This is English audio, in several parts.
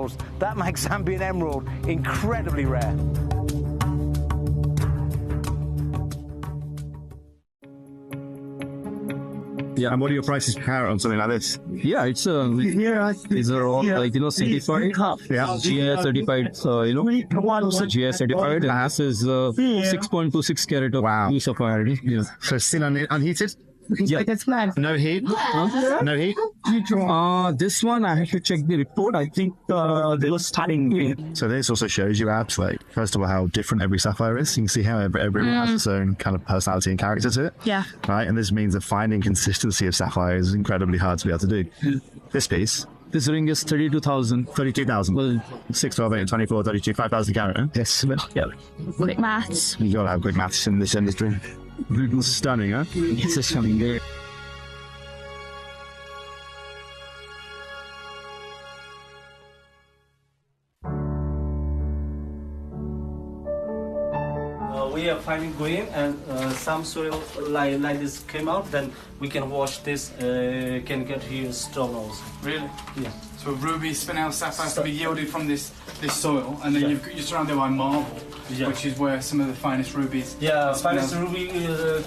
emeralds. That makes Zambian emerald incredibly rare. Yeah. And what are your prices per carat on something like this? Yeah, it's these are all like certified. Yeah. GI certified. GI certified. And this is 6.26 carat of blue sapphire. Yeah. So still unheated? Yeah. No heat? No heat? This one I have to check the report. I think they were starting. So this also shows you, Abs, like, first of all, how different every sapphire is. You can see how everyone has its own kind of personality and character to it. Yeah. Right? And this means that finding consistency of sapphire is incredibly hard to be able to do. This piece. This ring is 32,000. 32,000. Well, 6, 12, 8, 24, 32, 5,000 carat. Huh? yes. Yeah. Quick maths. You gotta have quick maths in this industry. Stunning, huh? It's a stunning there. We are finding green and some soil like this came out, then we can wash this, can get here stone also. Really? Yeah. So ruby, spinel, sapphires to be yielded from this soil, and then you're surrounded by marble, which is where some of the finest rubies. Yeah, finest ruby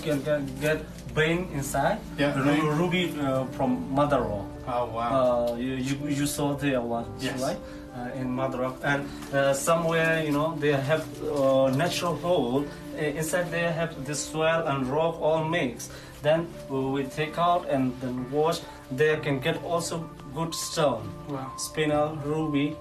can get brain inside. Yeah, ruby from mother rock. Oh wow. You saw there one, yes. Right? In mother rock, and somewhere they have natural hole inside. They have this soil and rock all mixed. Then we take out and then wash. They can get also good stone. Wow. Spinel, ruby,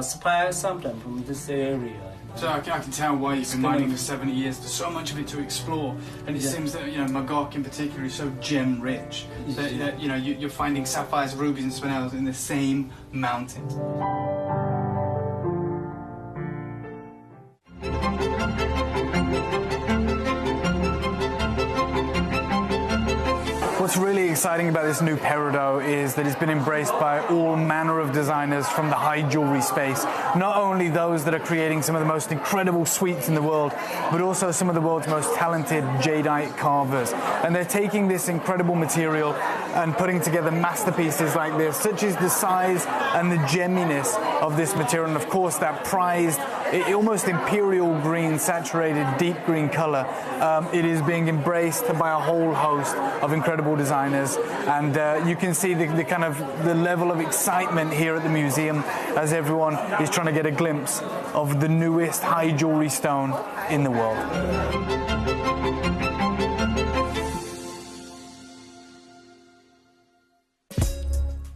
sapphire sometimes from this area. So I can tell why you've been mining for 70 years. There's so much of it to explore, and it seems that Magog in particular is so gem rich that you're finding sapphires, rubies, and spinels in the same mountain. What's really exciting about this new peridot is that it's been embraced by all manner of designers from the high jewelry space. Not only those that are creating some of the most incredible suites in the world, but also some of the world's most talented jadeite carvers. And they're taking this incredible material and putting together masterpieces like this, such as the size and the gemminess of this material, and of course that prized, almost imperial green, saturated deep green color. It is being embraced by a whole host of incredible designers, and you can see the level of excitement here at the museum as everyone is trying to get a glimpse of the newest high jewelry stone in the world.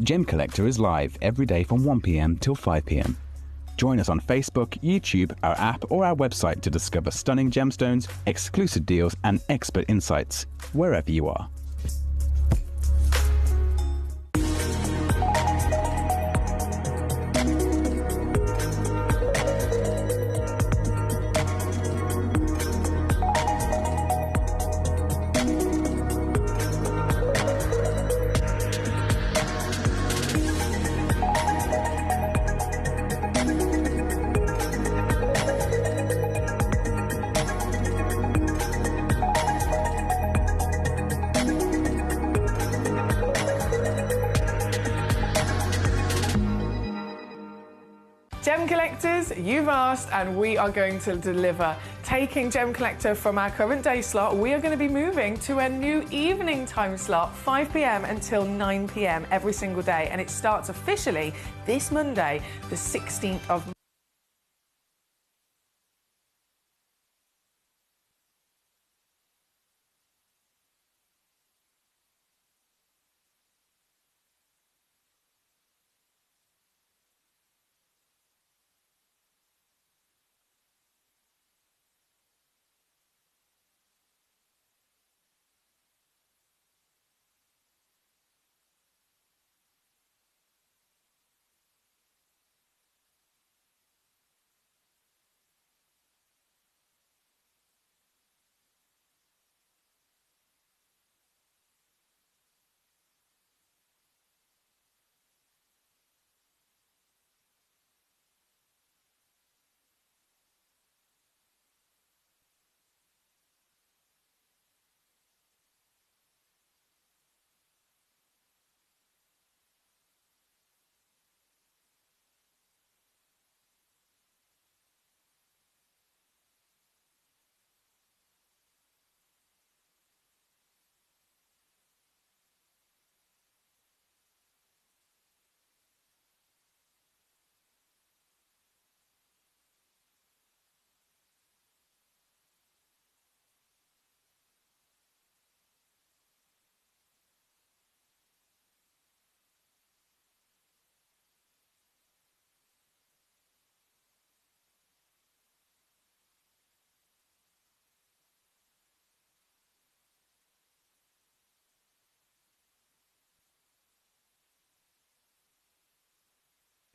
Gemcollector is live every day from 1 p.m. till 5 p.m. Join us on Facebook, YouTube, our app, or our website to discover stunning gemstones, exclusive deals, and expert insights wherever you are. Gem collectors, you've asked and we are going to deliver. Taking Gem Collector from our current day slot, we are going to be moving to a new evening time slot, 5 p.m. until 9 p.m. every single day, and it starts officially this Monday, the 16th of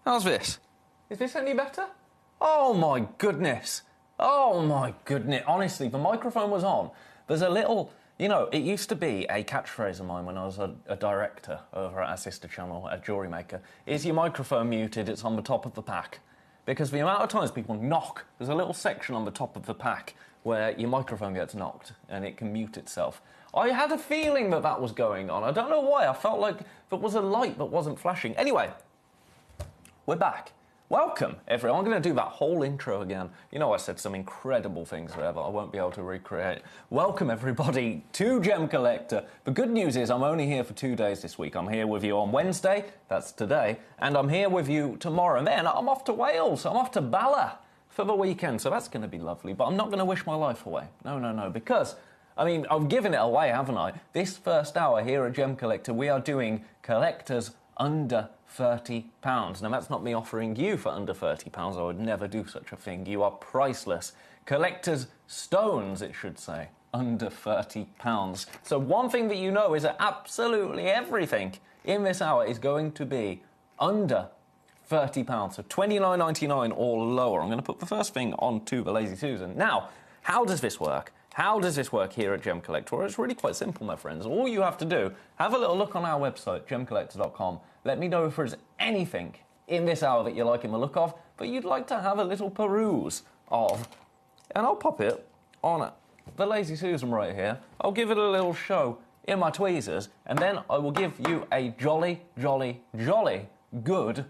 How's this? Is this any better? Oh my goodness. Oh my goodness. Honestly, the microphone was on. There's a little, you know, it used to be a catchphrase of mine when I was a director over at our sister channel, at Jewelry Maker. Is your microphone muted? It's on the top of the pack. Because the amount of times people knock, there's a little section on the top of the pack where your microphone gets knocked and it can mute itself. I had a feeling that that was going on. I don't know why. I felt like there was a light that wasn't flashing. Anyway, we're back. Welcome, everyone. I'm going to do that whole intro again. You know, I said some incredible things there that I won't be able to recreate. Welcome, everybody, to Gemcollector. The good news is I'm only here for 2 days this week. I'm here with you on Wednesday, that's today, and I'm here with you tomorrow. And then I'm off to Wales. I'm off to Bala for the weekend, so that's going to be lovely. But I'm not going to wish my life away. No, because, I mean, I've given it away, haven't I? This first hour here at Gemcollector, we are doing collectors under £30. Now, that's not me offering you for under £30. I would never do such a thing. You are priceless. Collector's stones, it should say, under £30. So one thing that you know is that absolutely everything in this hour is going to be under £30. So $29.99 or lower. I'm going to put the first thing onto the Lazy Susan. Now, how does this work? How does this work here at Gemcollector? It's really quite simple, my friends. All you have to do, have a little look on our website, gemcollector.com. Let me know if there's anything in this hour that you're liking the look of, but you'd like to have a little peruse of. And I'll pop it on the Lazy Susan right here. I'll give it a little show in my tweezers, and then I will give you a jolly, jolly, jolly good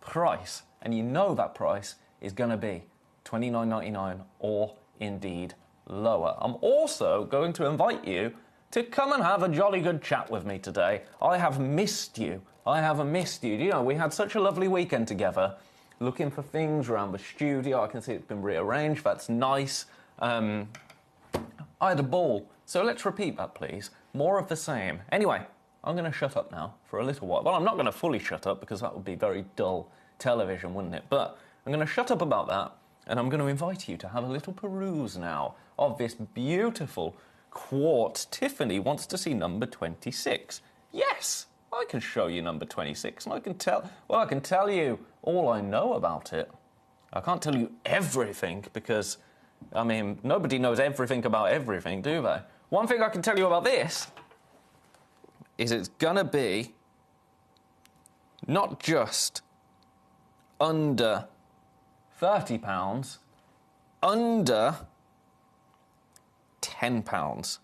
price. And you know that price is going to be $29.99 or indeed lower. I'm also going to invite you to come and have a jolly good chat with me today. I have missed you. I haven't missed you. You know, we had such a lovely weekend together, looking for things around the studio. I can see it's been rearranged. That's nice. I had a ball. So let's repeat that, please. More of the same. Anyway, I'm going to shut up now for a little while. Well, I'm not going to fully shut up because that would be very dull television, wouldn't it? But I'm going to shut up about that, and I'm going to invite you to have a little peruse now of this beautiful quartz. Tiffany wants to see number 26. Yes, I can show you number 26, and I can tell you all I know about it. I can't tell you everything because, I mean, nobody knows everything about everything, do they? One thing I can tell you about this is it's gonna be not just under £30, under £10.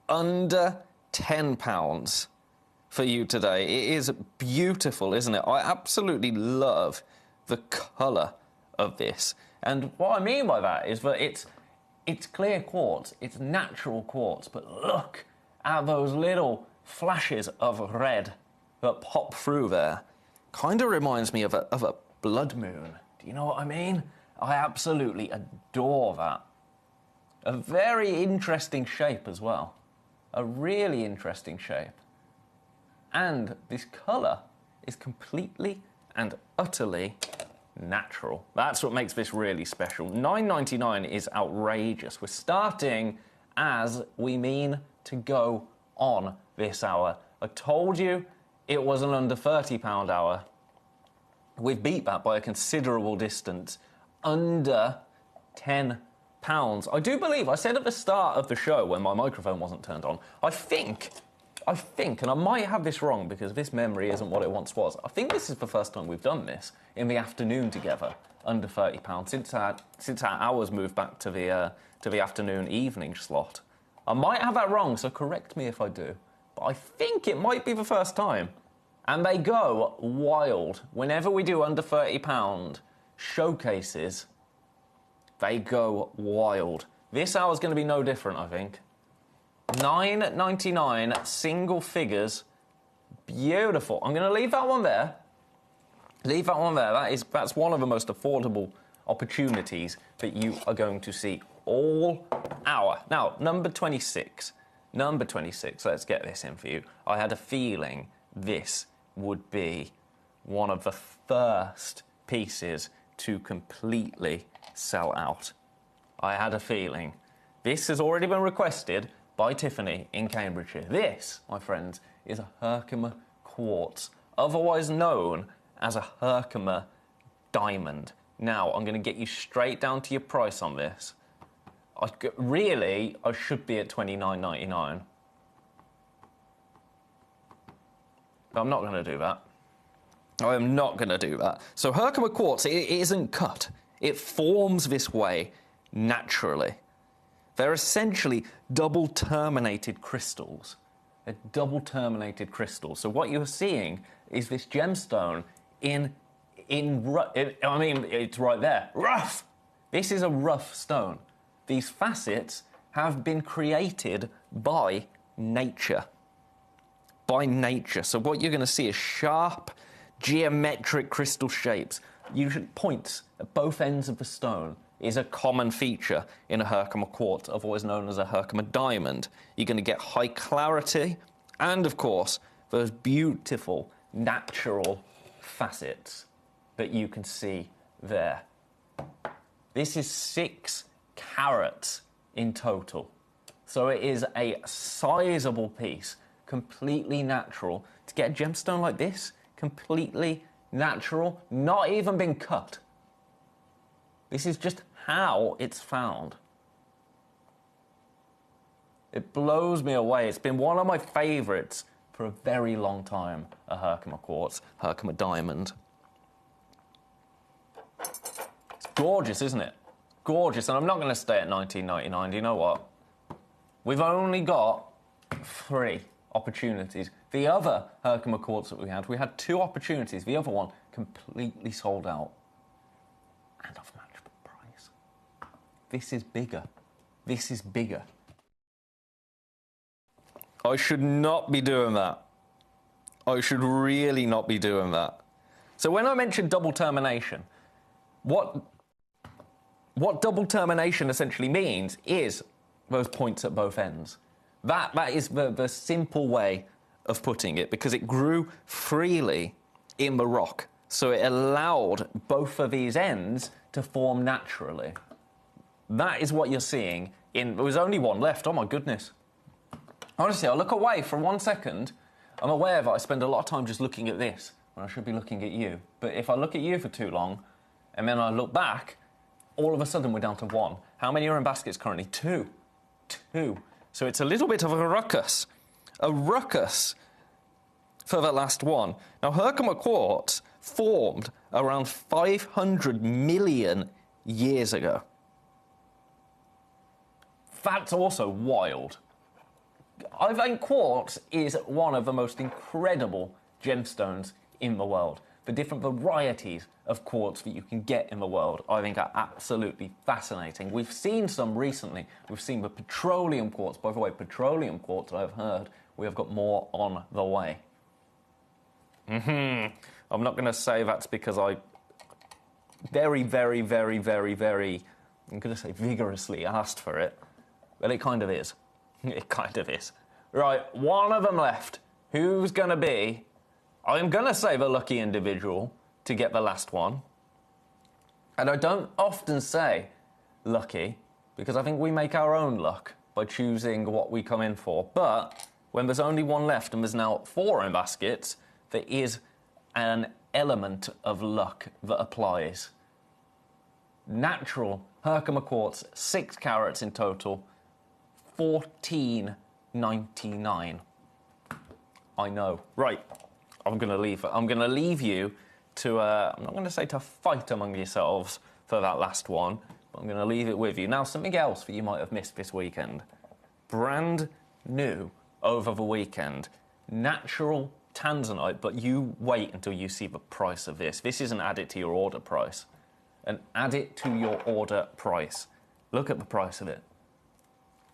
Under £10 for you today. It is beautiful, isn't it? I absolutely love the colour of this. And what I mean by that is that it's clear quartz, it's natural quartz, but look at those little flashes of red that pop through there. Kind of reminds me of a blood moon. Do you know what I mean? I absolutely adore that. A very interesting shape as well. A really interesting shape. And this colour is completely and utterly natural. That's what makes this really special. $9.99 is outrageous. We're starting as we mean to go on this hour. I told you it was an under £30 hour. We've beat that by a considerable distance. Under £10. I do believe, I said at the start of the show when my microphone wasn't turned on, I think, and I might have this wrong because this memory isn't what it once was, I think this is the first time we've done this in the afternoon together, under £30, since our hours moved back to the afternoon evening slot. I might have that wrong, so correct me if I do, but I think it might be the first time. And they go wild. Whenever we do under £30 showcases, they go wild. This hour's going to be no different, I think. $9.99, single figures. Beautiful. I'm going to leave that one there. Leave that one there. That's one of the most affordable opportunities that you are going to see all hour. Now, number 26. Number 26. Let's get this in for you. I had a feeling this would be one of the first pieces to completely sell out. I had a feeling. This has already been requested by Tiffany in Cambridgeshire. This, my friends, is a Herkimer quartz, otherwise known as a Herkimer diamond. Now, I'm going to get you straight down to your price on this. Really, I should be at $29.99. But I'm not going to do that. I am not going to do that. So Herkimer quartz, it isn't cut. It forms this way naturally. They're essentially double-terminated crystals. They're double-terminated crystals. So what you're seeing is this gemstone I mean, it's right there. Rough! This is a rough stone. These facets have been created by nature. By nature. So what you're going to see is sharp, geometric crystal shapes. Usually points at both ends of the stone is a common feature in a Herkimer quartz, otherwise known as a Herkimer diamond. You're going to get high clarity and, of course, those beautiful, natural facets that you can see there. This is 6 carats in total. So it is a sizable piece, completely natural. To get a gemstone like this, completely natural, not even been cut. This is just how it's found. It blows me away. It's been one of my favourites for a very long time, a Herkimer quartz, Herkimer diamond. It's gorgeous, isn't it? Gorgeous, and I'm not going to stay at $19.99. Do you know what? We've only got 3 opportunities. The other Herkimer quartz that we had 2 opportunities. The other one completely sold out. And I've matched the price. This is bigger. This is bigger. I should not be doing that. I should really not be doing that. So when I mentioned double termination, what double termination essentially means is those points at both ends. That is the simple way of putting it, because it grew freely in the rock. So it allowed both of these ends to form naturally. That is what you're seeing. There was only one left. Oh, my goodness. Honestly, I look away for 1 second. I'm aware that I spend a lot of time just looking at this when I should be looking at you. But if I look at you for too long, and then I look back, all of a sudden we're down to 1. How many are in baskets currently? 2. 2. So it's a little bit of a ruckus. A ruckus for the last one. Now, Herkimer quartz formed around 500 million years ago. That's also wild. I think quartz is one of the most incredible gemstones in the world. The different varieties of quartz that you can get in the world, I think, are absolutely fascinating. We've seen some recently. We've seen the petroleum quartz. By the way, petroleum quartz, I've heard, we have got more on the way. I'm not going to say that's because I very, very, very, very, very, I'm going to say vigorously asked for it. Well, it kind of is. It kind of is. Right, one of them left. Who's going to be? I'm going to say the lucky individual to get the last one. And I don't often say lucky, because I think we make our own luck by choosing what we come in for. But when there's only one left and there's now 4 in baskets, there is an element of luck that applies. Natural Herkimer quartz, 6 carats in total, $14.99. I know. Right. I'm going to leave you to, I'm not going to say to fight among yourselves for that last one, but I'm going to leave it with you. Now, something else that you might have missed this weekend. Brand new over the weekend. Natural tanzanite, but you wait until you see the price of this. This isn't add it to your order price. And add it to your order price. Look at the price of it.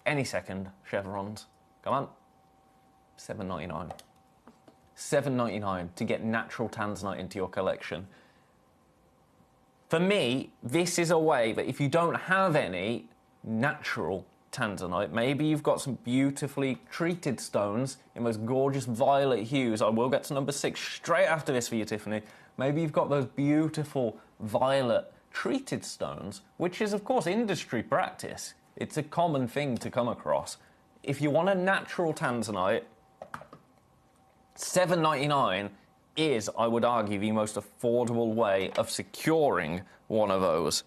Any second, chevrons. Come on. $7.99. $7.99 to get natural tanzanite into your collection. For me, this is a way that if you don't have any natural tanzanite, maybe you've got some beautifully treated stones in those gorgeous violet hues. I will get to number 6 straight after this for you, Tiffany. Maybe you've got those beautiful violet treated stones, which is, of course, industry practice. It's a common thing to come across. If you want a natural tanzanite, $7.99, is, I would argue, the most affordable way of securing one of those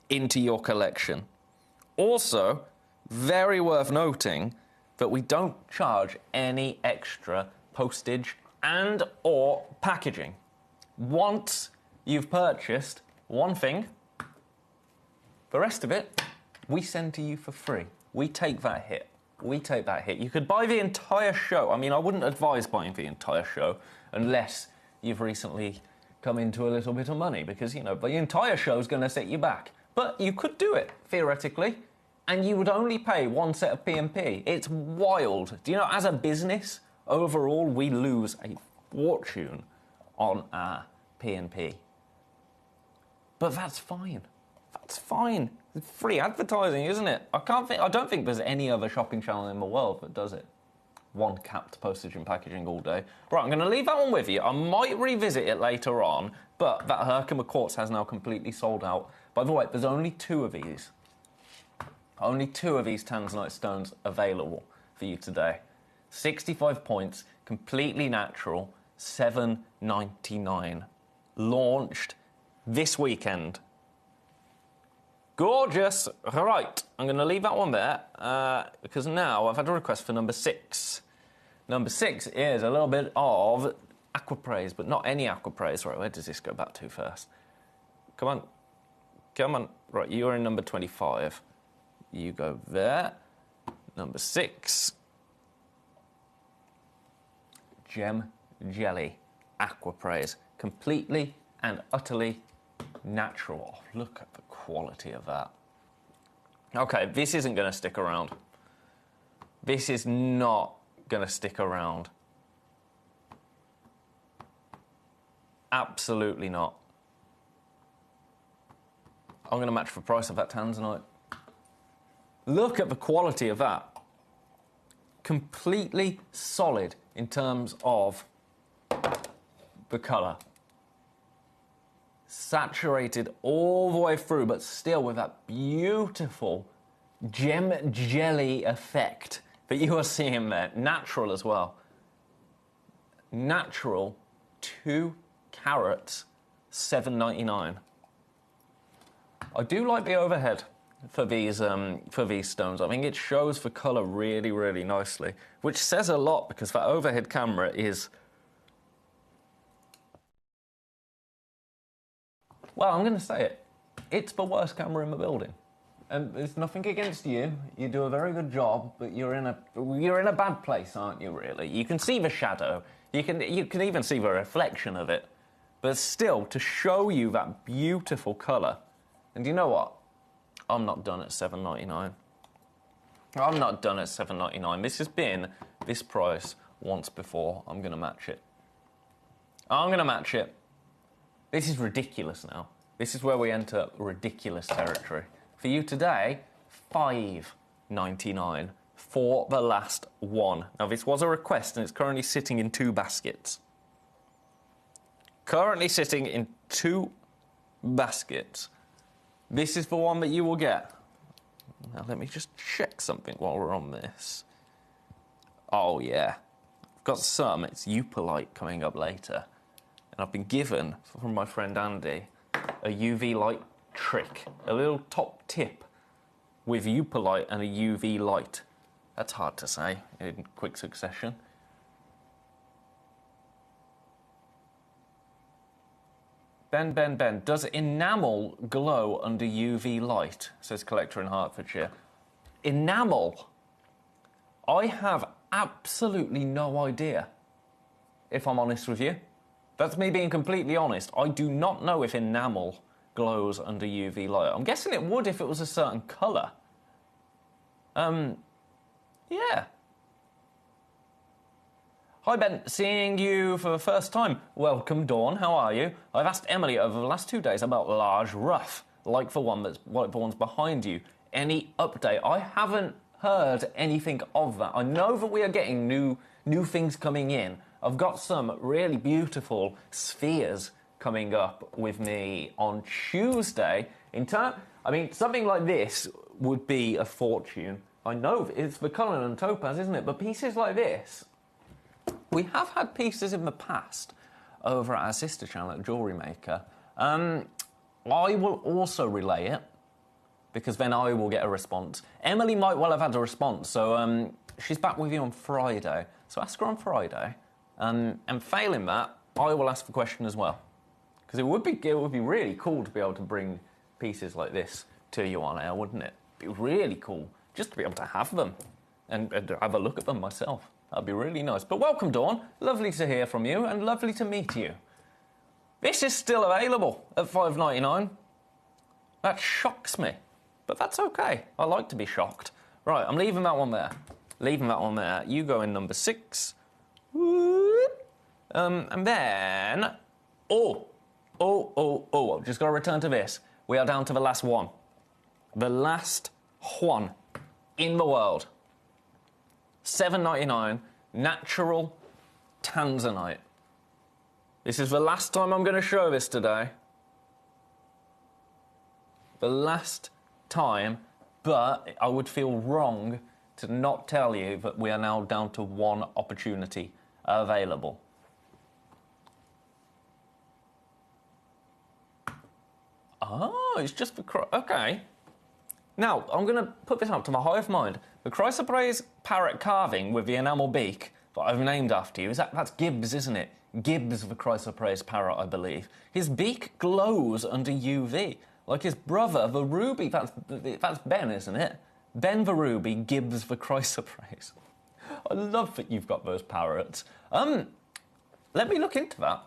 into your collection. Also, very worth noting that we don't charge any extra postage and or packaging. Once you've purchased one thing, the rest of it, we send to you for free. We take that hit. We take that hit. You could buy the entire show. I mean, I wouldn't advise buying the entire show unless you've recently come into a little bit of money, because, you know, the entire show's going to set you back. But you could do it, theoretically, and you would only pay one set of P&P. It's wild. Do you know, as a business, overall, we lose a fortune on our P&P. But that's fine. That's fine. It's free advertising, isn't it? I don't think there's any other shopping channel in the world that does it. One capped postage and packaging all day. Right, I'm going to leave that one with you. I might revisit it later on, but that Herkimer quartz has now completely sold out. By the way, there's only 2 of these. Only 2 of these tanzanite stones available for you today. 65 points, completely natural, $7.99. Launched this weekend. Gorgeous. All right, I'm going to leave that one there because now I've had a request for number 6. Number 6 is a little bit of aquapraise, but not any aquapraise. Right, where does this go back to first? Come on. Come on. Right, you're in number 25. You go there. Number 6. Gem Jelly Aquapraise. Completely and utterly natural. Oh, look at the quality of that. Okay, this isn't going to stick around. This is not going to stick around. Absolutely not. I'm going to match the price of that tanzanite. Look at the quality of that. Completely solid in terms of the colour. Saturated all the way through, but still with that beautiful gem jelly effect that you are seeing there. Natural as well. Natural, 2 carats, $7.99. I do like the overhead for these stones. I think it shows the colour really, really nicely, which says a lot because that overhead camera is... Well, I'm going to say it. It's the worst camera in the building. And there's nothing against you. You do a very good job, but you're in a bad place, aren't you, really? You can see the shadow. You can even see the reflection of it. But still, to show you that beautiful colour. And you know what? I'm not done at $7.99. I'm not done at $7.99. This has been this price once before. I'm going to match it. I'm going to match it. This is ridiculous now. This is where we enter ridiculous territory. For you today, $5.99 for the last one. Now, this was a request, and it's currently sitting in 2 baskets. Currently sitting in 2 baskets. This is the one that you will get. Now, let me just check something while we're on this. Oh, yeah. I've got some. It's Eupolite coming up later. And I've been given, from my friend Andy, a UV light trick. A little top tip with Eupolite and a UV light. That's hard to say in quick succession. Ben, does enamel glow under UV light? Says Collector in Hertfordshire. Enamel? I have absolutely no idea, if I'm honest with you. That's me being completely honest. I do not know if enamel glows under UV light. I'm guessing it would if it was a certain colour. Yeah. Hi Ben, seeing you for the first time. Welcome Dawn, how are you? I've asked Emily over the last 2 days about large rough, like the one's behind you. Any update? I haven't heard anything of that. I know that we are getting new things coming in. I've got some really beautiful spheres coming up with me on Tuesday. I mean, something like this would be a fortune. I know it's the Cullinan and Topaz, isn't it? But pieces like this, we have had pieces in the past over at our sister channel at Jewellery Maker. I will also relay it, because then I will get a response. Emily might well have had a response, so she's back with you on Friday. So ask her on Friday, and failing that, I will ask the question as well. Because it would be really cool to be able to bring pieces like this to you on air, wouldn't it? It'd be really cool just to be able to have them and have a look at them myself. That'd be really nice. But welcome, Dawn. Lovely to hear from you and lovely to meet you. This is still available at $5.99. That shocks me, but that's okay. I like to be shocked. Right, I'm leaving that one there. Leaving that one there. You go in number 6. And then... I've just got to return to this. We are down to the last one. The last one in the world. $7.99, natural tanzanite. This is the last time I'm going to show this today. The last time, but I would feel wrong to not tell you that we are now down to one opportunity available. Oh, it's just for... Okay. Now, I'm going to put this up to my hive mind. The chrysoprase parrot carving with the enamel beak that I've named after you, that's Gibbs, isn't it? Gibbs the chrysoprase parrot, I believe. His beak glows under UV, like his brother, the ruby. That's Ben, isn't it? Ben the ruby, Gibbs the chrysoprase. I love that you've got those parrots. Let me look into that.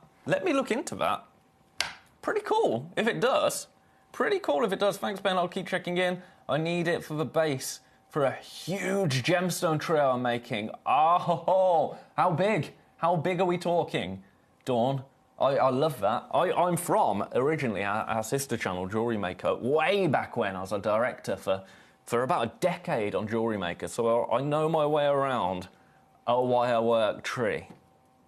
Pretty cool if it does. Pretty cool if it does. Thanks, Ben. I'll keep checking in. I need it for the base for a huge gemstone trio I'm making. Oh, how big? How big are we talking, Dawn? I love that. I'm from, originally, our sister channel, Jewellery Maker, way back when. I was a director for about a decade on Jewellery Maker, so I know my way around a wire work tree.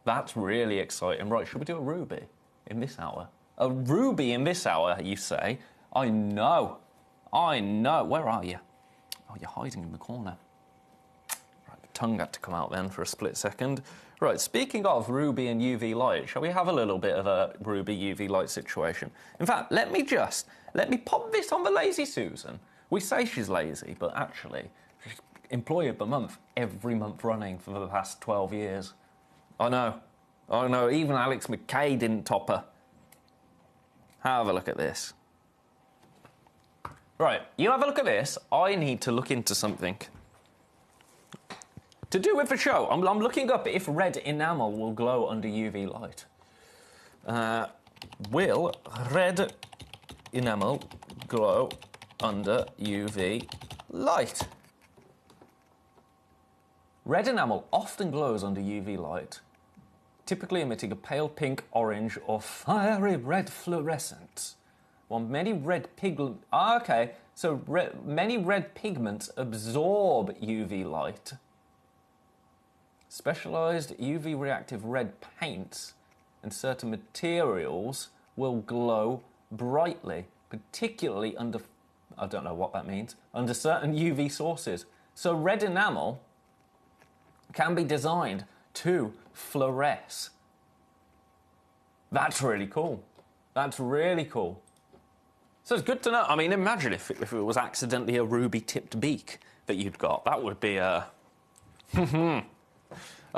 That's really exciting. Right, should we do a ruby in this hour? A ruby in this hour, you say? I know. Where are you? Oh, you're hiding in the corner. Right, the tongue had to come out then for a split second. Right, speaking of ruby and UV light, shall we have a little bit of a ruby UV light situation? In fact, let me pop this on the Lazy Susan. We say she's lazy, but actually, she's employee of the month every month running for the past 12 years. I know, even Alex McKay didn't top her. Have a look at this. Right, you have a look at this. I need to look into something. To do with the show, I'm looking up if red enamel will glow under UV light. Will red enamel glow under UV light? Red enamel often glows under UV light, typically emitting a pale pink, orange, or fiery red fluorescence. While many red pigments... many red pigments absorb UV light. Specialised UV reactive red paints and certain materials will glow brightly, particularly under... I don't know what that means. Under certain UV sources. So red enamel can be designed to fluoresce. That's really cool. That's really cool. So it's good to know. I mean, imagine if it was accidentally a ruby-tipped beak that you'd got. That would be a... I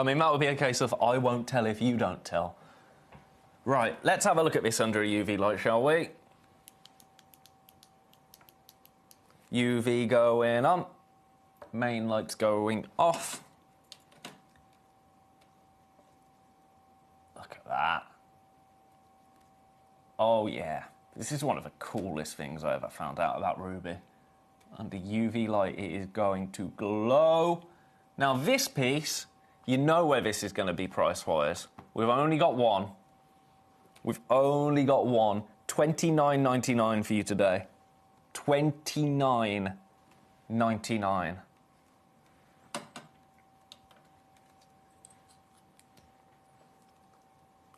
mean, that would be a case of I won't tell if you don't tell. Right, let's have a look at this under a UV light, shall we? UV going on. Main light's going off. Look at that. Oh, yeah. This is one of the coolest things I ever found out about ruby. Under UV light, it is going to glow. Now, this piece, you know where this is going to be price-wise. We've only got one. We've only got one. $29.99 for you today. $29.99.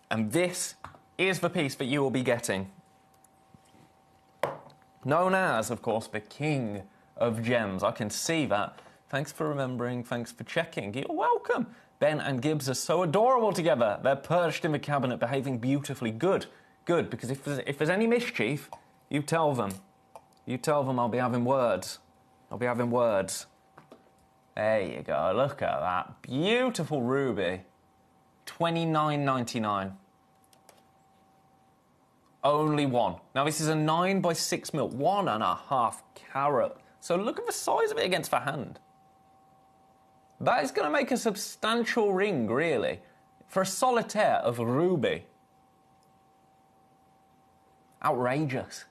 And this is the piece that you will be getting. Known as, of course, the King of Gems. I can see that. Thanks for remembering. Thanks for checking. You're welcome. Ben and Gibbs are so adorable together. They're perched in the cabinet, behaving beautifully. Good, good, because if there's any mischief, you tell them. You tell them I'll be having words. I'll be having words. There you go, look at that. Beautiful ruby. $29.99. Only one. Now this is a 9x6mm, 1.5 carat. So look at the size of it against the hand. That is going to make a substantial ring, really, for a solitaire of ruby. Outrageous.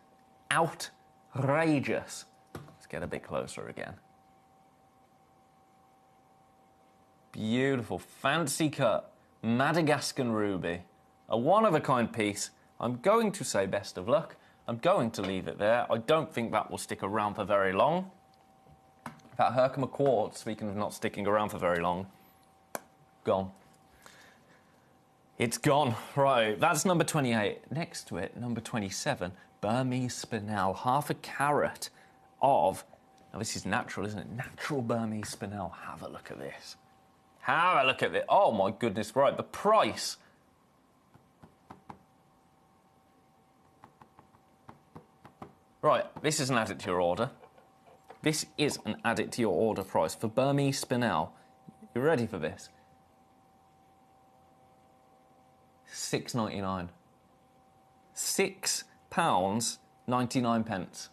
Outrageous. Let's get a bit closer again. Beautiful, fancy cut, Madagascan ruby. A one-of-a-kind piece. I'm going to say best of luck. I'm going to leave it there. I don't think that will stick around for very long. That Herkimer quartz, speaking of not sticking around for very long, gone. It's gone. Right, that's number 28. Next to it, number 27, Burmese spinel, 1/2 carat of, now this is natural, isn't it? Natural Burmese spinel. Have a look at this. Have a look at this. Oh my goodness, right, the price. Right, this is an add it to your order. This is an add it to your order price for Burmese spinel. You ready for this? £6.99. £6.99.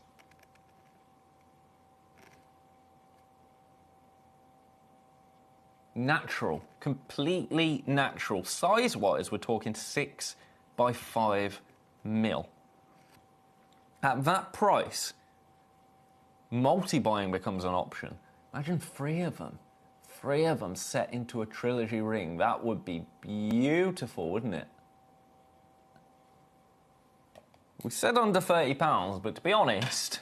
Natural, completely natural. Size-wise, we're talking 6x5mm. At that price, multi-buying becomes an option. Imagine three of them set into a trilogy ring. That would be beautiful, wouldn't it? We said under £30, but to be honest,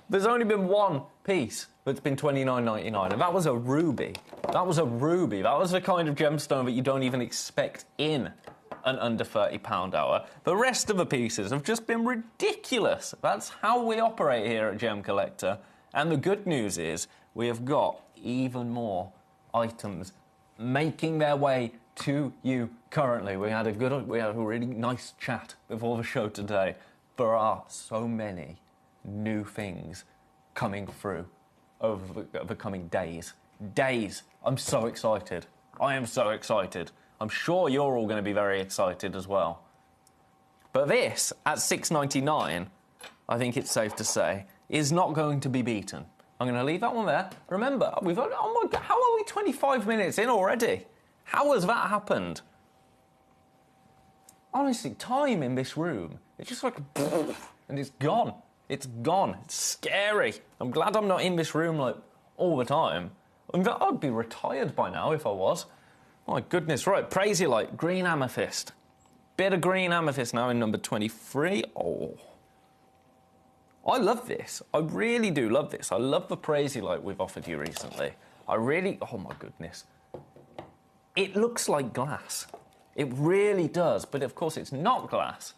there's only been one piece that's been $29.99, and that was a ruby. That was a ruby. That was the kind of gemstone that you don't even expect in an under £30 hour. The rest of the pieces have just been ridiculous. That's how we operate here at Gem Collector. And the good news is we have got even more items making their way to you currently. We had a really nice chat before the show today. There are so many new things coming through over the coming days. I'm so excited. I am so excited. I'm sure you're all going to be very excited as well. But this, at $6.99, I think it's safe to say, is not going to be beaten. I'm going to leave that one there. Remember, oh my God, how are we 25 minutes in already? How has that happened? Honestly, time in this room, it's just like, and it's gone. It's gone. It's scary. I'm glad I'm not in this room like all the time. I'd be retired by now if I was. My goodness, right, Praisiolite, green amethyst. Bit of green amethyst now in number 23. Oh. I love this. I really do love this. I love the Praisiolite we've offered you recently. Oh my goodness. It looks like glass. It really does, but of course it's not glass.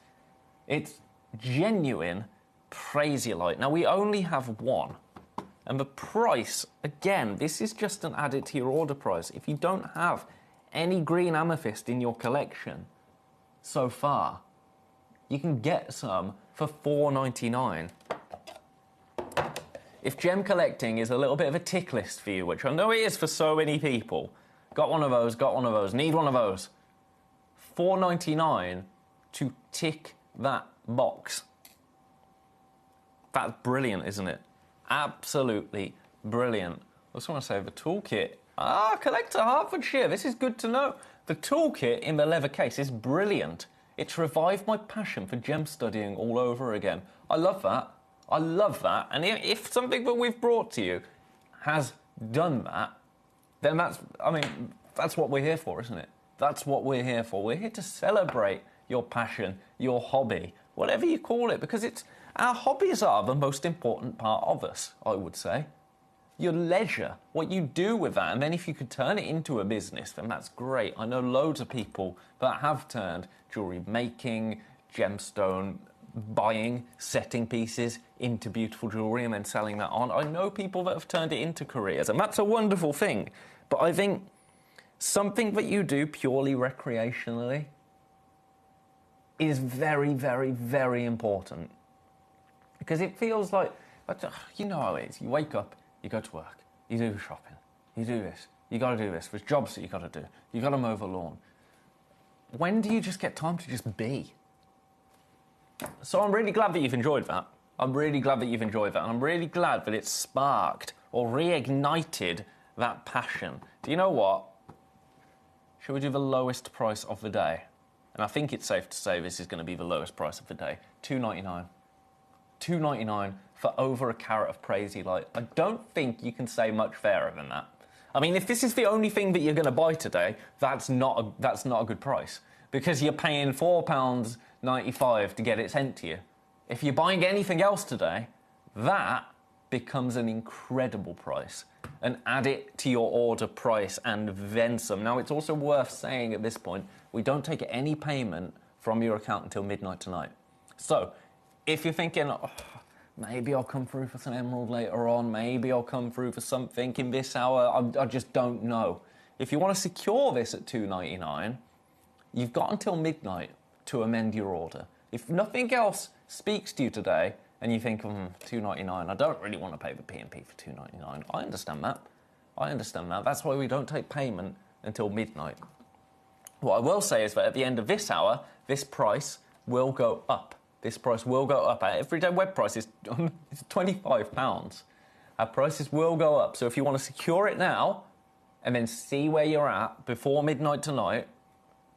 It's genuine Praisiolite. Now, we only have one. And the price, again, this is just an add it to your order price. If you don't have any green amethyst in your collection so far, you can get some for $4.99. If gem collecting is a little bit of a tick list for you, which I know it is for so many people, got one of those, need one of those. $4.99 to tick that box. That's brilliant, isn't it? Absolutely brilliant. I just want to say the toolkit. Collector Hertfordshire, this is good to know. The toolkit in the leather case is brilliant. It's revived my passion for gem studying all over again. I love that. I love that. And if something that we've brought to you has done that, then that's what we're here for, isn't it? That's what we're here for. We're here to celebrate your passion, your hobby, whatever you call it, because our hobbies are the most important part of us, I would say. Your leisure, what you do with that, and then if you could turn it into a business, then that's great. I know loads of people that have turned jewellery making, gemstone buying, setting pieces into beautiful jewellery and then selling that on. I know people that have turned it into careers, and that's a wonderful thing. But I think something that you do purely recreationally is very, very, very important. Because it feels like, you know how it is. You wake up, you go to work, you do shopping, you do this, you got to do this. There's jobs that you got to do. You got to mow the lawn. When do you just get time to just be? So I'm really glad that you've enjoyed that. I'm really glad that you've enjoyed that. And I'm really glad that it's sparked or reignited that passion. Do you know what? Should we do the lowest price of the day? And I think it's safe to say this is going to be the lowest price of the day. $2.99. $2.99 for over a carat of Crazy Light. I don't think you can say much fairer than that. I mean, if this is the only thing that you're going to buy today, that's not a good price. Because you're paying £4.95 to get it sent to you. If you're buying anything else today, that becomes an incredible price. And add it to your order price and then some. Now, it's also worth saying at this point, we don't take any payment from your account until midnight tonight. So, if you're thinking, oh, maybe I'll come through for some emerald later on, maybe I'll come through for something in this hour, I just don't know. If you want to secure this at $2.99, you've got until midnight to amend your order. If nothing else speaks to you today, and you think, $2.99, I don't really want to pay the P&P for $2.99. I understand that. I understand that. That's why we don't take payment until midnight. What I will say is that at the end of this hour, this price will go up. This price will go up. Our everyday web price is £25. Our prices will go up. So if you want to secure it now and then see where you're at before midnight tonight,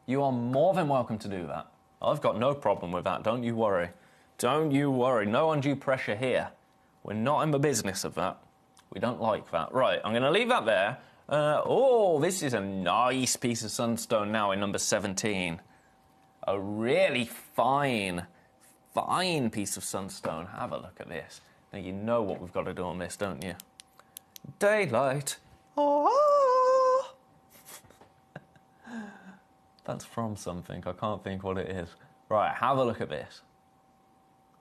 you are more than welcome to do that. I've got no problem with that. Don't you worry. Don't you worry. No undue pressure here. We're not in the business of that. We don't like that. Right, I'm going to leave that there. This is a nice piece of sunstone now in number 17. A really fine piece of sunstone. Have a look at this. Now, you know what we've got to do on this, don't you? Daylight. Oh. That's from something. I can't think what it is. Right, have a look at this.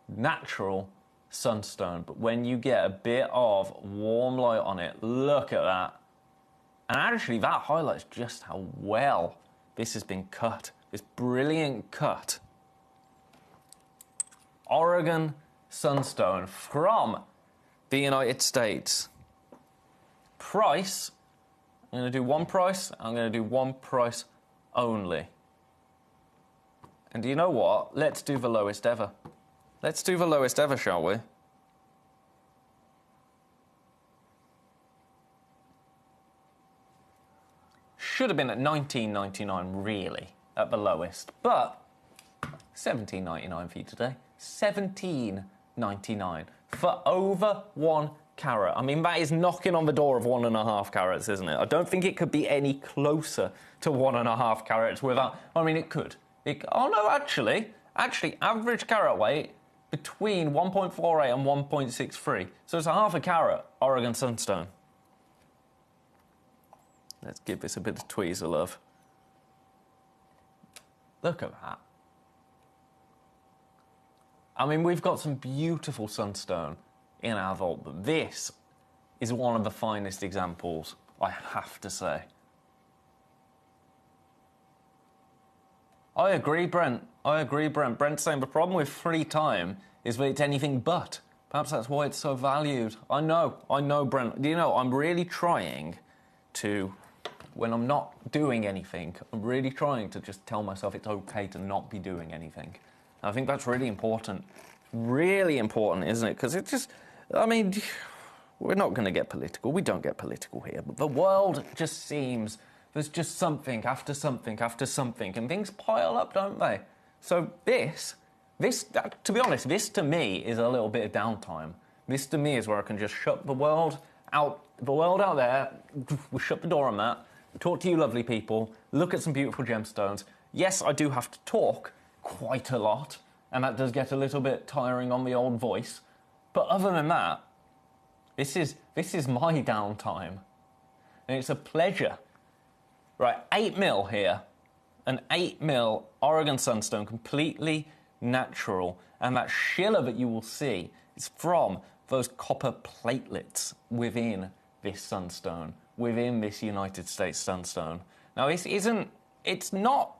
Natural sunstone, but when you get a bit of warm light on it, look at that. And actually, that highlights just how well this has been cut. This brilliant cut. Oregon sunstone from the United States. Price, I'm going to do one price. I'm going to do one price only. And do you know what? Let's do the lowest ever. Let's do the lowest ever, shall we? Should have been at $19.99, really, at the lowest. But $17.99 for you today. $17.99 for over 1 carat. I mean, that is knocking on the door of 1.5 carats, isn't it? I don't think it could be any closer to 1.5 carats without... I mean, it could. Actually, average carat weight between 1.48 and 1.63. So it's a half a carat Oregon sunstone. Let's give this a bit of tweezer love. Look at that. I mean, we've got some beautiful sunstone in our vault, but this is one of the finest examples, I have to say. I agree, Brent. Brent's saying the problem with free time is that it's anything but. Perhaps that's why it's so valued. I know, Brent. Do you know, I'm really trying to, when I'm not doing anything, I'm really trying to just tell myself it's okay to not be doing anything. And I think that's really important. Really important, isn't it? Because it just, I mean, we're not going to get political. We don't get political here. But the world just seems... There's just something after something after something, and things pile up, don't they? So this, to be honest, this to me is a little bit of downtime. This to me is where I can just shut the world out there, we'll shut the door on that, talk to you lovely people, look at some beautiful gemstones. Yes, I do have to talk quite a lot, and that does get a little bit tiring on the old voice. But other than that, this is my downtime, and it's a pleasure. Right, 8mm here, an 8mm Oregon sunstone, completely natural, and that schiller that you will see is from those copper platelets within this sunstone, within this United States sunstone. Now, it's not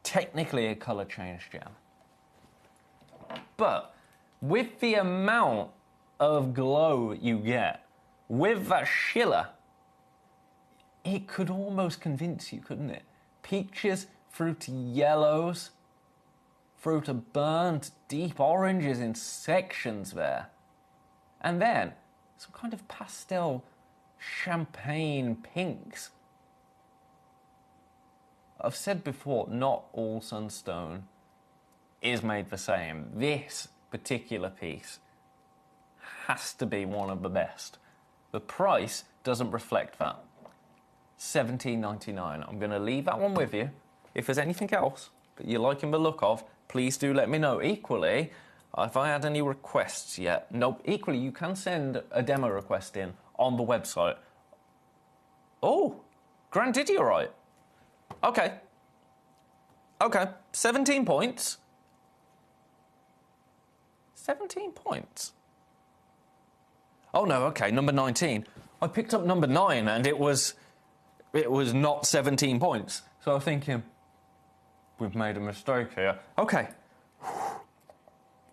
technically a colour change gem. But with the amount of glow you get, with that shiller, it could almost convince you, couldn't it? Peaches through to yellows, through to burnt deep oranges in sections there. And then some kind of pastel champagne pinks. I've said before, not all sunstone is made the same. This particular piece has to be one of the best. The price doesn't reflect that. $17.99. I'm going to leave that one with you. If there's anything else that you're liking the look of, please do let me know. Equally, if I had any requests yet, nope. Equally, you can send a demo request in on the website. Oh, Grandidierite. Okay. Okay, 17 points. 17 points. Oh no, okay, number 19. I picked up number 9 and it was not 17 points. So I'm thinking, we've made a mistake here. Okay.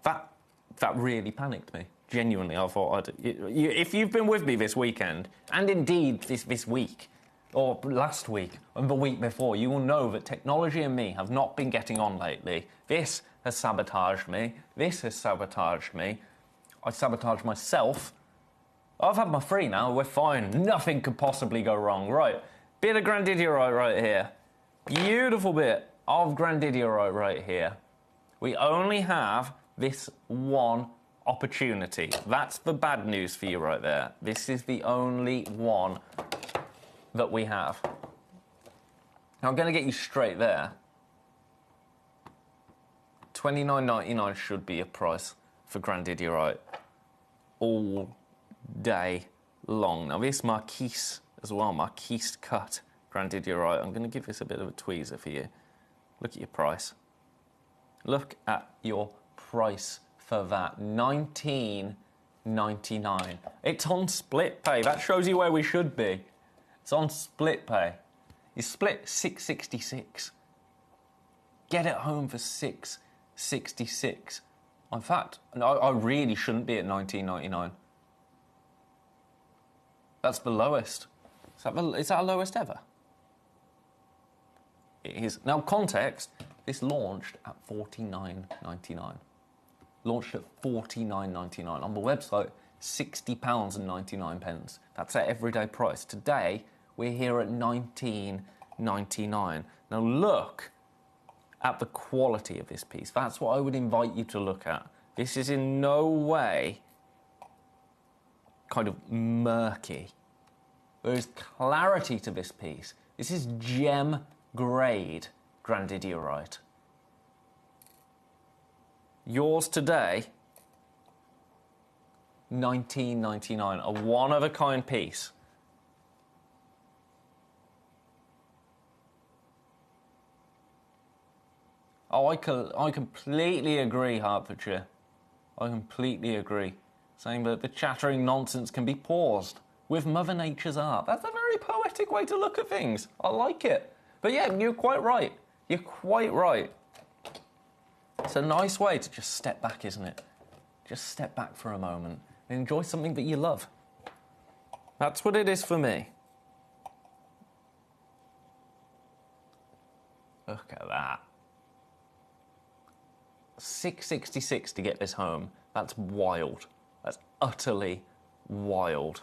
That really panicked me. Genuinely, I thought if you've been with me this weekend, and indeed this week, or last week, and the week before, you will know that technology and me have not been getting on lately. This has sabotaged me. This has sabotaged me. I sabotaged myself. I've had my free now. We're fine. Nothing could possibly go wrong. Right. Bit of Grandidierite right here. Beautiful bit of Grandidierite right here. We only have this one opportunity. That's the bad news for you right there. This is the only one that we have. Now, I'm going to get you straight there. $29.99 should be a price for Grandidierite all day long. Now, this Marquise as well, Marquise cut Grandidierite. I'm going to give this a bit of a tweezer for you. Look at your price. Look at your price for that. $19.99. It's on split pay. That shows you where we should be. It's on split pay. You split $6.66. Get it home for $6.66. In fact, I really shouldn't be at $19.99. That's the lowest. Is that the lowest ever? It is. Now, context, this launched at $49.99. Launched at $49.99. On the website, £60.99. That's our everyday price. Today, we're here at $19.99. Now, look at the quality of this piece. That's what I would invite you to look at. This is in no way kind of murky. There is clarity to this piece. This is gem grade Grandidierite. Yours today, $19.99, a one-of-a-kind piece. Oh, I completely agree, Hertfordshire. I completely agree. Saying that the chattering nonsense can be paused with Mother Nature's art. That's a very poetic way to look at things. I like it. But yeah, you're quite right. You're quite right. It's a nice way to just step back, isn't it? Just step back for a moment and enjoy something that you love. That's what it is for me. Look at that. $6.66 to get this home. That's wild. That's utterly wild.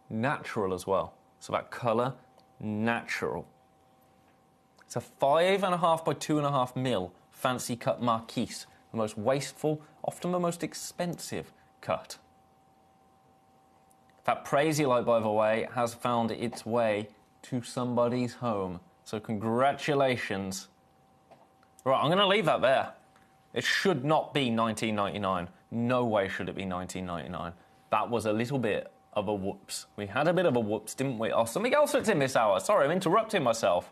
Natural as well. So that colour, natural. It's a 5.5 by 2.5 mil fancy cut Marquise. The most wasteful, often the most expensive cut. That praise you like, by the way, has found its way to somebody's home. So congratulations. Right, I'm going to leave that there. It should not be $19.99. No way should it be $19.99. That was a little bit of a whoops. We had a bit of a whoops, didn't we? Oh, something else that's in this hour. Sorry, I'm interrupting myself.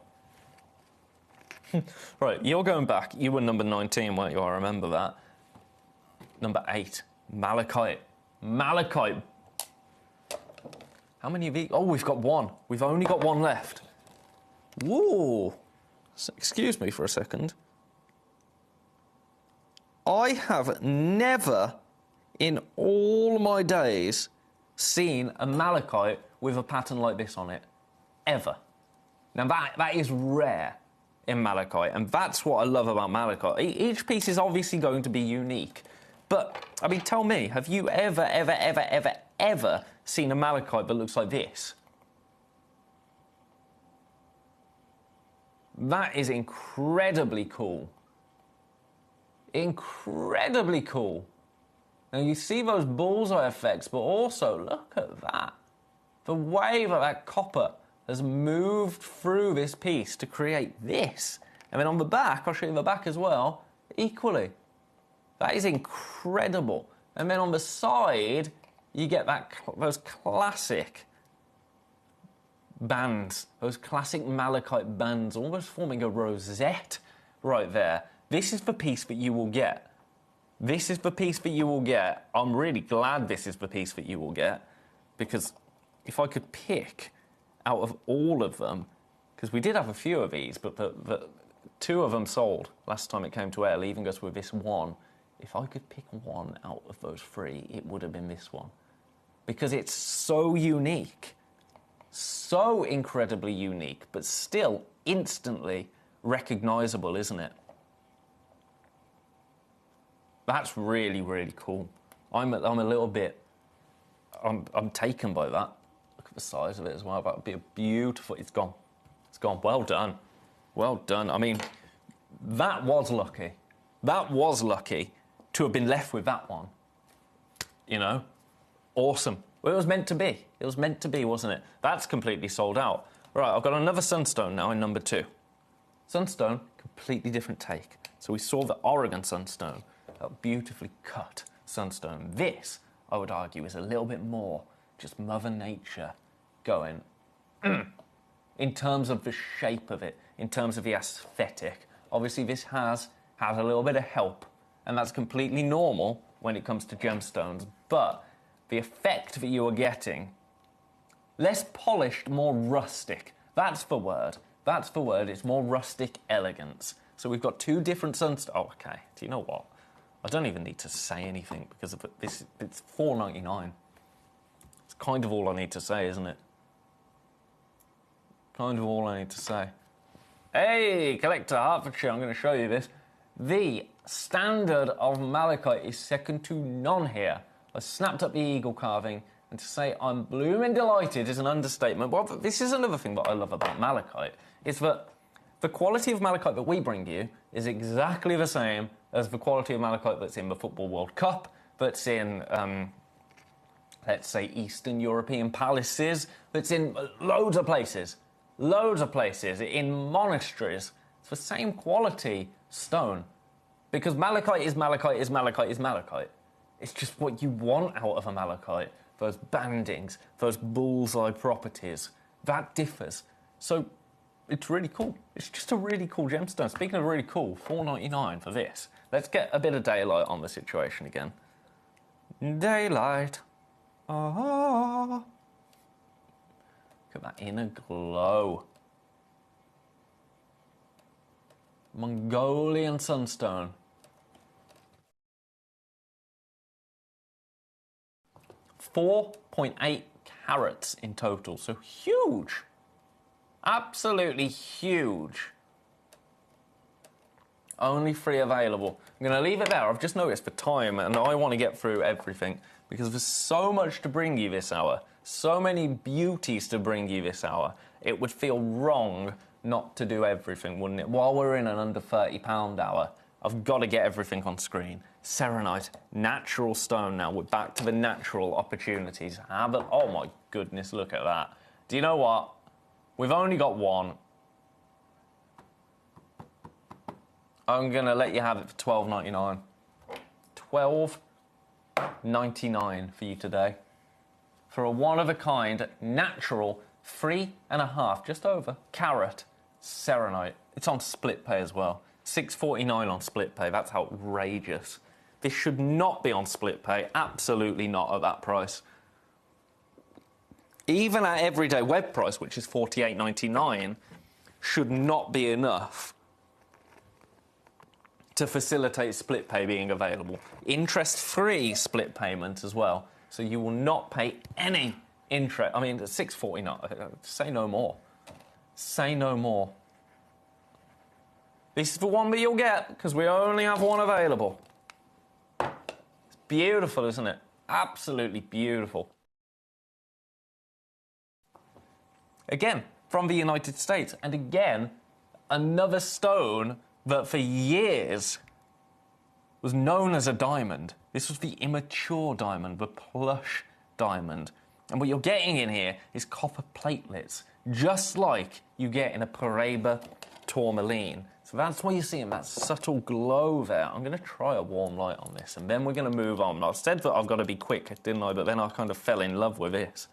Right, you're going back. You were number 19, weren't you? I remember that. Number 8, Malachite. Malachite. How many of these? Oh, we've got one. We've only got one left. Whoa. Excuse me for a second. I have never, in all my days, seen a malachite with a pattern like this on it. Ever. Now, that is rare in malachite, and that's what I love about malachite. Each piece is obviously going to be unique. But, I mean, tell me, have you ever seen a malachite that looks like this? That is incredibly cool. Incredibly cool. Now, you see those bullseye effects, but also, look at that. The way that copper has moved through this piece to create this. And then on the back, I'll show you the back as well, equally. That is incredible. And then on the side, you get those classic bands, those classic malachite bands, almost forming a rosette right there. This is the piece that you will get. This is the piece that you will get. I'm really glad this is the piece that you will get, because if I could pick out of all of them, because we did have a few of these, but the two of them sold last time it came to air, leaving us with this one. If I could pick one out of those three, it would have been this one. Because it's so unique, so incredibly unique, but still instantly recognizable, isn't it? That's really, really cool. I'm a little bit, I'm taken by that. Look at the size of it as well. That would be a beautiful, it's gone. It's gone. Well done. Well done. I mean, that was lucky. That was lucky to have been left with that one. You know? Awesome. Well, it was meant to be. It was meant to be, wasn't it? That's completely sold out. Right, I've got another sunstone now in number 2. Sunstone, completely different take. So we saw the Oregon sunstone, that beautifully cut sunstone. This, I would argue, is a little bit more just Mother Nature going in terms of the shape of it, in terms of the aesthetic. Obviously, this has a little bit of help, and that's completely normal when it comes to gemstones, but the effect that you are getting, less polished, more rustic. That's the word. That's the word. It's more rustic elegance. So we've got 2 different sunstones. Oh, okay. Do you know what? I don't even need to say anything because of this. It's $4.99. It's kind of all I need to say, isn't it? Kind of all I need to say. Hey, Collector Hertfordshire, I'm going to show you this. The standard of malachite is second to none here. I snapped up the eagle carving, and to say I'm blooming delighted is an understatement. But this is another thing that I love about malachite, is that the quality of malachite that we bring you is exactly the same as the quality of malachite that's in the Football World Cup, that's in, let's say, Eastern European palaces, that's in loads of places, in monasteries. It's the same quality stone, because malachite is malachite is malachite is malachite. It's just what you want out of a malachite. Those bandings, those bullseye properties, that differs. So it's really cool. It's just a really cool gemstone. Speaking of really cool, $4.99 for this. Let's get a bit of daylight on the situation again. Daylight. Ah. Look at that inner glow. Mongolian sunstone. 4.8 carats in total, so huge. Absolutely huge. Only 3 available. I'm going to leave it there. I've just noticed the time, and I want to get through everything because there's so much to bring you this hour, so many beauties to bring you this hour. It would feel wrong not to do everything, wouldn't it? While we're in an under £30 hour, I've got to get everything on screen. Serenite, natural stone now. We're back to the natural opportunities. Oh my goodness, look at that. Do you know what? We've only got one. I'm going to let you have it for $12.99. $12.99 for you today. For a one-of-a-kind, natural, 3.5, just over, carat serenite. It's on split pay as well. $6.49 on split pay. That's outrageous. This should not be on split pay. Absolutely not at that price. even at everyday web price, which is $48.99, should not be enough to facilitate split pay being available. Interest-free split payment as well, so you will not pay any interest. I mean, $6.49. Say no more. Say no more. This is the one that you'll get because we only have one available. It's beautiful, isn't it? Absolutely beautiful. Again, from the United States, and again, another stone that for years was known as a diamond. This was the immature diamond, the plush diamond. And what you're getting in here is copper platelets, just like you get in a Paraiba tourmaline. So that's why you're seeing that subtle glow there. I'm going to try a warm light on this, and then we're going to move on. I said that I've got to be quick, didn't I? But then I kind of fell in love with this.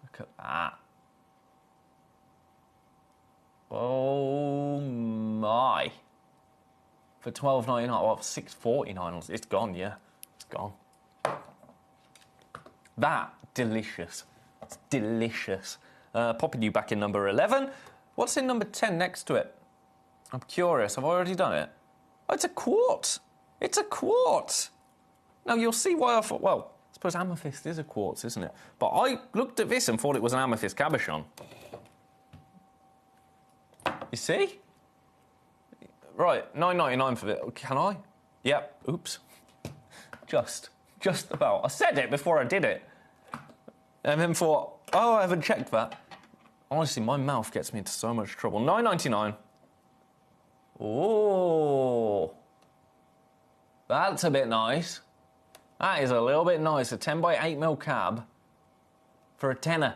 Look at that. Oh my. For $12.99, well, $6.49, it's gone, yeah. It's gone. That, delicious. It's delicious. Popping you back in number 11. What's in number 10 next to it? I'm curious, have I already done it? Oh, it's a quartz. It's a quartz. Now, you'll see why I thought, well, I suppose amethyst is a quartz, isn't it? But I looked at this and thought it was an amethyst cabochon. You see? Right, $9.99 for it. Can I? Yep, oops. Just about. I said it before I did it. And then thought, oh, I haven't checked that. Honestly, my mouth gets me into so much trouble. $9.99. Oh, that's a bit nice. That is a little bit nice. A 10 by 8mm cab for a tenner.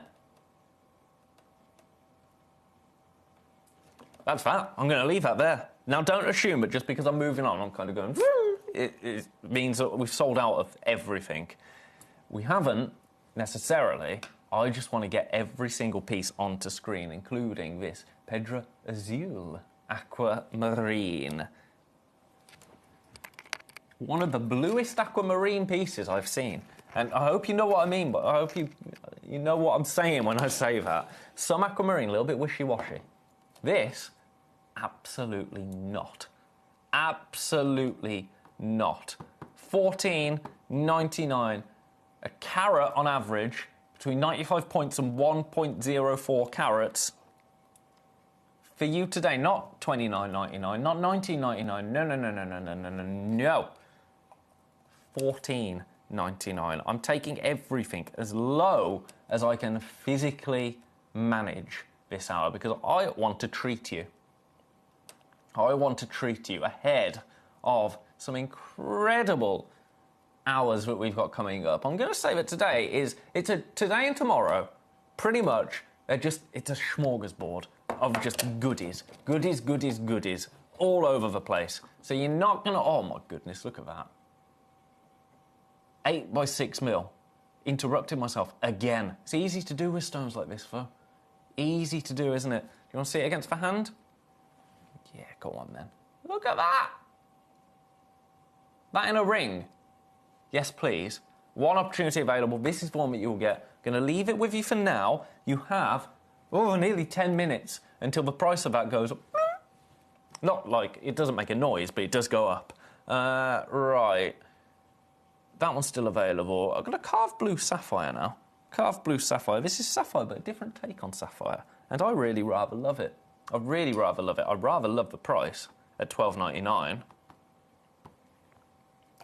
That's that. I'm going to leave that there. Now, don't assume, but just because I'm moving on, I'm kind of going, it means that we've sold out of everything. We haven't necessarily. I just want to get every single piece onto screen, including this Pedra Azul Aquamarine. One of the bluest aquamarine pieces I've seen. And I hope you know what I mean, but I hope you know what I'm saying when I say that. Some aquamarine, a little bit wishy-washy. This, absolutely not. Absolutely not. $14.99, a carat on average, between 95 points and 1.04 carats. For you today, not $29.99, not $19.99, no. $14.99. I'm taking everything as low as I can physically manage this hour because I want to treat you. I want to treat you ahead of some incredible hours that we've got coming up. I'm going to say that today and tomorrow, pretty much, it's a smorgasbord of just goodies, all over the place. So you're not going to, oh my goodness, look at that. 8 by 6mm. Interrupted myself again. It's easy to do with stones like this, though. Easy to do, isn't it? Do you want to see it against the hand? Yeah, go on then. Look at that. That in a ring. Yes, please. One opportunity available. This is the one that you'll get. Going to leave it with you for now. You have, nearly 10 minutes until the price of that goes up. Not like, it doesn't make a noise, but it does go up. Right. That one's still available. I've got a carved blue sapphire now. Carved blue sapphire. This is sapphire, but a different take on sapphire. And I really rather love it. I really rather love it. I'd rather love the price at $12.99.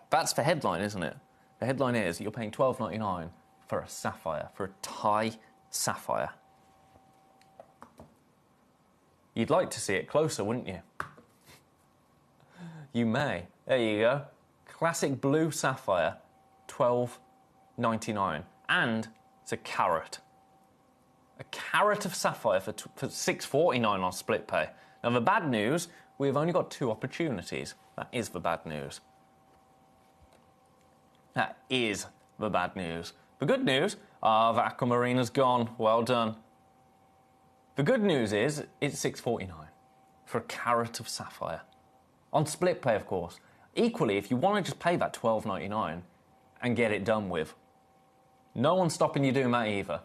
That's the headline, isn't it? The headline is you're paying $12.99 for a sapphire, for a Thai sapphire. You'd like to see it closer, wouldn't you? You may. There you go. Classic blue sapphire, $12.99. And it's a carat. A carat of sapphire for $6.49 on split pay. Now, the bad news, we've only got 2 opportunities. That is the bad news. That is the bad news. The good news, the aquamarine is gone. Well done. The good news is it's $6.49 for a carat of sapphire. On split pay, of course. Equally, if you want to just pay that $12.99 and get it done with, No one's stopping you doing that either.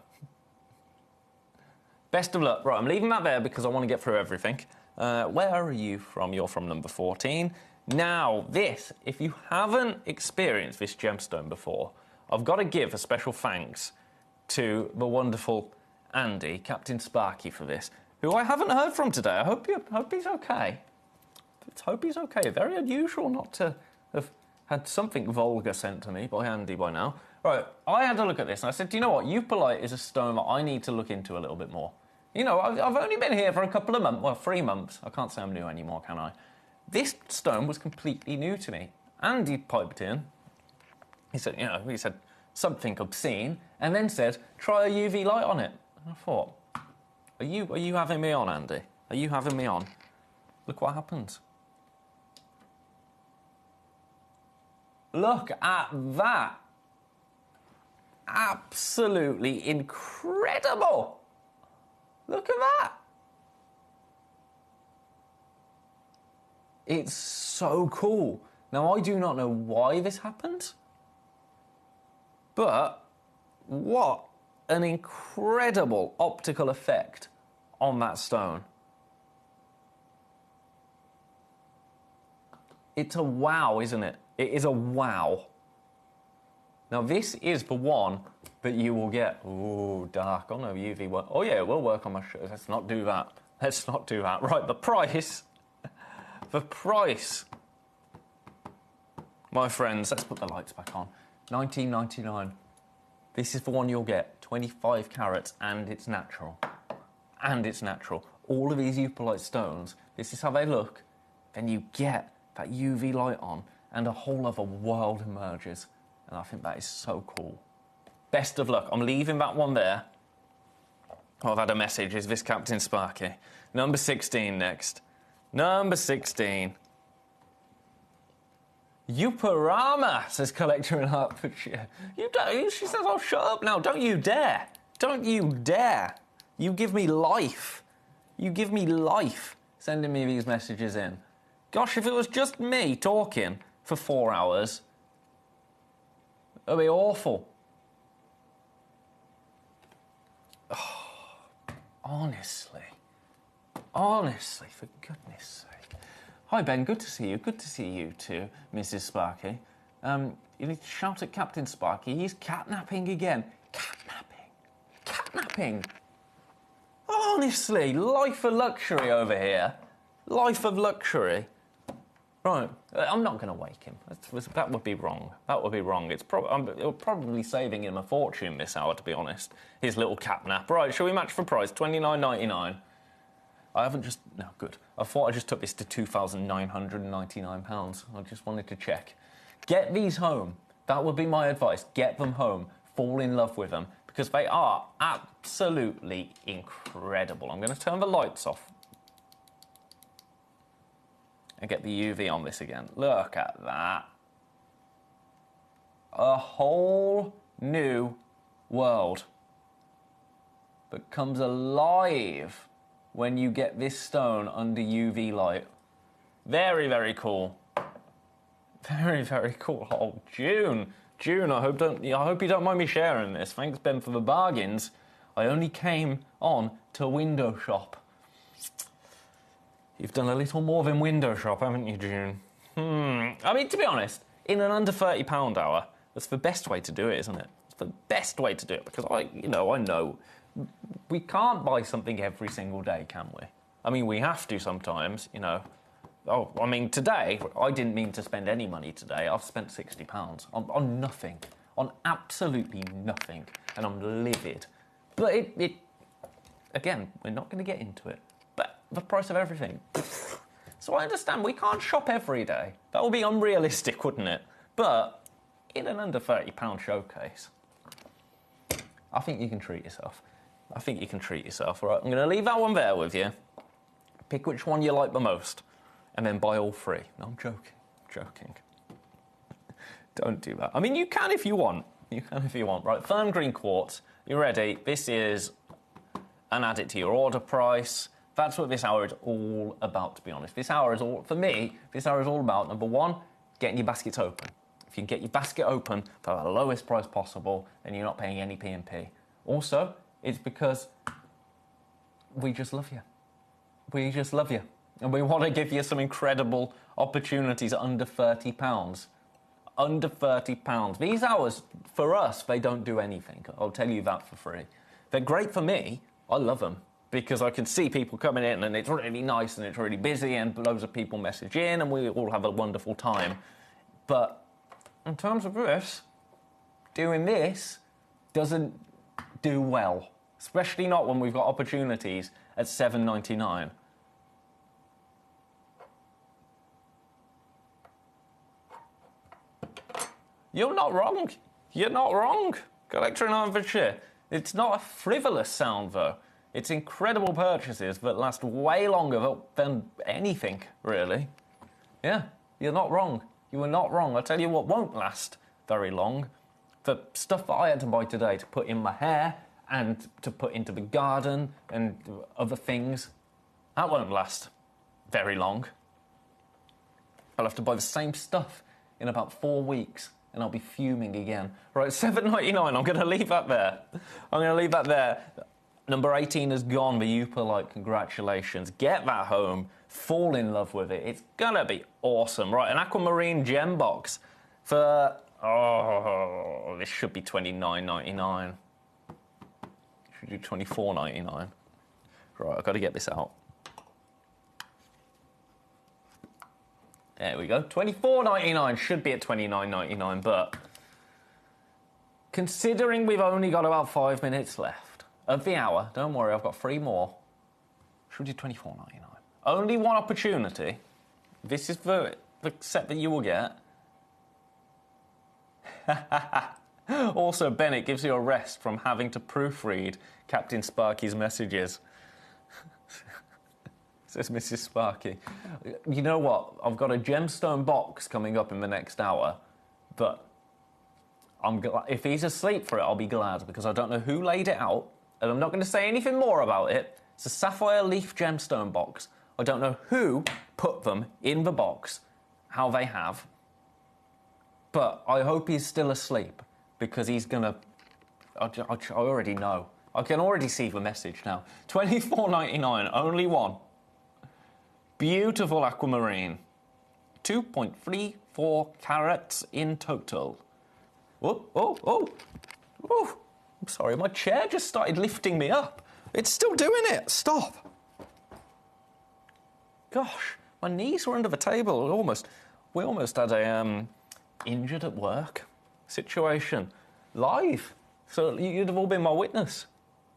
Best of luck. Right, I'm leaving that there because I want to get through everything. Where are you from? You're from number 14. Now, this, if you haven't experienced this gemstone before, I've got to give a special thanks to the wonderful Andy, Captain Sparky, for this, who I haven't heard from today. I hope he's okay. Hope he's okay. Very unusual not to have had something vulgar sent to me by Andy by now. Right, I had a look at this and I said, do you know what? Eupolite is a stone that I need to look into a little bit more. You know, I've only been here for a couple of months, well, 3 months. I can't say I'm new anymore, can I? This stone was completely new to me. Andy piped in. He said, he said something obscene, and then said, try a UV light on it. And I thought, are you having me on, Andy? Are you having me on? Look what happens. Look at that. Absolutely incredible. Look at that. It's so cool. Now, I do not know why this happened, but what an incredible optical effect on that stone. It's a wow, isn't it? It is a wow. Now, this is the one that you will get. Ooh, dark. Oh, no, UV work. Oh, yeah, it will work on my shirt. Let's not do that. Let's not do that. Right, the price. The price. My friends, let's put the lights back on. $19.99. This is the one you'll get. 25 carats, and it's natural. And it's natural. All of these eupolite stones, this is how they look. Then you get that UV light on, and a whole other world emerges. And I think that is so cool. Best of luck. I'm leaving that one there. Oh, I've had a message. Is this Captain Sparky? Number 16 next. Number 16. Uparama, says Collector in Hertfordshire. She says, oh, shut up now. Don't you dare. Don't you dare. You give me life. You give me life sending me these messages in. Gosh, if it was just me talking for 4 hours, it would be awful. Oh, honestly, for goodness sake. Hi, Ben, good to see you. Good to see you too, Mrs. Sparky. You need to shout at Captain Sparky. He's catnapping again. Catnapping. Honestly, life of luxury over here. Life of luxury. Right, I'm not going to wake him. That would be wrong. That would be wrong. It's probably saving him a fortune this hour, to be honest. His little catnap. Right, shall we match for price? $29.99. I haven't just... No, good. I thought I just took this to £2,999. I just wanted to check. Get these home. That would be my advice. Get them home. Fall in love with them. Because they are absolutely incredible. I'm going to turn the lights off. And get the UV on this again. Look at that. A whole new world that comes alive when you get this stone under UV light. Very, very cool. Very, very cool. Oh, June, I hope you don't mind me sharing this. Thanks, Ben, for the bargains. I only came on to window shop. You've done a little more than window shop, haven't you, June? I mean, to be honest, in an under £30 hour, that's the best way to do it, isn't it? It's the best way to do it, because I know we can't buy something every single day, can we? I mean, we have to sometimes, Oh, I mean, today, I didn't mean to spend any money today. I've spent £60 on nothing, on absolutely nothing, and I'm livid. But it again, we're not going to get into it. But the price of everything. So I understand we can't shop every day. That would be unrealistic, wouldn't it? But in an under £30 showcase, I think you can treat yourself. All right, I'm going to leave that one there with you. Pick which one you like the most, and then buy all three. No, I'm joking. Don't do that. I mean, you can if you want. Right, firm green quartz. You ready? This is and add it to your order price. That's what this hour is all about, to be honest. For me, this hour is all about, number one, getting your baskets open. If you can get your basket open for the lowest price possible, then you're not paying any P&P. Also, it's because we just love you. We just love you. And we want to give you some incredible opportunities under £30. Under £30. These hours, for us, they don't do anything. I'll tell you that for free. They're great for me. I love them because I can see people coming in and it's really nice and it's really busy and loads of people message in and we all have a wonderful time. But in terms of this, doing this doesn't do well. Especially not when we've got opportunities at $7.99. You're not wrong. You're not wrong. Collector in Hertfordshire. It's not a frivolous sound, though. It's incredible purchases that last way longer than anything, really. Yeah, you're not wrong. You were not wrong. I'll tell you what won't last very long. The stuff that I had to buy today to put in my hair and to put into the garden and other things, that won't last very long. I'll have to buy the same stuff in about 4 weeks and I'll be fuming again. Right, $7.99, I'm going to leave that there. I'm going to leave that there. Number 18 has gone, the Uperlite, congratulations. Get that home, fall in love with it. It's going to be awesome. Right, an aquamarine gem box for, oh, this should be $29.99. Should do $24.99. Right, I've got to get this out. There we go. $24.99 should be at $29.99, but considering we've only got about 5 minutes left of the hour, don't worry, I've got 3 more. Should we do $24.99? Only one opportunity. This is the set that you will get. Also, Bennett gives you a rest from having to proofread Captain Sparky's messages. Says Mrs. Sparky. You know what? I've got a gemstone box coming up in the next hour, but if he's asleep for it, I'll be glad, because I don't know who laid it out, and I'm not going to say anything more about it. It's a sapphire leaf gemstone box. I don't know who put them in the box, how they have, but I hope he's still asleep, because he's going to... I already know. I can already see the message now. $24.99, only one. Beautiful aquamarine. 2.34 carats in total. Oh, oh, oh. Oh, I'm sorry, my chair just started lifting me up. It's still doing it. Stop. Gosh, my knees were under the table. We almost had a injured at work situation. Live. So you'd have all been my witness.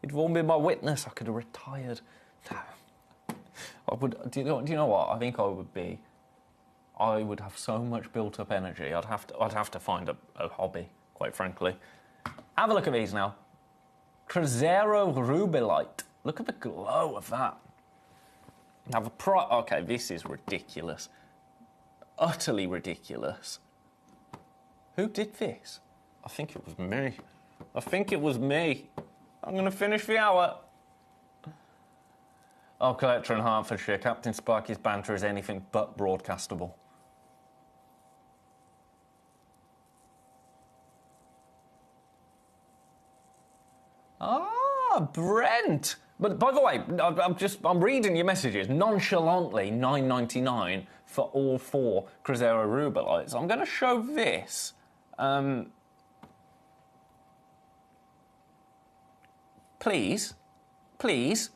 You'd have all been my witness. I could have retired. No. I would. Do you know what? I think I would have so much built-up energy. I'd have to find a hobby, quite frankly. Have a look at these now. Cruzeiro Rubellite. Look at the glow of that. Now okay, this is ridiculous. Utterly ridiculous. Who did this? I think it was me. I think it was me. I'm going to finish the hour. Oh, Collector in Hertfordshire, Captain Sparky's banter is anything but broadcastable. Ah, Brent. But by the way, I'm reading your messages nonchalantly. $9.99 for all 4 Cruzeiro Rubellites. I'm going to show this. Please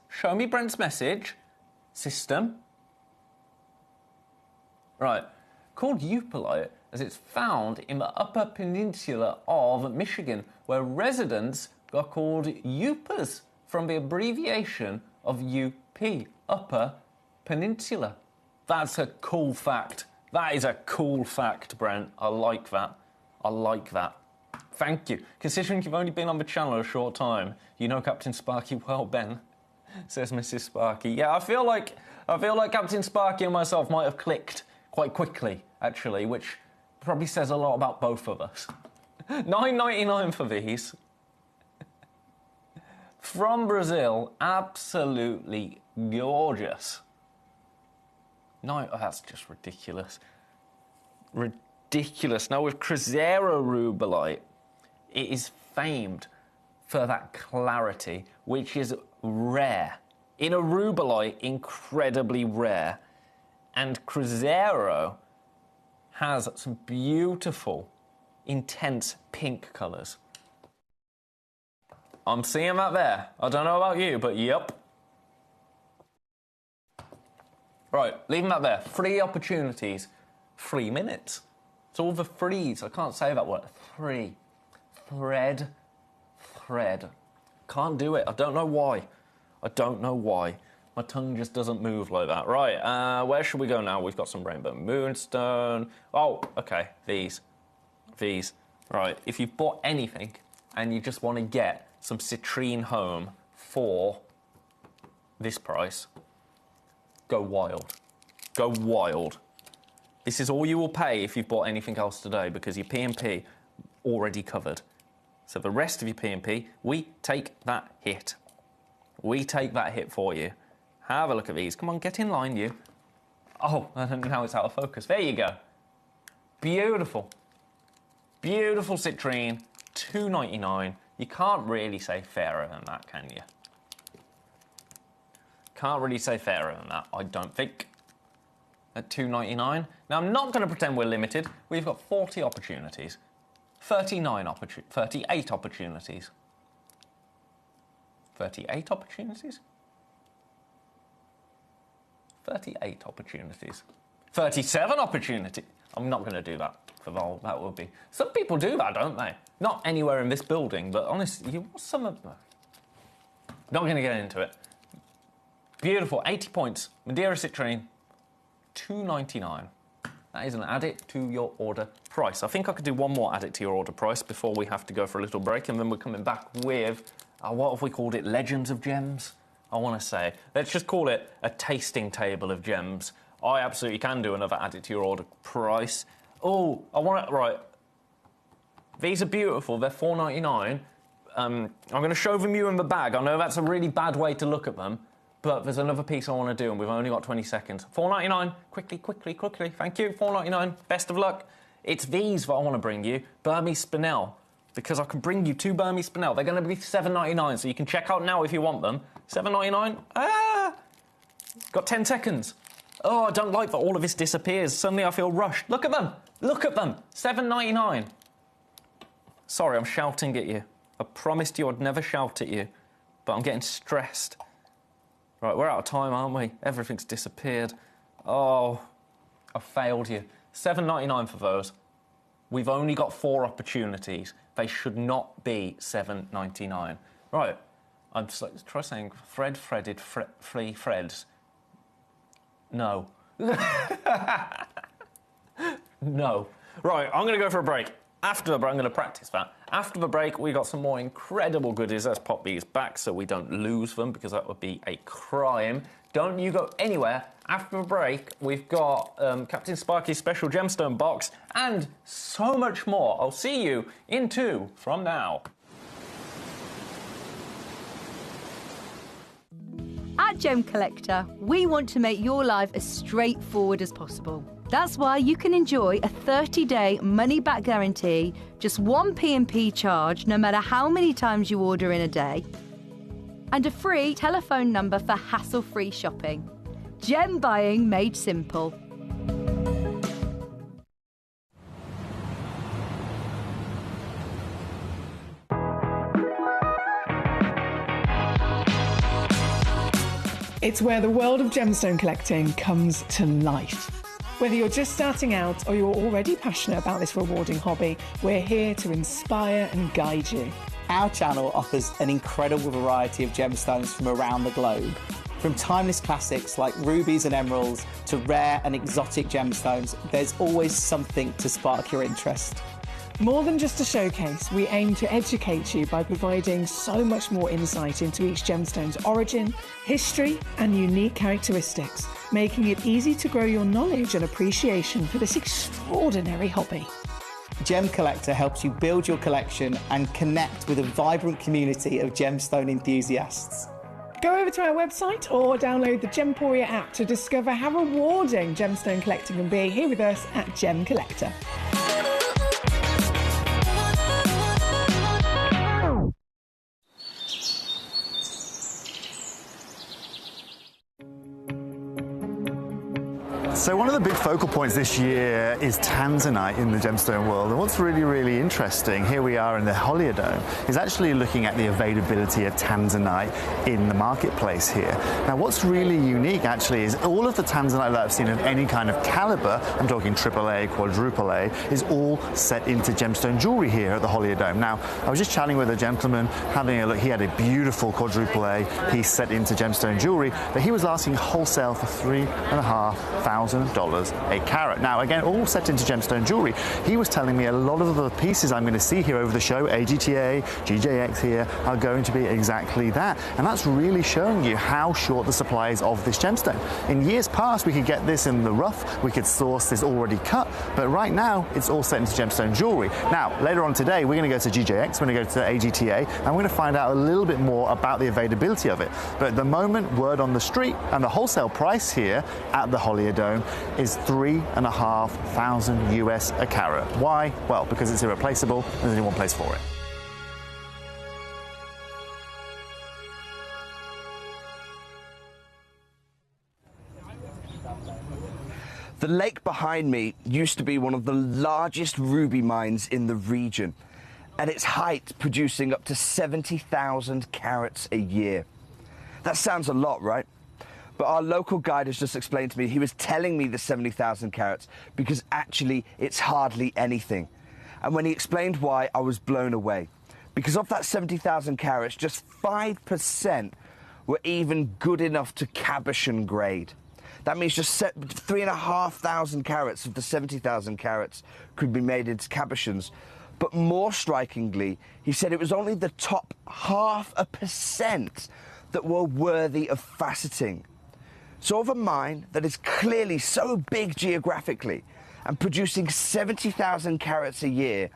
show me Brent's message. System. Right. Called Uperlite as it's found in the Upper Peninsula of Michigan, where residents are called Upers from the abbreviation of UP, Upper Peninsula. That's a cool fact. That is a cool fact, Brent. I like that. I like that. Thank you. Considering you've only been on the channel a short time, you know Captain Sparky well, Ben, says Mrs. Sparky. Yeah, I feel like Captain Sparky and myself might have clicked quite quickly, actually, which probably says a lot about both of us. $9.99 for these. From Brazil, absolutely gorgeous. No, that's just ridiculous. ridiculous. Now with Cruzeiro rubellite, it is famed for that clarity, which is rare. In a rubellite, incredibly rare. And Cruzeiro has some beautiful, intense pink colours. I'm seeing that there. I don't know about you, but yep. Right, leaving that there. 3 opportunities, 3 minutes. It's all the threes. I can't say that word. 3. Thread. Can't do it. I don't know why. My tongue just doesn't move like that. Right, where should we go now? We've got some rainbow moonstone. Oh, okay, these. Right, if you've bought anything and you just want to get some citrine home for this price, go wild. Go wild. This is all you will pay if you've bought anything else today, because your P&P already covered. So the rest of your P&P, we take that hit. We take that hit for you. Have a look at these. Come on, get in line, you. Oh, and now it's out of focus. There you go. Beautiful. Beautiful citrine, $2.99. You can't really say fairer than that, can you? Can't really say fairer than that, I don't think. At $2.99. Now, I'm not going to pretend we're limited. We've got 40 opportunities. 38 opportunities. 38 opportunities? 38 opportunities. 37 opportunities. I'm not going to do that. That would be... Some people do that, don't they? Not anywhere in this building, but honestly, some of them... Not going to get into it. Beautiful, 80 points. Madeira citrine, $2.99. That is an add it to your order price. I think I could do one more add it to your order price before we have to go for a little break, and then we're coming back with, what have we called it, Legends of Gems? I want to say. Let's just call it a tasting table of gems. I absolutely can do another add it to your order price. Oh, I want to... Right. These are beautiful. They're $4.99. I'm going to show them you in the bag. I know that's a really bad way to look at them, but there's another piece I want to do, and we've only got 20 seconds. $4.99. Quickly. Thank you. $4.99. Best of luck. It's these that I want to bring you. Burmese Spinel. Because I can bring you 2 Burmese Spinel. They're going to be $7.99, so you can check out now if you want them. $7.99. Got 10 seconds. Oh, I don't like that all of this disappears. Suddenly I feel rushed. Look at them. $7.99. Sorry, I'm shouting at you. I promised you I'd never shout at you, but I'm getting stressed. Right, we're out of time, aren't we? Everything's disappeared. Oh, I failed you. $7.99 for those. We've only got 4 opportunities. They should not be $7.99. Right, I'm just like, try saying threaded, free Freds. No. No. Right, I'm going to go for a break. After the break, I'm going to practice that. After the break, we got some more incredible goodies. Let's pop these back so we don't lose them, because that would be a crime. Don't you go anywhere. After the break, we've got Captain Sparky's special gemstone box and so much more. I'll see you in 2 from now. At Gemcollector, we want to make your life as straightforward as possible. That's why you can enjoy a 30-day money-back guarantee, just 1 P&P charge, no matter how many times you order in a day, and a free telephone number for hassle-free shopping. Gem buying made simple. It's where the world of gemstone collecting comes to life. Whether you're just starting out or you're already passionate about this rewarding hobby, we're here to inspire and guide you. Our channel offers an incredible variety of gemstones from around the globe. From timeless classics like rubies and emeralds to rare and exotic gemstones, there's always something to spark your interest. More than just a showcase, we aim to educate you by providing so much more insight into each gemstone's origin, history, and unique characteristics, making it easy to grow your knowledge and appreciation for this extraordinary hobby. Gemcollector helps you build your collection and connect with a vibrant community of gemstone enthusiasts. Go over to our website or download the Gemporia app to discover how rewarding gemstone collecting can be here with us at Gemcollector. So one of the big focal points this year is tanzanite in the gemstone world. And what's really, really interesting, here we are in the Holiodome, is actually looking at the availability of tanzanite in the marketplace here. Now, what's really unique actually is all of the tanzanite that I've seen of any kind of caliber, I'm talking AAA, quadruple A, is all set into gemstone jewelry here at the Holiodome. Now, I was just chatting with a gentleman, having a look. He had a beautiful quadruple A piece set into gemstone jewelry that he was asking wholesale for $3,500 a carat. Now, again, all set into gemstone jewelry. He was telling me a lot of the pieces I'm going to see here over the show, AGTA, GJX here, are going to be exactly that. And that's really showing you how short the supply is of this gemstone. In years past, we could get this in the rough, we could source this already cut, but right now, it's all set into gemstone jewelry. Now, later on today, we're going to go to GJX, we're going to go to AGTA, and we're going to find out a little bit more about the availability of it. But at the moment, word on the street, and the wholesale price here at the Holiodome is $3,500 US a carat. Why? Well, because it's irreplaceable, and there's only one place for it. The lake behind me used to be one of the largest ruby mines in the region, at its height producing up to 70,000 carats a year. That sounds a lot, right? But our local guide has just explained to me, he was telling me the 70,000 carats because actually it's hardly anything. And when he explained why, I was blown away. Because of that 70,000 carats, just 5% were even good enough to cabochon grade. That means just 3,500 carats of the 70,000 carats could be made into cabochons. But more strikingly, he said it was only the top 0.5% that were worthy of faceting. So of a mine that is clearly so big geographically and producing 70,000 carats a year,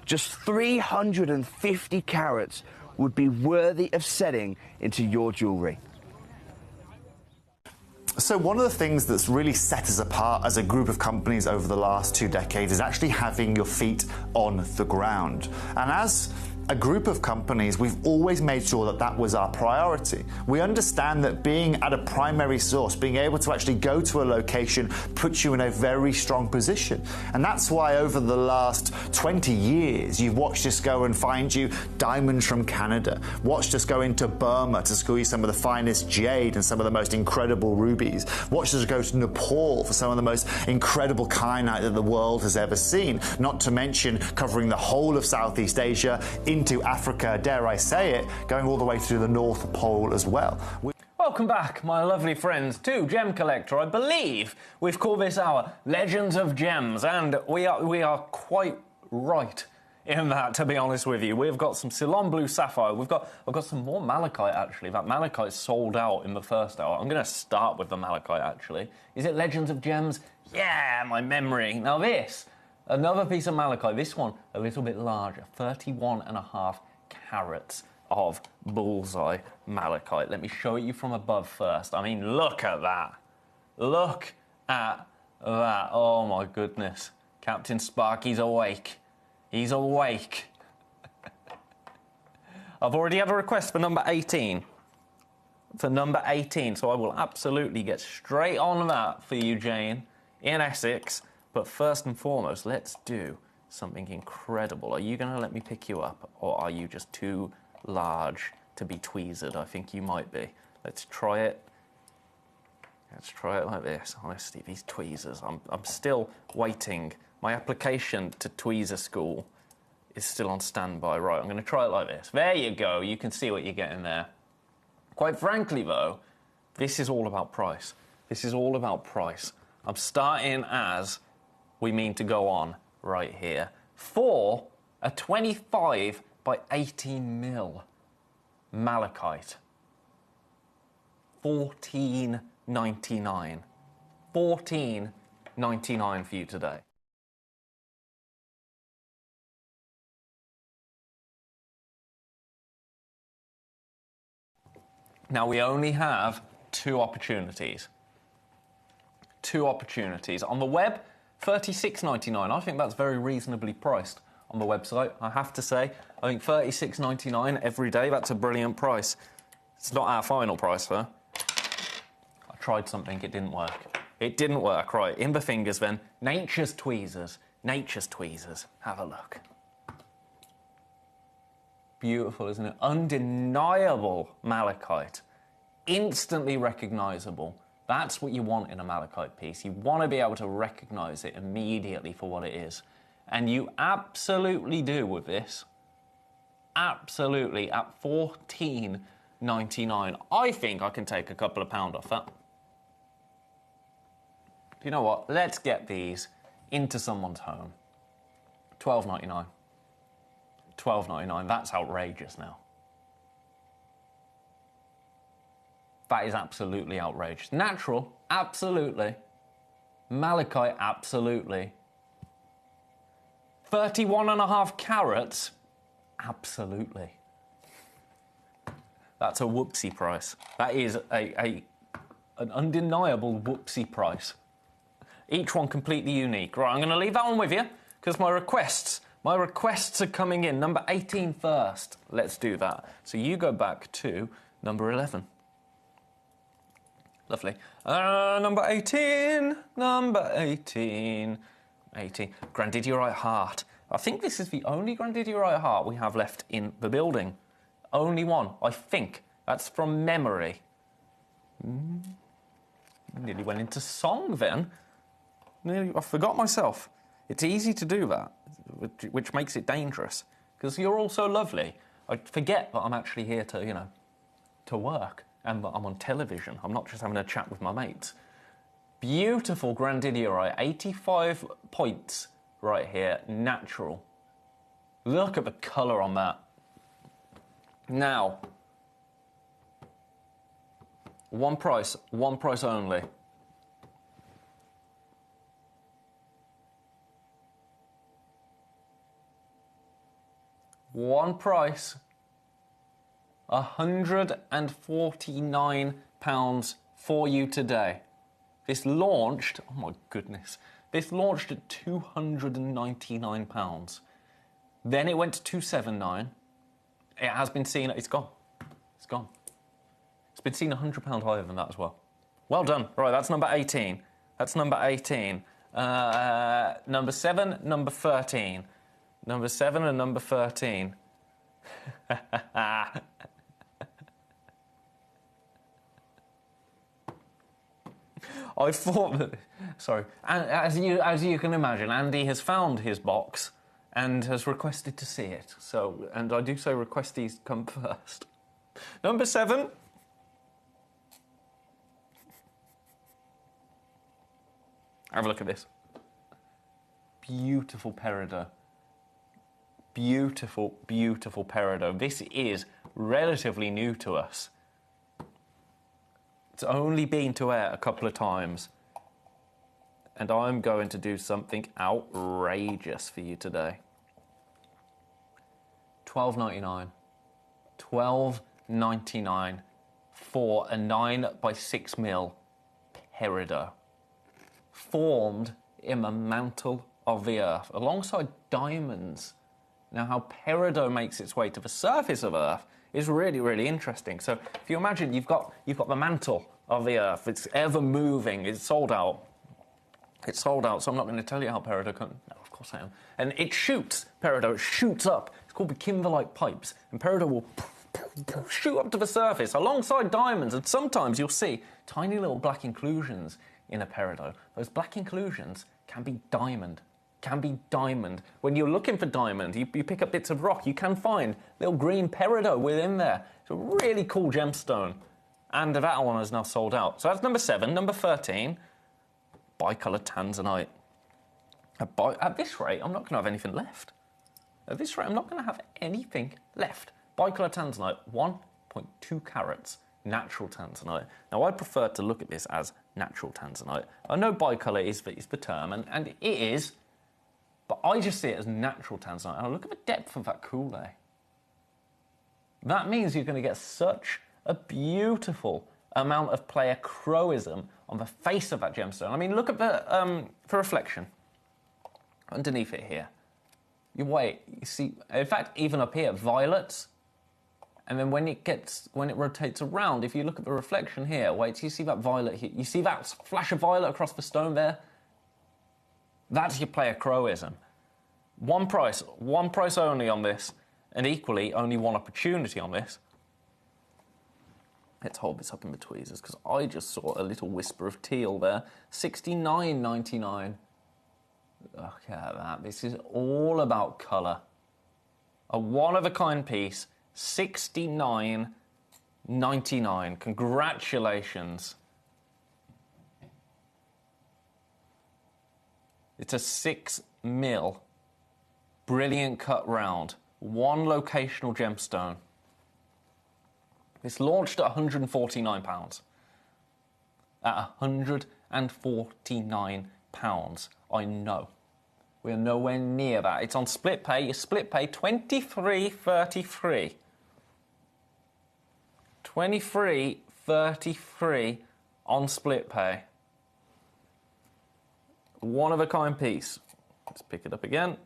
just 350 carats would be worthy of setting into your jewellery. So one of the things that's really set us apart as a group of companies over the last 2 decades is actually having your feet on the ground. And as a group of companies, we've always made sure that that was our priority. We understand that being at a primary source, being able to actually go to a location, puts you in a very strong position. And that's why over the last 20 years, you've watched us go and find you diamonds from Canada, watched us go into Burma to squeeze some of the finest jade and some of the most incredible rubies, watched us go to Nepal for some of the most incredible kyanite that the world has ever seen, not to mention covering the whole of Southeast Asia, into Africa, dare I say it, going all the way to the North Pole as well. Welcome back, my lovely friends, to Gemcollector. I believe we've called this our Legends of Gems, and we are quite right in that, to be honest with you. We've got some Ceylon Blue Sapphire. I've got some more malachite, actually. That malachite sold out in the first hour. I'm going to start with the malachite, actually. Is it Legends of Gems? Yeah, my memory. Now this, another piece of malachite. This one, a little bit larger, 31.5 carats of bullseye malachite. Let me show you from above first. I mean, look at that. Look at that. Oh, my goodness. Captain Sparky's awake. He's awake. I've already had a request for number 18. For number 18, so I will absolutely get straight on that for you, Jane, in Essex. But first and foremost, let's do something incredible. Are you going to let me pick you up, or are you just too large to be tweezered? I think you might be. Let's try it. Let's try it like this. Honestly, these tweezers, I'm still waiting. My application to tweezer school is still on standby. Right, I'm going to try it like this. There you go. You can see what you're getting there. Quite frankly, though, this is all about price. This is all about price. I'm starting as we mean to go on right here for a 25 by 18 mil malachite. $14.99. $14.99 for you today. Now we only have two opportunities. Two opportunities. On the web, $36.99. I think that's very reasonably priced on the website, I have to say. I think $36.99 every day, that's a brilliant price. It's not our final price, though. I tried something, it didn't work. It didn't work. Right, in the fingers then. Nature's tweezers. Nature's tweezers. Have a look. Beautiful, isn't it? Undeniable malachite. Instantly recognisable. That's what you want in a malachite piece. You want to be able to recognise it immediately for what it is. And you absolutely do with this. Absolutely, at $14.99. I think I can take a couple of pounds off that. You know what? Let's get these into someone's home. $12.99. $12.99. That's outrageous now. That is absolutely outrageous. Natural, absolutely. Malachite, absolutely. 31.5 carats, absolutely. That's a whoopsie price. That is an undeniable whoopsie price. Each one completely unique. Right, I'm going to leave that one with you because my requests are coming in. Number 18 first. Let's do that. So you go back to number 11. Lovely. Number 18. Number 18. 18. Grandidierite heart. I think this is the only Grandidierite heart we have left in the building. Only one, I think. That's from memory. Nearly went into song then. I forgot myself. It's easy to do that, which makes it dangerous. Because you're all so lovely. I forget that I'm actually here to, to work. And that I'm on television. I'm not just having a chat with my mates. Beautiful Grandidierite. 85 points right here. Natural. Look at the colour on that. Now, one price only. One price. £149 for you today. This launched, oh my goodness, this launched at £299. Then it went to £279. It has been seen, it's gone. It's gone. It's been seen £100 higher than that as well. Well done. Right, that's number 18. That's number 18. Number 7, number 13. Number 7 and number 13. I thought that, sorry, as you can imagine, Andy has found his box and has requested to see it. So, and I do say request these come first. Number 7. Have a look at this. Beautiful peridot. Beautiful, beautiful peridot. This is relatively new to us. It's only been to air a couple of times. And I'm going to do something outrageous for you today. $12.99. $12.99 for a 9x6mm peridot. Formed in the mantle of the Earth, alongside diamonds. Now, how peridot makes its way to the surface of Earth is really, really interesting. So, if you imagine you've got the mantle of the Earth, it's ever moving, it's sold out. It's sold out, so I'm not going to tell you how peridot comes. No, of course I am. And it shoots, peridot shoots up. It's called the kimber-like pipes. And peridot will shoot up to the surface alongside diamonds. And sometimes you'll see tiny little black inclusions in a peridot. Those black inclusions can be diamond. Can be diamond. When you're looking for diamond, you pick up bits of rock, you can find little green peridot within there. It's a really cool gemstone. And that one is now sold out. So that's number 7. Number 13, bicoloured tanzanite. At this rate, I'm not going to have anything left. At this rate, I'm not going to have anything left. Bicoloured tanzanite, 1.2 carats, natural tanzanite. Now, I prefer to look at this as natural tanzanite. I know bicolour is the term, and it is, but I just see it as natural tanzanite. And look at the depth of that coulee. That means you're going to get such a beautiful amount of pleochroism on the face of that gemstone. I mean, look at the reflection underneath it here. You see, in fact, even up here, violets And then when it rotates around, if you look at the reflection here, wait till you see that violet here. You see that flash of violet across the stone there? That's your player Crowism. One price only on this, and equally only one opportunity on this. Let's hold this up in the tweezers, because I just saw a little whisper of teal there. $69.99. Look at that. This is all about colour. A one-of-a-kind piece, $69.99. Congratulations. It's a 6mm. Brilliant cut round. One locational gemstone. It's launched at £149. At £149. I know. We're nowhere near that. It's on split pay. You split pay $23.33. $23.33 on split pay. One of a kind piece. Let's pick it up again.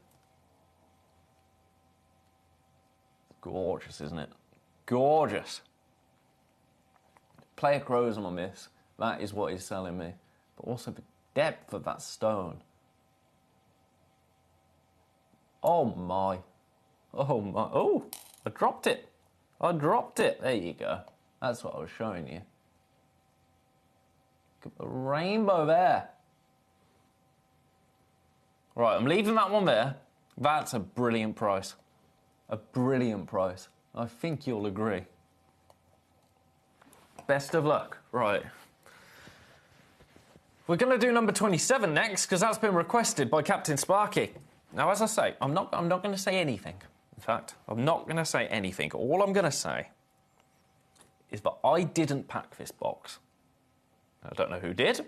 Gorgeous, isn't it? Gorgeous. Player Crowism on this. That is what is selling me. But also the depth of that stone. Oh my. Oh my. Oh, I dropped it. I dropped it. There you go. That's what I was showing you. Look at the rainbow there. Right, I'm leaving that one there. That's a brilliant price. A brilliant price. I think you'll agree. Best of luck. Right. We're going to do number 27 next, because that's been requested by Captain Sparky. Now, as I say, I'm not going to say anything. In fact, I'm not going to say anything. All I'm going to say is that I didn't pack this box. I don't know who did.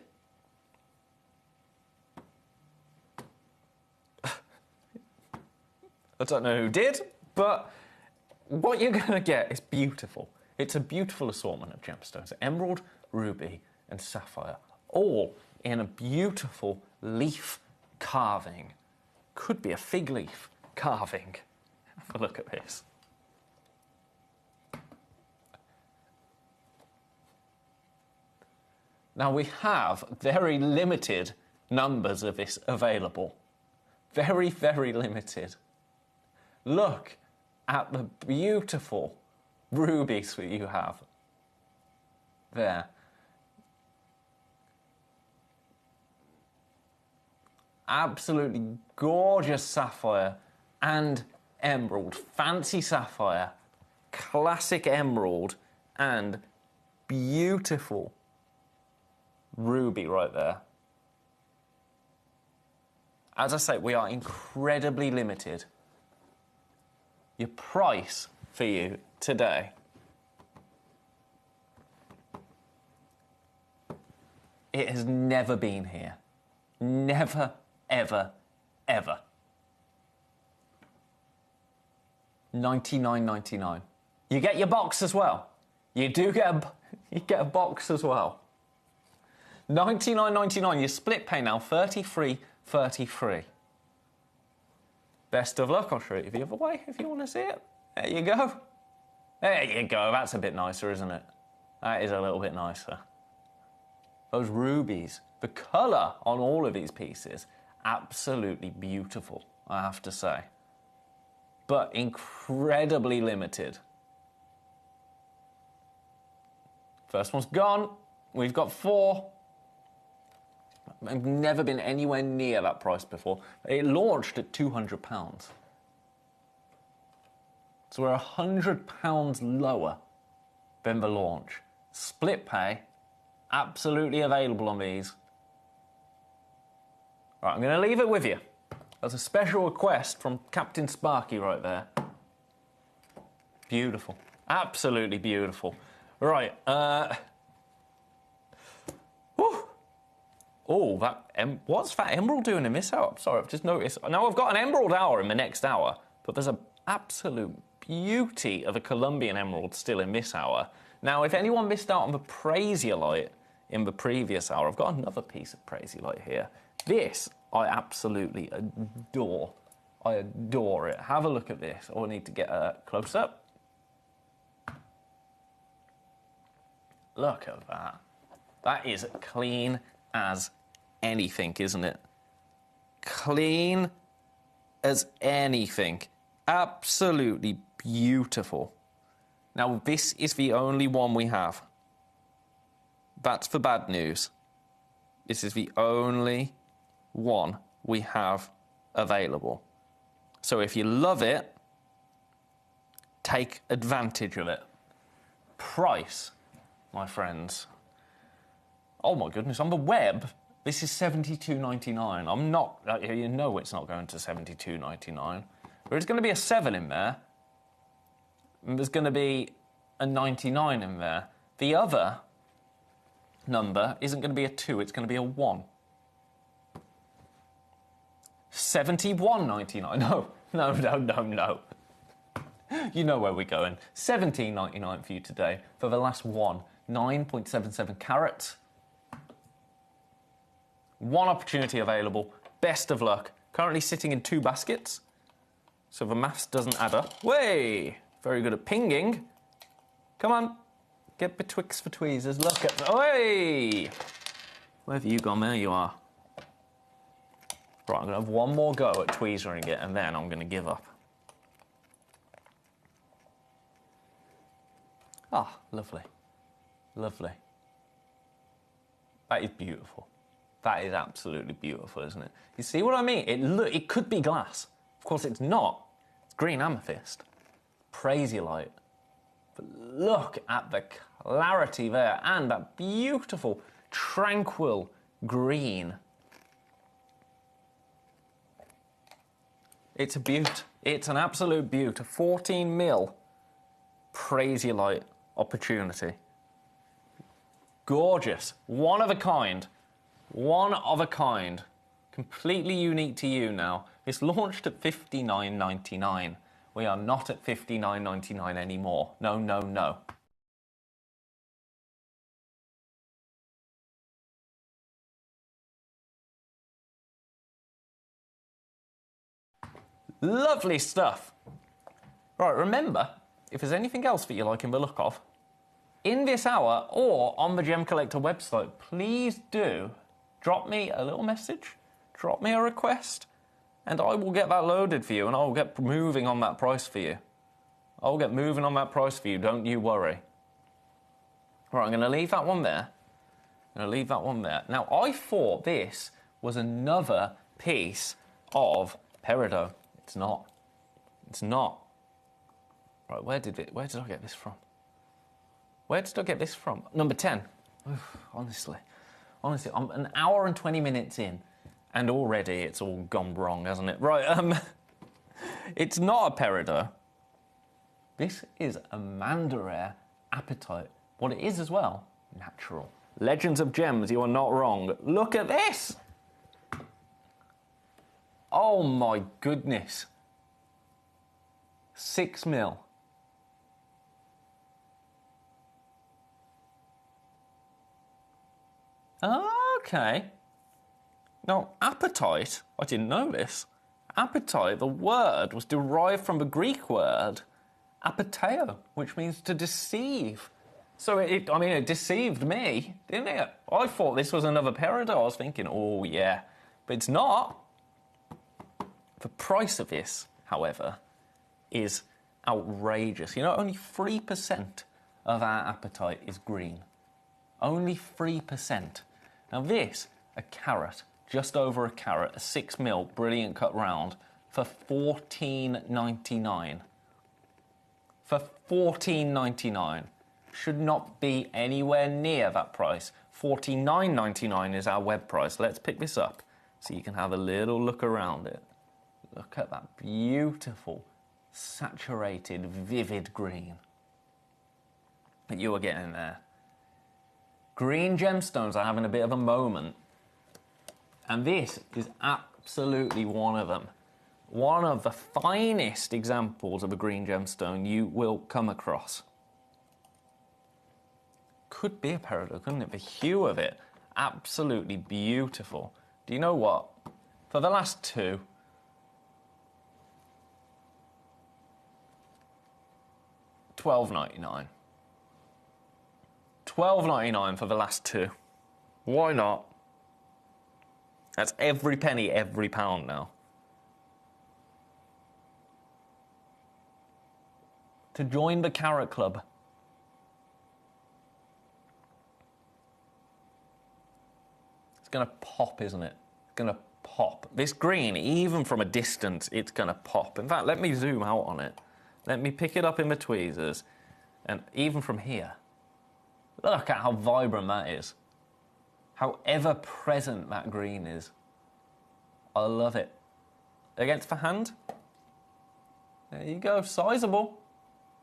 I don't know who did, but what you're going to get is beautiful. It's a beautiful assortment of gemstones. Emerald, ruby, and sapphire. All in a beautiful leaf carving. Could be a fig leaf carving. Have a look at this. Now, we have very limited numbers of this available. Very, very limited. Look at the beautiful rubies that you have there. Absolutely gorgeous sapphire and emerald. Fancy sapphire, classic emerald, and beautiful ruby right there. As I say, we are incredibly limited. Your price for you today it has never been here. Never, ever, ever. $99.99. You get your box as well. You get a box as well. $99.99. Your split pay now $33.33. Best of luck. I'll show you the other way if you want to see it. There you go. There you go. That's a bit nicer, isn't it? That is a little bit nicer. Those rubies, the colour on all of these pieces, absolutely beautiful, I have to say. But incredibly limited. First one's gone. We've got 4. I've never been anywhere near that price before. It launched at £200. So we're £100 lower than the launch. Split pay, absolutely available on these. Right, I'm going to leave it with you. That's a special request from Captain Sparky right there. Beautiful. Absolutely beautiful. Right, oh, what's that emerald doing in this hour? Sorry, I've just noticed. Now, I've got an emerald hour in the next hour, but there's an absolute beauty of a Colombian emerald still in this hour. Now, if anyone missed out on the Prasiolite in the previous hour, I've got another piece of Prasiolite here. This, I absolutely adore. I adore it. Have a look at this. Oh, I need to get a close-up. Look at that. That is clean as anything, isn't it? Clean as anything. Absolutely beautiful. Now, this is the only one we have. That's the bad news. This is the only one we have available. So if you love it, take advantage of it. Price, my friends. Oh my goodness, on the web, this is $72.99. I'm not, you know it's not going to $72.99. There's going to be a 7 in there. And there's going to be a 99 in there. The other number isn't going to be a 2, it's going to be a 1. $71.99. No. You know where we're going. $17.99 for you today for the last one. 9.77 carats. One opportunity available. Best of luck. Currently sitting in 2 baskets, so the maths doesn't add up. Way! Very good at pinging. Come on. Get betwixt the tweezers. Look at... Oi! Where have you gone? There you are. Right, I'm going to have one more go at tweezering it, and then I'm going to give up. Ah, lovely. Lovely. That is beautiful. That is absolutely beautiful, isn't it? You see what I mean? It could be glass. Of course, it's not. It's green amethyst. Praisiolite. But look at the clarity there and that beautiful, tranquil green. It's a beaut. It's an absolute beaut. A 14 mil Praisiolite opportunity. Gorgeous. One of a kind. One of a kind. Completely unique to you now. It's launched at $59.99. We are not at $59.99 anymore. No, no, no. Lovely stuff. Right, remember, if there's anything else that you like in the look of, in this hour or on the Gemcollector website, please do drop me a little message, drop me a request, and I will get that loaded for you, and I will get moving on that price for you. I will get moving on that price for you, don't you worry. Right, I'm going to leave that one there. I'm going to leave that one there. Now, I thought this was another piece of peridot. It's not. It's not. Right, where did I get this from? Where did I get this from? Number 10. Oof, honestly, I'm an hour and 20 minutes in, and already it's all gone wrong, hasn't it? Right, it's not a peridot. This is a Mandarare apatite. What it is as well, natural. Legends of Gems, you are not wrong. Look at this! Oh my goodness. 6 mil. Okay. Now, apatite, I didn't know this. Apatite, the word, was derived from the Greek word apateo, which means to deceive. So, it deceived me, didn't it? I thought this was another peridot. I was thinking, oh, yeah. But it's not. The price of this, however, is outrageous. You know, only 3% of our apatite is green. Only 3%. Now this, a carat, just over a carat, a 6 mil, brilliant cut round, for $14.99. For $14.99. Should not be anywhere near that price. $49.99 is our web price. Let's pick this up so you can have a little look around it. Look at that beautiful, saturated, vivid green that you are getting there. Green gemstones are having a bit of a moment. And this is absolutely one of them. One of the finest examples of a green gemstone you will come across. Could be a peridot, couldn't it? The hue of it, absolutely beautiful. Do you know what? For the last two, $12.99. $12.99 for the last two. Why not? That's every penny, every pound now. To join the Carrot Club. It's going to pop, isn't it? It's going to pop. This green, even from a distance, it's going to pop. In fact, let me zoom out on it. Let me pick it up in the tweezers. And even from here, look at how vibrant that is. How ever-present that green is. I love it. Against the hand. There you go, sizable.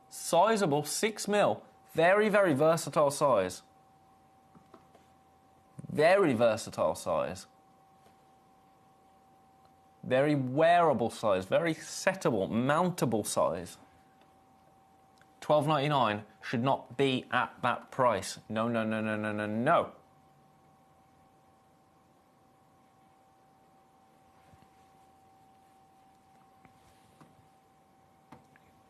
Sizable, 6mm. Very, very versatile size. Very versatile size. Very wearable size, very settable, mountable size. $12.99 should not be at that price. No, no, no, no, no, no, no.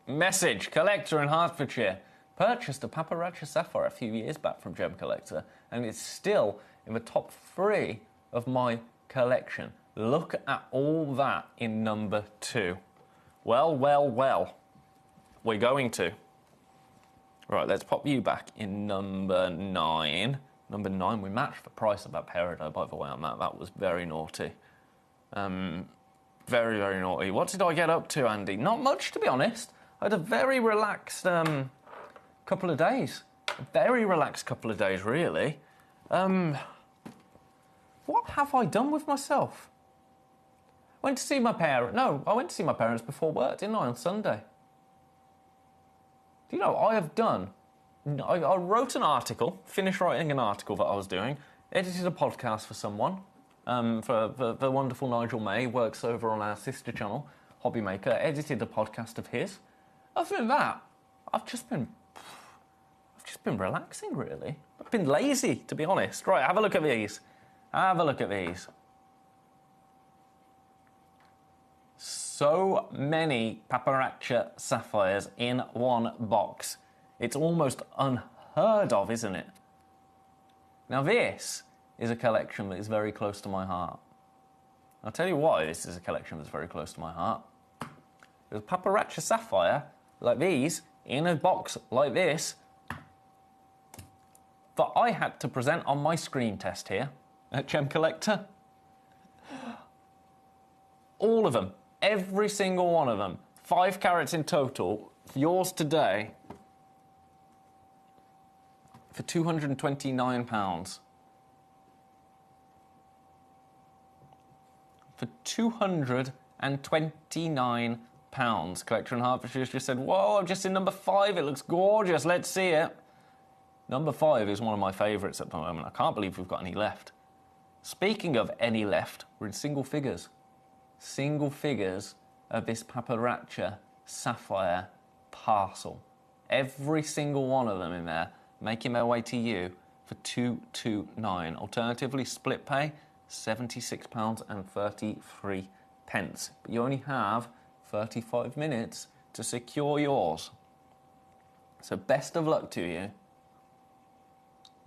Message, collector in Hertfordshire. Purchased a Paparazzi Sapphire a few years back from Gemcollector, and it's still in the top 3 of my collection. Look at all that in number 2. Well, well, well. We're going to. Right, let's pop you back in number 9. Number 9, we matched the price of that Peridot, by the way, on that. That was very naughty. Very, very naughty. What did I get up to, Andy? Not much, to be honest. I had a very relaxed couple of days. A very relaxed couple of days, really. What have I done with myself? Went to see my parents. No, I went to see my parents before work, didn't I, on Sunday? Do you know, I have done... I wrote an article, finished writing an article that I was doing, edited a podcast for someone, for the wonderful Nigel May, works over on our sister channel, Hobby Maker, edited a podcast of his. Other than that, I've just been relaxing, really. I've been lazy, to be honest. Right, have a look at these. Have a look at these. So many Paparazzi Sapphires in one box. It's almost unheard of, isn't it? Now this is a collection that is very close to my heart. I'll tell you why this is a collection that's very close to my heart. There's a Paparazzi Sapphire like these in a box like this that I had to present on my screen test here at Gemcollector. All of them. Every single one of them. 5 carats in total. Yours today for £229. For £229. Collector in Hertfordshire just said, whoa, I'm just in number 5. It looks gorgeous. Let's see it. Number 5 is one of my favourites at the moment. I can't believe we've got any left. Speaking of any left, we're in single figures. Single figures of this Paparazzi Sapphire parcel. Every single one of them in there, making their way to you for £229. Alternatively, split pay, £76.33. But you only have 35 minutes to secure yours. So best of luck to you.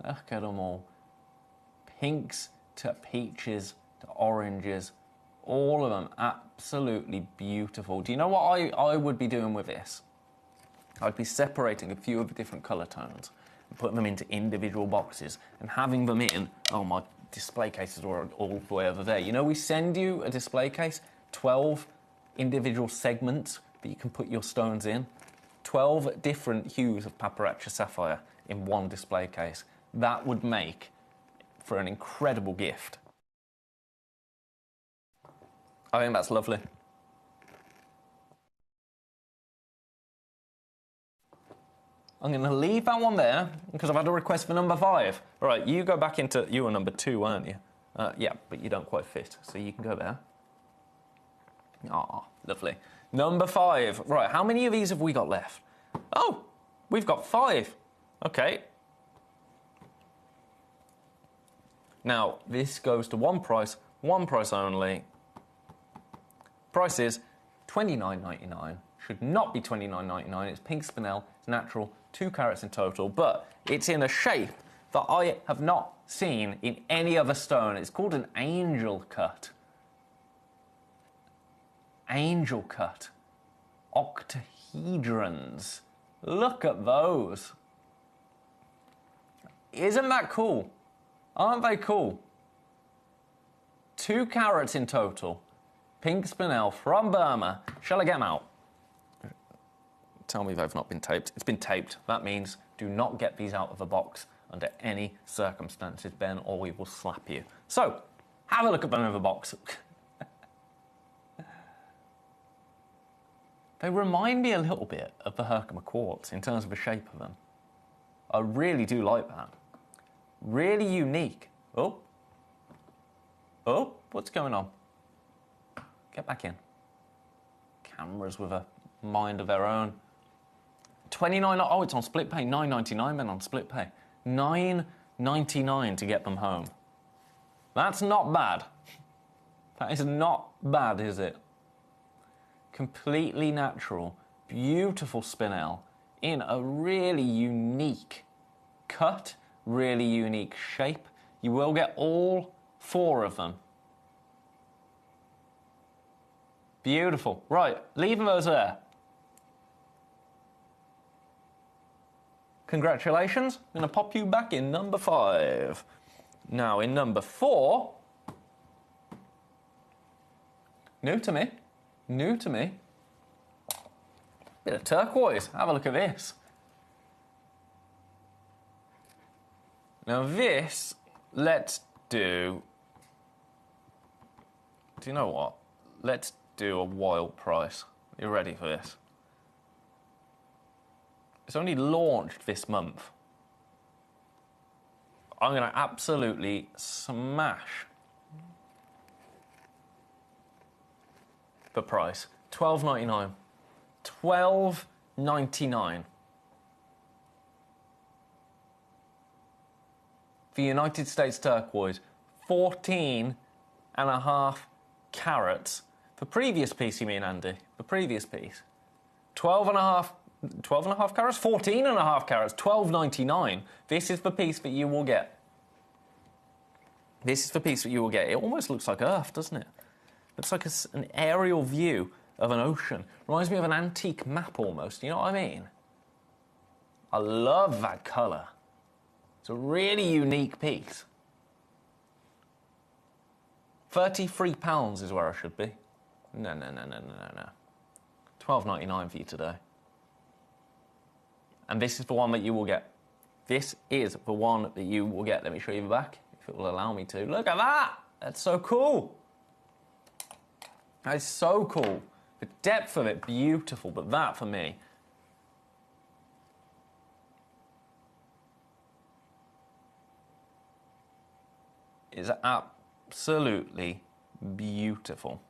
Look at them all. Pinks to peaches to oranges. All of them absolutely beautiful. Do you know what I would be doing with this? I'd be separating a few of the different colour tones and putting them into individual boxes and having them in... Oh, my display cases are all the way over there. You know, we send you a display case, 12 individual segments that you can put your stones in. 12 different hues of Paparazzi Sapphire in one display case. That would make for an incredible gift. I think that's lovely. I'm going to leave that one there because I've had a request for number 5. Right, you go back into... You were number 2, weren't you? Yeah, but you don't quite fit, so you can go there. Ah, lovely. Number 5. Right, how many of these have we got left? Oh, we've got 5. Okay. Now, this goes to one price only. Price is $29.99. Should not be $29.99. It's pink spinel. It's natural. 2 carats in total. But it's in a shape that I have not seen in any other stone. It's called an angel cut. Angel cut. Octahedrons. Look at those. Isn't that cool? Aren't they cool? 2 carats in total. Pink spinel from Burma. Shall I get them out? Tell me they've not been taped. It's been taped. That means do not get these out of the box under any circumstances, Ben, or we will slap you. So, have a look at them in the box. They remind me a little bit of the Herkimer quartz in terms of the shape of them. I really do like that. Really unique. Oh, what's going on? Get back in. Cameras with a mind of their own. 29. Oh, it's on split pay. $9.99 then on split pay. $9.99 to get them home. That's not bad. That is not bad, is it? Completely natural, beautiful spinel in a really unique cut, really unique shape. You will get all 4 of them. Beautiful. Right, leaving those there. Congratulations. I'm going to pop you back in number 5. Now, in number 4, new to me. Bit of turquoise. Have a look at this. Now this, let's do... Do you know what? Let's do a wild price. You ready for this? It's only launched this month. I'm going to absolutely smash the price. $12.99. $12.99. The United States turquoise, 14.5 carats. The previous piece, you mean, Andy? The previous piece. 12.5 carats? 14.5 carats. $12.99. This is the piece that you will get. This is the piece that you will get. It almost looks like Earth, doesn't it? Looks like an aerial view of an ocean. Reminds me of an antique map almost, you know what I mean? I love that colour. It's a really unique piece. £33 is where I should be. No. $12.99 for you today. And this is the one that you will get. This is the one that you will get. Let me show you the back, if it will allow me to. Look at that! That's so cool. That is so cool. The depth of it, beautiful. But that, for me, is absolutely beautiful.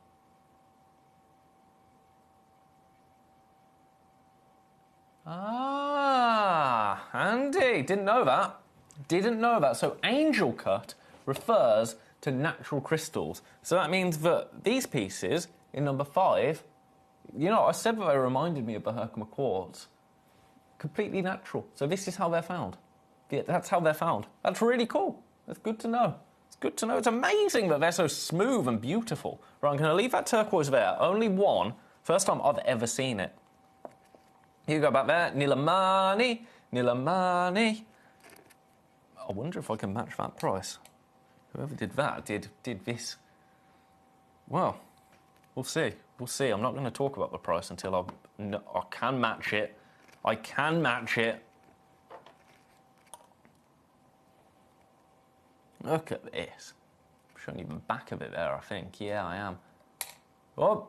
Ah, Andy, didn't know that. Didn't know that. So angel cut refers to natural crystals. So that means that these pieces in number 5, you know, I said that they reminded me of the Herkimer quartz. Completely natural. So this is how they're found. Yeah, that's how they're found. That's really cool. That's good to know. It's good to know. It's amazing that they're so smooth and beautiful. Right, I'm going to leave that turquoise there. Only one. First time I've ever seen it. You go back there. Nilamani. I wonder if I can match that price. Whoever did that did this. Well, we'll see. We'll see. I'm not going to talk about the price until I can match it. I can match it. Look at this. I'm showing you the back of it there, I think. Yeah, I am. Oh,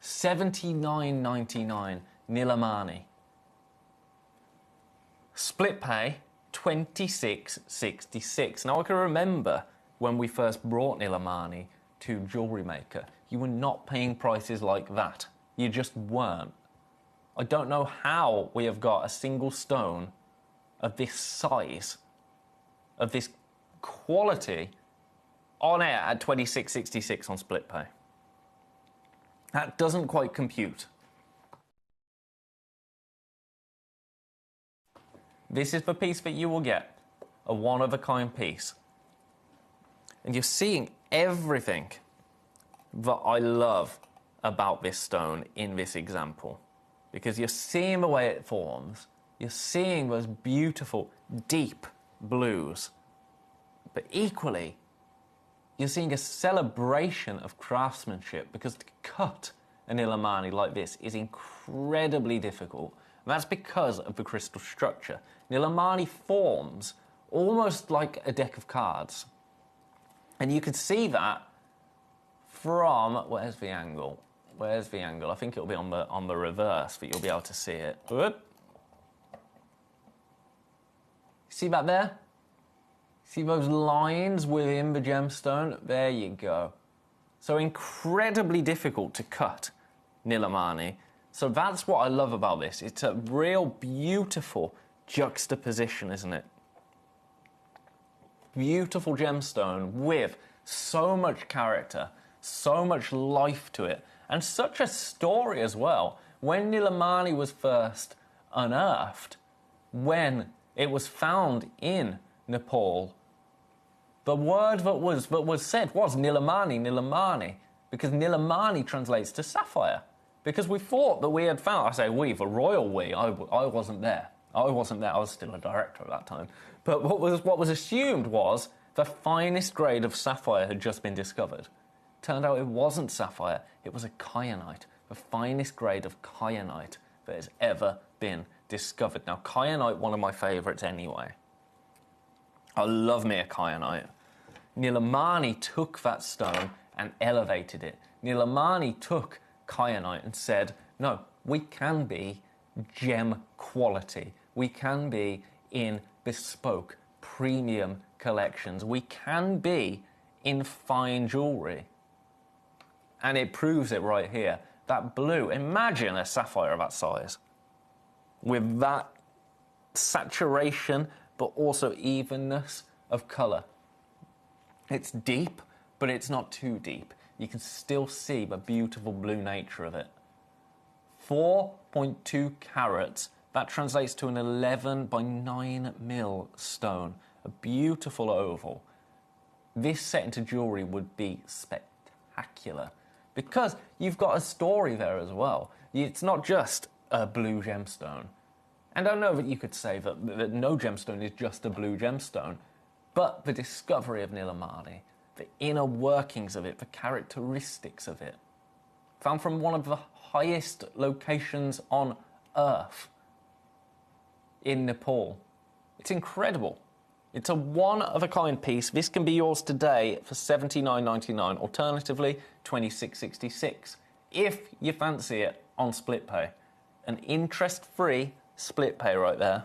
$79.99 Nilamani. Split pay, $26.66. Now, I can remember when we first brought Nilamani to Jewellery Maker, you were not paying prices like that. You just weren't. I don't know how we have got a single stone of this size, of this quality, on air at $26.66 on split pay. That doesn't quite compute. This is the piece that you will get. a one-of-a-kind piece. And you're seeing everything that I love about this stone in this example. Because you're seeing the way it forms, you're seeing those beautiful, deep blues. But equally, you're seeing a celebration of craftsmanship, because to cut an Illimani like this is incredibly difficult. And that's because of the crystal structure. An Illimani forms almost like a deck of cards. And you can see that from, where's the angle? Where's the angle? I think it'll be on the reverse, but you'll be able to see it. Whoop. See that there? See those lines within the gemstone? There you go. So incredibly difficult to cut Illimani. So that's what I love about this. It's a real beautiful juxtaposition, isn't it? Beautiful gemstone with so much character, so much life to it, and such a story as well. When Illimani was first unearthed, when it was found in Nepal, the word that was said was Illimani, Illimani, because Illimani translates to sapphire. Because we thought that we had found, I say we, the royal we, I wasn't there. I wasn't there, I was still a director at that time. But what was assumed was the finest grade of sapphire had just been discovered. Turned out it wasn't sapphire, it was a kyanite, the finest grade of kyanite that has ever been discovered. Now, kyanite, one of my favourites anyway. I love me a kyanite. Illimani took that stone and elevated it. Illimani took kyanite and said, no, we can be gem quality. We can be in bespoke, premium collections. We can be in fine jewellery. And it proves it right here. That blue, imagine a sapphire of that size. With that saturation, but also evenness of colour. It's deep, but it's not too deep. You can still see the beautiful blue nature of it. 4.2 carats, that translates to an 11 by 9 mil stone. A beautiful oval. This set into jewellery would be spectacular, because you've got a story there as well. It's not just a blue gemstone. And I know that you could say that no gemstone is just a blue gemstone, but the discovery of Illimani, the inner workings of it, the characteristics of it, found from one of the highest locations on Earth in Nepal. It's incredible. It's a one-of-a-kind piece. This can be yours today for $79.99, alternatively $26.66, if you fancy it on split pay. An interest-free split pay right there.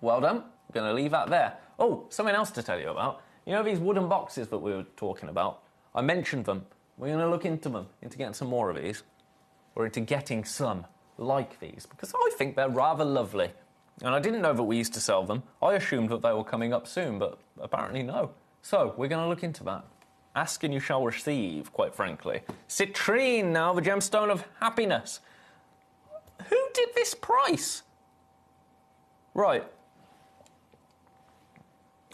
Well done. I'm going to leave that there. Oh, something else to tell you about. You know these wooden boxes that we were talking about? I mentioned them. We're going to look into them, into getting some more of these, or into getting some like these, because I think they're rather lovely. And I didn't know that we used to sell them. I assumed that they were coming up soon, but apparently no. So, we're going to look into that. Ask and you shall receive, quite frankly. Citrine, now, the gemstone of happiness. Who did this price? Right.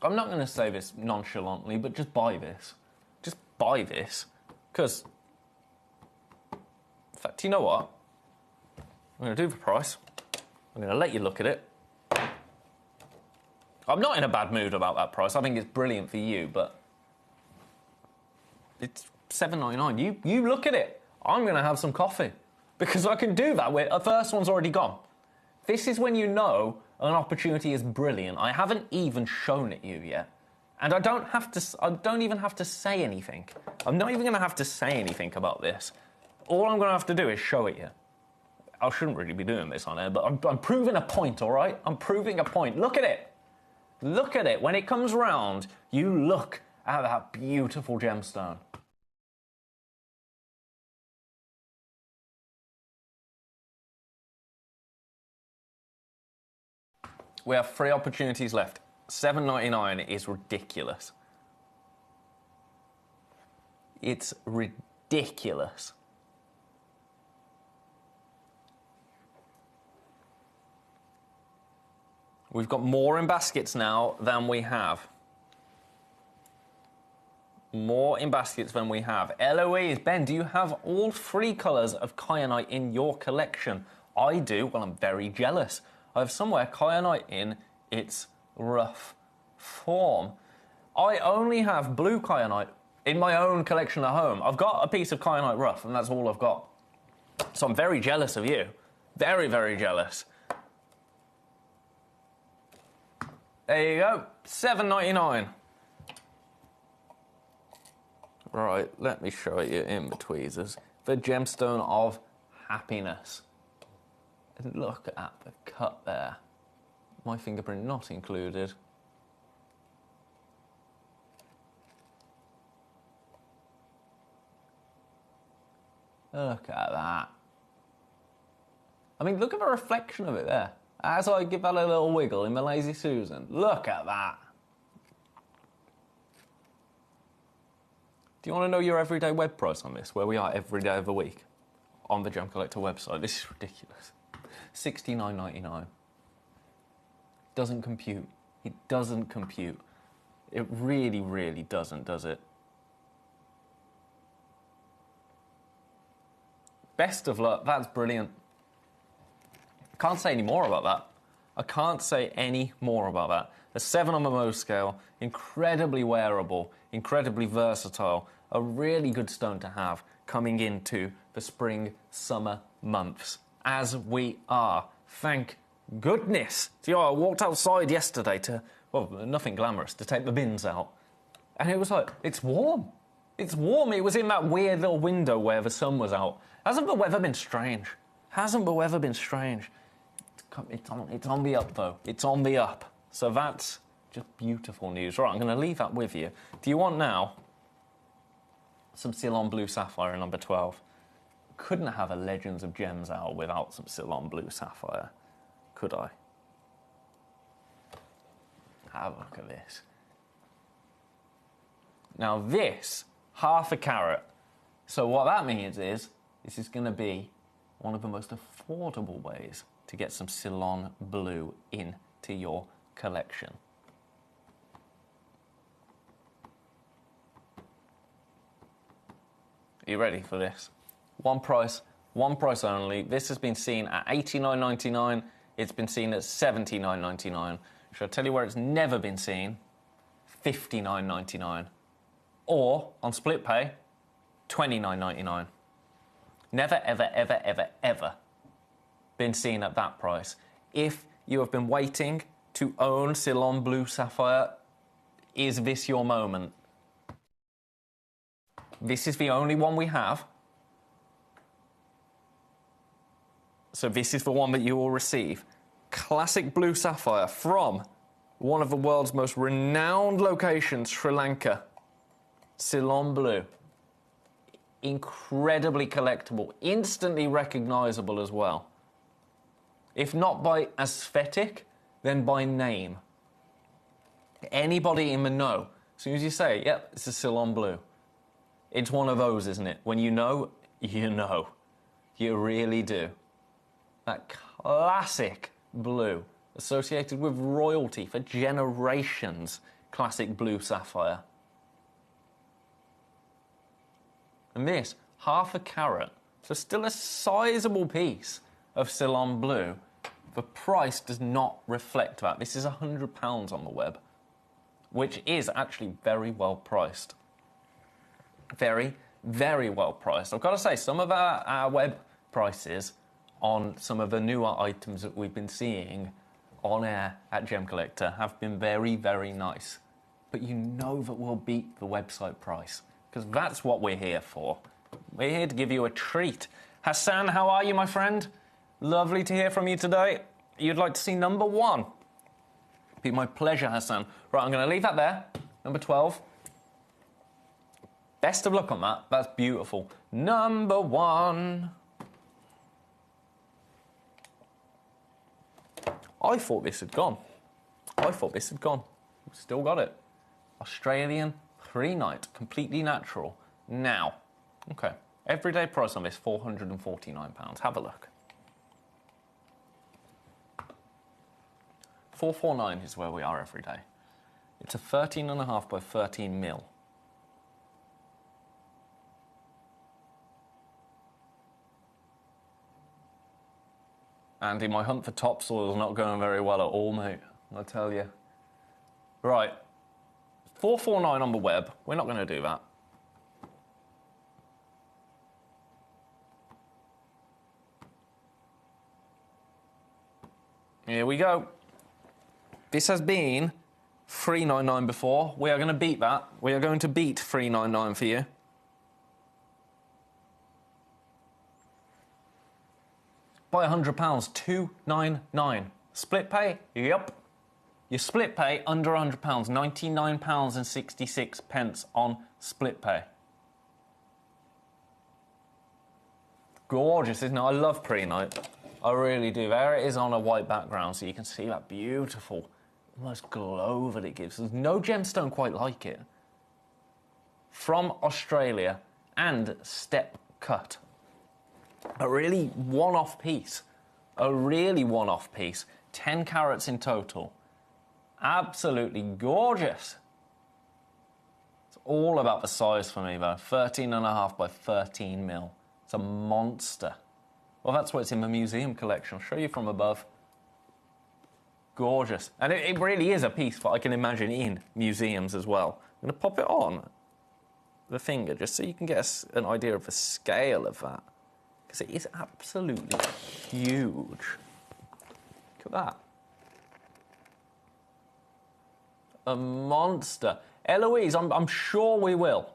I'm not going to say this nonchalantly, but just buy this. Just buy this. Because, in fact, you know what? I'm going to do the price. I'm going to let you look at it. I'm not in a bad mood about that price. I think it's brilliant for you, but it's $7.99. You look at it. I'm going to have some coffee because I can do that. The first one's already gone. This is when you know an opportunity is brilliant. I haven't even shown it you yet, and I don't even have to say anything. I'm not even going to have to say anything about this. All I'm going to have to do is show it you. I shouldn't really be doing this on air, but I'm proving a point, all right? I'm proving a point. Look at it. Look at it. When it comes round, you look at that beautiful gemstone. We have 3 opportunities left. $7.99 is ridiculous. It's ridiculous. We've got more in baskets now than we have. More in baskets than we have. Eloise, Ben, do you have all 3 colours of kyanite in your collection? I do. Well, I'm very jealous. I have somewhere kyanite in its rough form. I only have blue kyanite in my own collection at home. I've got a piece of kyanite rough, and that's all I've got. So I'm very jealous of you. Very, very jealous. There you go. $7.99. Right, let me show you in betweezers. The gemstone of happiness. And look at the cut there. My fingerprint not included. Look at that. I mean, look at the reflection of it there. As I give that a little wiggle in the Lazy Susan. Look at that. Do you want to know your everyday web price on this, where we are every day of the week on the Gemcollector website? This is ridiculous. $69.99. Doesn't compute. It doesn't compute. It really, really doesn't, does it? Best of luck. That's brilliant. Can't say any more about that. I can't say any more about that. A 7 on the Mohs scale, incredibly wearable, incredibly versatile, a really good stone to have coming into the spring-summer months, as we are. Thank goodness. Do you know, I walked outside yesterday to, well, nothing glamorous, to take the bins out, and it was like, it's warm. It's warm. It was in that weird little window where the sun was out. Hasn't the weather been strange? Hasn't the weather been strange? It's on the up, though. It's on the up. So that's just beautiful news. Right, I'm going to leave that with you. Do you want now some Ceylon Blue Sapphire number 12? Couldn't have a Legends of Gems out without some Ceylon Blue Sapphire, could I? Have a look at this. Now this, half a carat. So what that means is, this is going to be one of the most affordable ways to get some Ceylon Blue into your collection. Are you ready for this? One price only. This has been seen at $89.99. It's been seen at $79.99. Should I tell you where it's never been seen? $59.99. Or, on split pay, $29.99. Never, ever, ever, ever, ever been seen at that price. If you have been waiting to own Ceylon Blue Sapphire, is this your moment? This is the only one we have. So this is the one that you will receive. Classic Blue Sapphire from one of the world's most renowned locations, Sri Lanka. Ceylon Blue. Incredibly collectible, instantly recognisable as well. If not by aesthetic, then by name. Anybody in the know, as soon as you say, yep, it's a Ceylon Blue. It's one of those, isn't it? When you know, you know. You really do. That classic blue, associated with royalty for generations. Classic Blue Sapphire. And this, half a carat, so still a sizable piece of Ceylon Blue. The price does not reflect that. This is £100 on the web, which is actually very well priced. Very, very well priced. I've got to say, some of our web prices on some of the newer items that we've been seeing on air at Gemcollector have been very, very nice. But you know that we'll beat the website price, because that's what we're here for. We're here to give you a treat. Hassan, how are you, my friend? Lovely to hear from you today. You'd like to see number 1. Be my pleasure, Hassan. Right, I'm going to leave that there. Number 12. Best of luck on that. That's beautiful. Number 1. I thought this had gone. We've still got it. Australian 3-night, completely natural. Now, okay, everyday price on this, £449. Have a look. 449 is where we are every day. It's a 13.5 by 13 mil. Andy, my hunt for topsoil is not going very well at all, mate. I tell you. Right. 449 on the web. We're not going to do that. Here we go. This has been 399 before. We are going to beat that. We are going to beat 399 for you. By £100, 299. Split pay? Yep. Your split pay under £100, £99.66 on split pay. Gorgeous, isn't it? I love pre-night. I really do. There it is on a white background, so you can see that beautiful, almost glow that it gives. There's no gemstone quite like it. From Australia and step cut. A really one-off piece. A really one-off piece. 10 carats in total. Absolutely gorgeous. It's all about the size for me, though. 13.5 by 13 mil. It's a monster. Well, that's what's in the museum collection. I'll show you from above. Gorgeous. And it really is a piece that I can imagine in museums as well. I'm going to pop it on the finger just so you can get an idea of the scale of that. Because it is absolutely huge. Look at that. A monster. Eloise, I'm sure we will.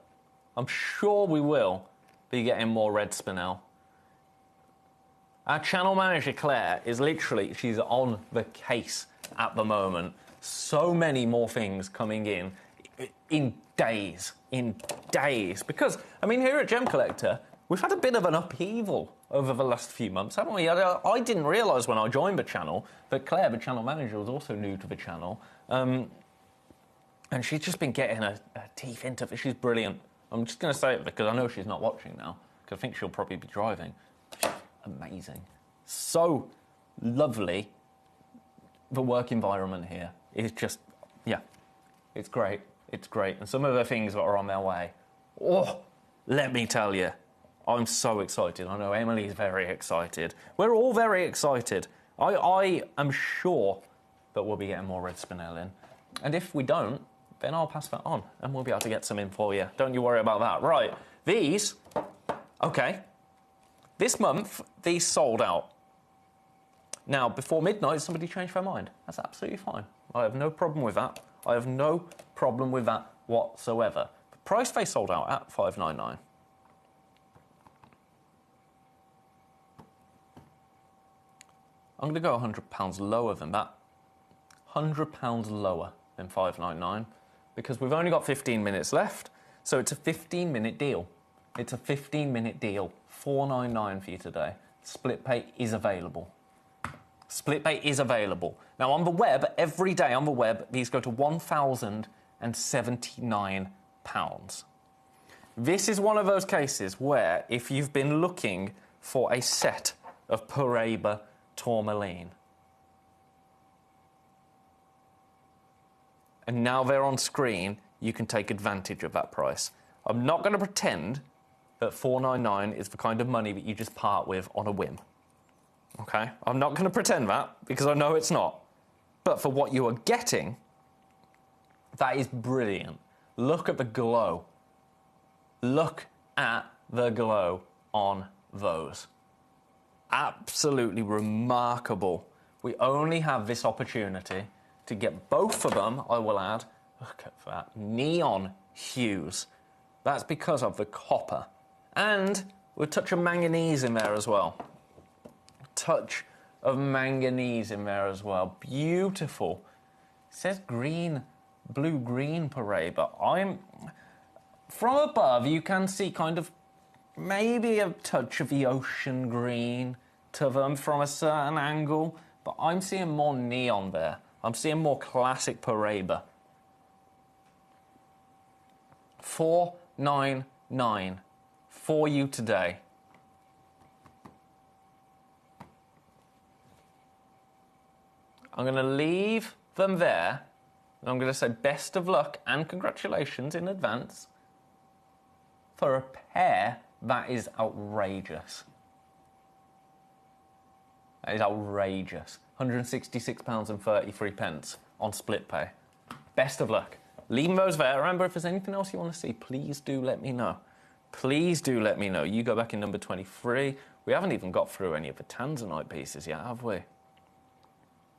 I'm sure we will be getting more red spinel. Our channel manager, Claire, is literally, she's on the case at the moment. So many more things coming in days. Because, I mean, here at Gemcollector, we've had a bit of an upheaval over the last few months, haven't we? I didn't realise when I joined the channel that Claire, the channel manager, was also new to the channel. And she's just been getting her teeth into it. She's brilliant. I'm just going to say it because I know she's not watching now, because I think she'll probably be driving. Amazing. So lovely. The work environment here is just, yeah, it's great. It's great. And some of the things that are on their way, oh, let me tell you, I'm so excited. I know Emily's very excited. We're all very excited. I am sure that we'll be getting more red spinel in. And if we don't, then I'll pass that on and we'll be able to get some in for you. Don't you worry about that. Right, these, okay. This month, these sold out. Now, before midnight, somebody changed their mind. That's absolutely fine. I have no problem with that. I have no problem with that whatsoever. The price they sold out at $5.99. I'm going to go £100 lower than that. £100 lower than $5.99 because we've only got 15 minutes left. So it's a 15-minute deal. It's a 15-minute deal. $4.99 for you today. Split pay is available. Split pay is available. Now, on the web, every day on the web, these go to £1,079. This is one of those cases where if you've been looking for a set of Paraiba tourmaline, and now they're on screen, you can take advantage of that price. I'm not going to pretend that $4.99 is the kind of money that you just part with on a whim. Okay? I'm not going to pretend that, because I know it's not. But for what you are getting, that is brilliant. Look at the glow. Look at the glow on those. Absolutely remarkable. We only have this opportunity to get both of them, I will add. Look at that. Neon hues. That's because of the copper. And with a touch of manganese in there as well. A touch of manganese in there as well. Beautiful. It says green, blue-green Paraiba. From above, you can see kind of maybe a touch of the ocean green to them from a certain angle, but I'm seeing more neon there. I'm seeing more classic Paraiba. $4.99 for you today. I'm going to leave them there. And I'm going to say best of luck and congratulations in advance for a pair that is outrageous. That is outrageous. £166.33 on split pay. Best of luck. Leave those there. Remember, if there's anything else you want to see, please do let me know. Please do let me know. You go back in number 23. We haven't even got through any of the Tanzanite pieces yet, have we?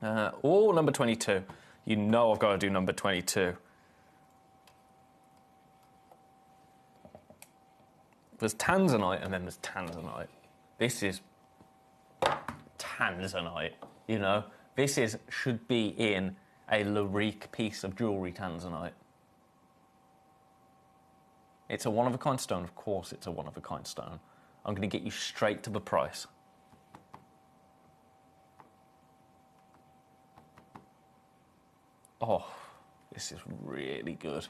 Number 22. You know I've got to do number 22. There's Tanzanite and then there's Tanzanite. This is Tanzanite, you know. This should be in a Larique piece of jewellery Tanzanite. It's a one-of-a-kind stone. Of course it's a one-of-a-kind stone. I'm going to get you straight to the price. Oh, this is really good.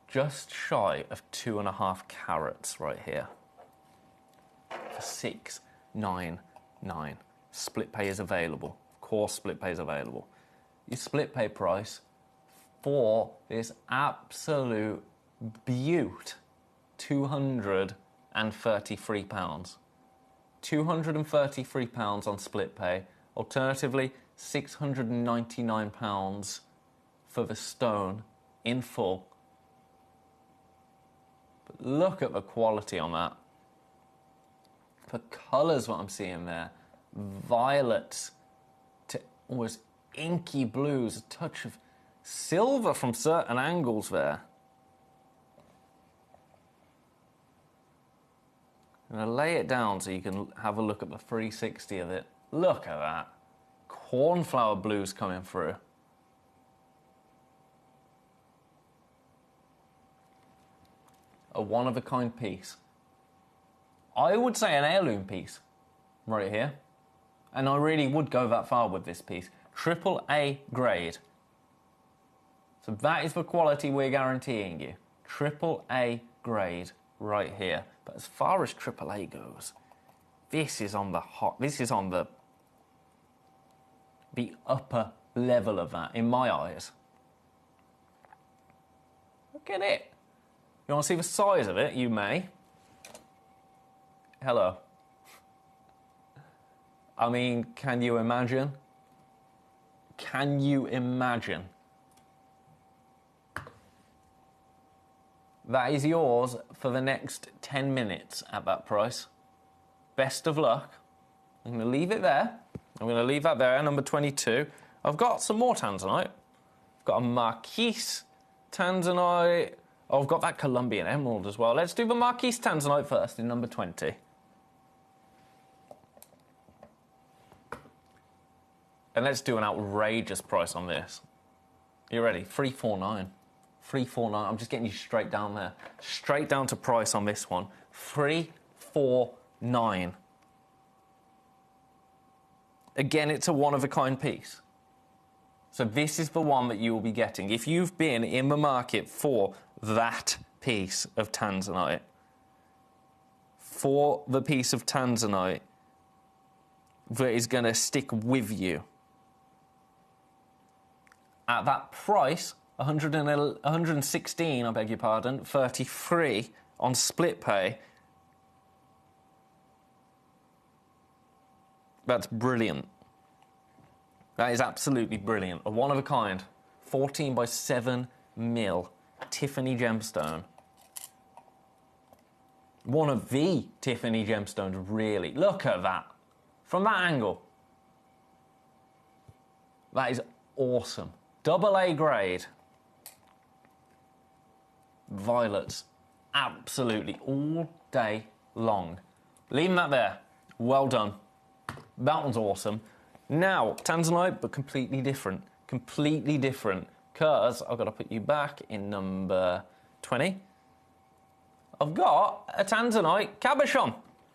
Just shy of 2.5 carats right here. For $699. Split pay is available. Of course split pay is available. Your split pay price for this absolute beaut, £233. £233 on split pay. Alternatively, £699 for the stone in full. But look at the quality on that. The colours, what I'm seeing there. Violets to almost inky blues, a touch of silver from certain angles there. I'm going to lay it down so you can have a look at the 360 of it. Look at that. Cornflower blues coming through. A one-of-a-kind piece. I would say an heirloom piece right here. And I really would go that far with this piece. AAA grade. So that is the quality we're guaranteeing you. AAA grade right here. But as far as AAA goes, this is on the upper level of that, in my eyes. Look at it. You want to see the size of it? You may. Hello. I mean, can you imagine? Can you imagine? That is yours for the next 10 minutes at that price. Best of luck. I'm going to leave it there. I'm going to leave that there, number 22. I've got some more Tanzanite. I've got a Marquise Tanzanite. Oh, I've got that Colombian emerald as well. Let's do the Marquise Tanzanite first in number 20. And let's do an outrageous price on this. You ready? $349. $349. I'm just getting you straight down there. Straight down to price on this one. $349. Again, it's a one-of-a-kind piece. So this is the one that you will be getting. If you've been in the market for that piece of Tanzanite, for the piece of Tanzanite that is going to stick with you, at that price, 116, I beg your pardon, 33 on split pay. That's brilliant. That is absolutely brilliant. A one of a kind, 14 by 7 mil Tiffany gemstone. One of the Tiffany gemstones, really. Look at that. From that angle. That is awesome. AA grade. Violets. Absolutely. All day long. Leaving that there. Well done. That one's awesome. Now, Tanzanite, but completely different. Completely different. Because I've got to put you back in number 20. I've got a Tanzanite cabochon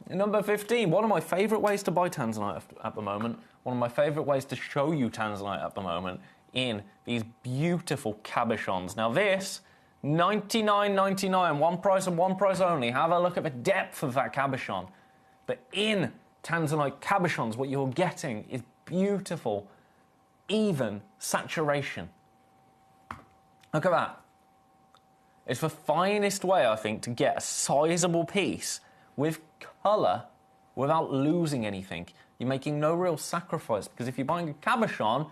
in number 15. One of my favourite ways to buy Tanzanite at the moment. One of my favourite ways to show you Tanzanite at the moment in these beautiful cabochons. Now this, $99.99, one price and one price only. Have a look at the depth of that cabochon. But in Tanzanite cabochons, what you're getting is beautiful, even saturation. Look at that. It's the finest way, I think, to get a sizable piece with colour without losing anything. You're making no real sacrifice, because if you're buying a cabochon,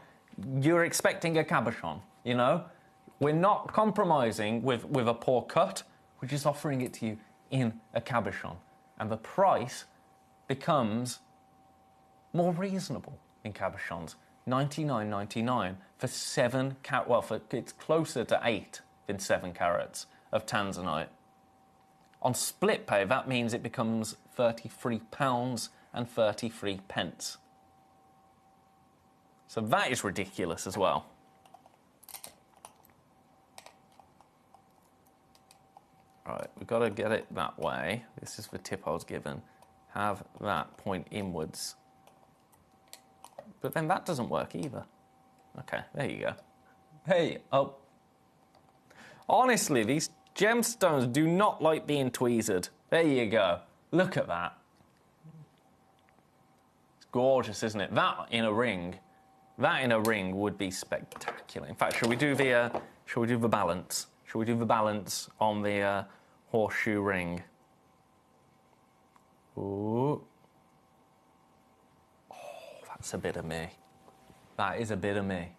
you're expecting a cabochon, you know? We're not compromising with a poor cut, we're just offering it to you in a cabochon. And the price becomes more reasonable in cabochons. $99.99 for 7 carats. Well, it's closer to 8 than 7 carats of Tanzanite. On split pay, that means it becomes £33 and 33 pence. So that is ridiculous as well. Right, we've got to get it that way. This is the tip I was given. Have that point inwards. But then that doesn't work either. Okay, there you go. Hey, oh. Honestly, these gemstones do not like being tweezered. There you go. Look at that. It's gorgeous, isn't it? That in a ring would be spectacular. In fact, shall we do the balance? Shall we do the balance on the horseshoe ring? Ooh. Oh, that's a bit of me. That is a bit of me.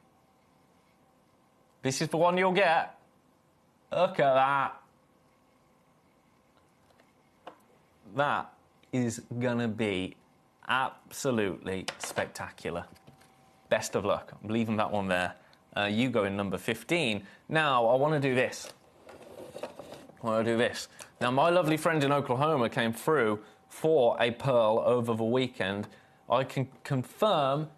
This is the one you'll get. Look at that. That is gonna be absolutely spectacular. Best of luck. I'm leaving that one there. You go in number 15. Now, I want to do this. Now, my lovely friend in Oklahoma came through for a pearl over the weekend. I can confirm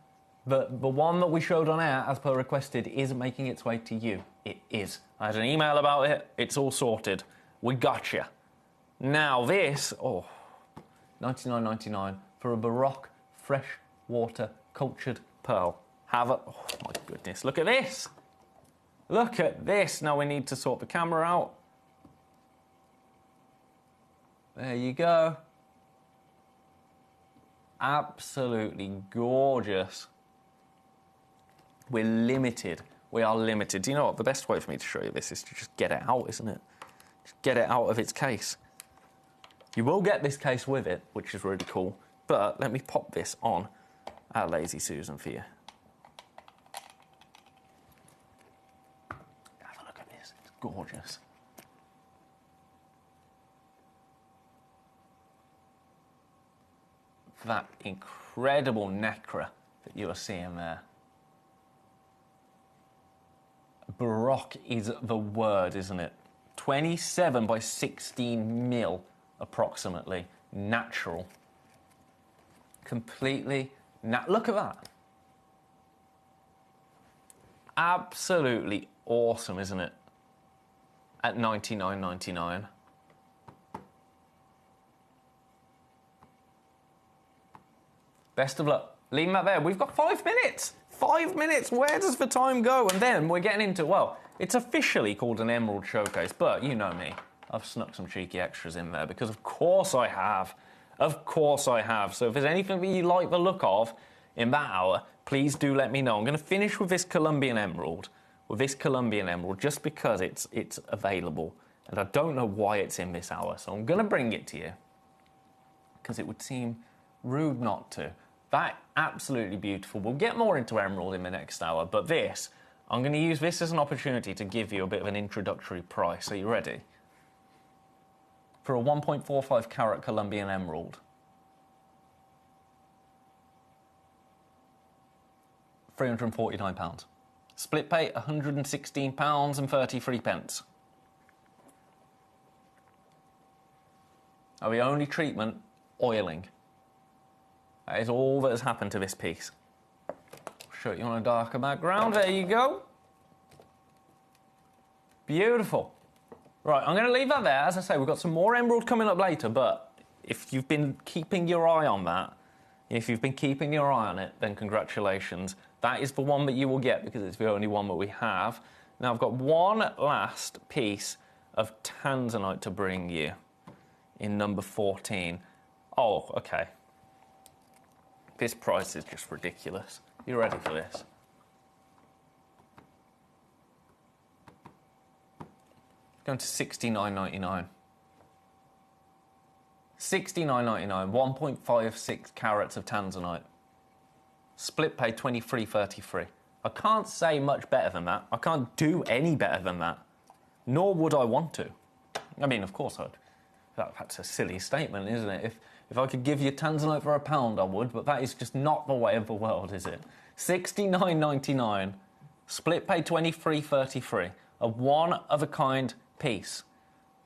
that the one that we showed on air, as per requested, is making its way to you. It is. I had an email about it. It's all sorted. We gotcha. Now, this, $99.99 for a Baroque freshwater cultured pearl. Oh my goodness, look at this. Look at this. Now we need to sort the camera out. There you go. Absolutely gorgeous. We're limited. We are limited. Do you know what? The best way for me to show you this is to just get it out, isn't it? Just get it out of its case. You will get this case with it, which is really cool. But let me pop this on at Lazy Susan for you. Have a look at this. It's gorgeous. That incredible nacre that you are seeing there. Baroque is the word, isn't it? 27 by 16 mil, approximately. Natural. Completely look at that. Absolutely awesome, isn't it? At $99.99. Best of luck. Leaving that there. We've got 5 minutes. 5 minutes. Where does the time go? And then we're getting into, well, it's officially called an Emerald Showcase, but you know me. I've snuck some cheeky extras in there because of course I have. Of course I have. So if there's anything that you like the look of in that hour, please do let me know. I'm going to finish with this Colombian Emerald. Just because it's available. And I don't know why it's in this hour, so I'm going to bring it to you. Because it would seem rude not to. That, absolutely beautiful. We'll get more into Emerald in the next hour, but this, I'm going to use this as an opportunity to give you a bit of an introductory price. Are you ready? For a 1.45 carat Colombian Emerald. £349. Split pay, £116 and 33 pence. Now the only treatment, oiling. That is all that has happened to this piece. I'll show you on a darker background. There you go. Beautiful. Right, I'm going to leave that there. As I say, we've got some more emerald coming up later, but if you've been keeping your eye on that, then congratulations. That is the one that you will get because it's the only one that we have. Now, I've got one last piece of Tanzanite to bring you in number 14. Oh, okay. This price is just ridiculous. You ready for this? Going to $69.99. $69.99, 1.56 carats of tanzanite. Split pay $23.33. I can't say much better than that. I can't do any better than that. Nor would I want to. I mean, of course I'd. That's a silly statement, isn't it? If I could give you tanzanite for £1, I would, but that is just not the way of the world, is it? $69.99, split pay $23.33, a one-of-a-kind piece.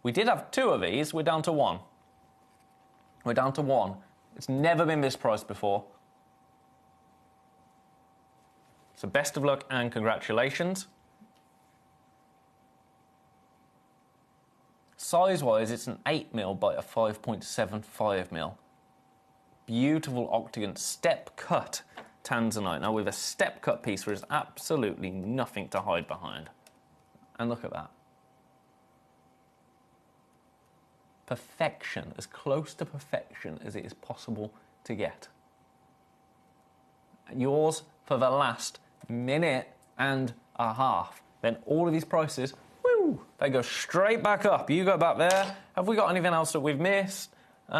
We did have 2 of these, we're down to 1. We're down to 1. It's never been this price before. So best of luck and congratulations. Size-wise, it's an 8mm by a 5.75mm. Beautiful octagon step-cut tanzanite. Now, with a step-cut piece, there is absolutely nothing to hide behind. And look at that. Perfection, as close to perfection as it is possible to get. Yours for the last minute and a half. Then all of these prices, woo, they go straight back up. You go back there. Have we got anything else that we've missed? You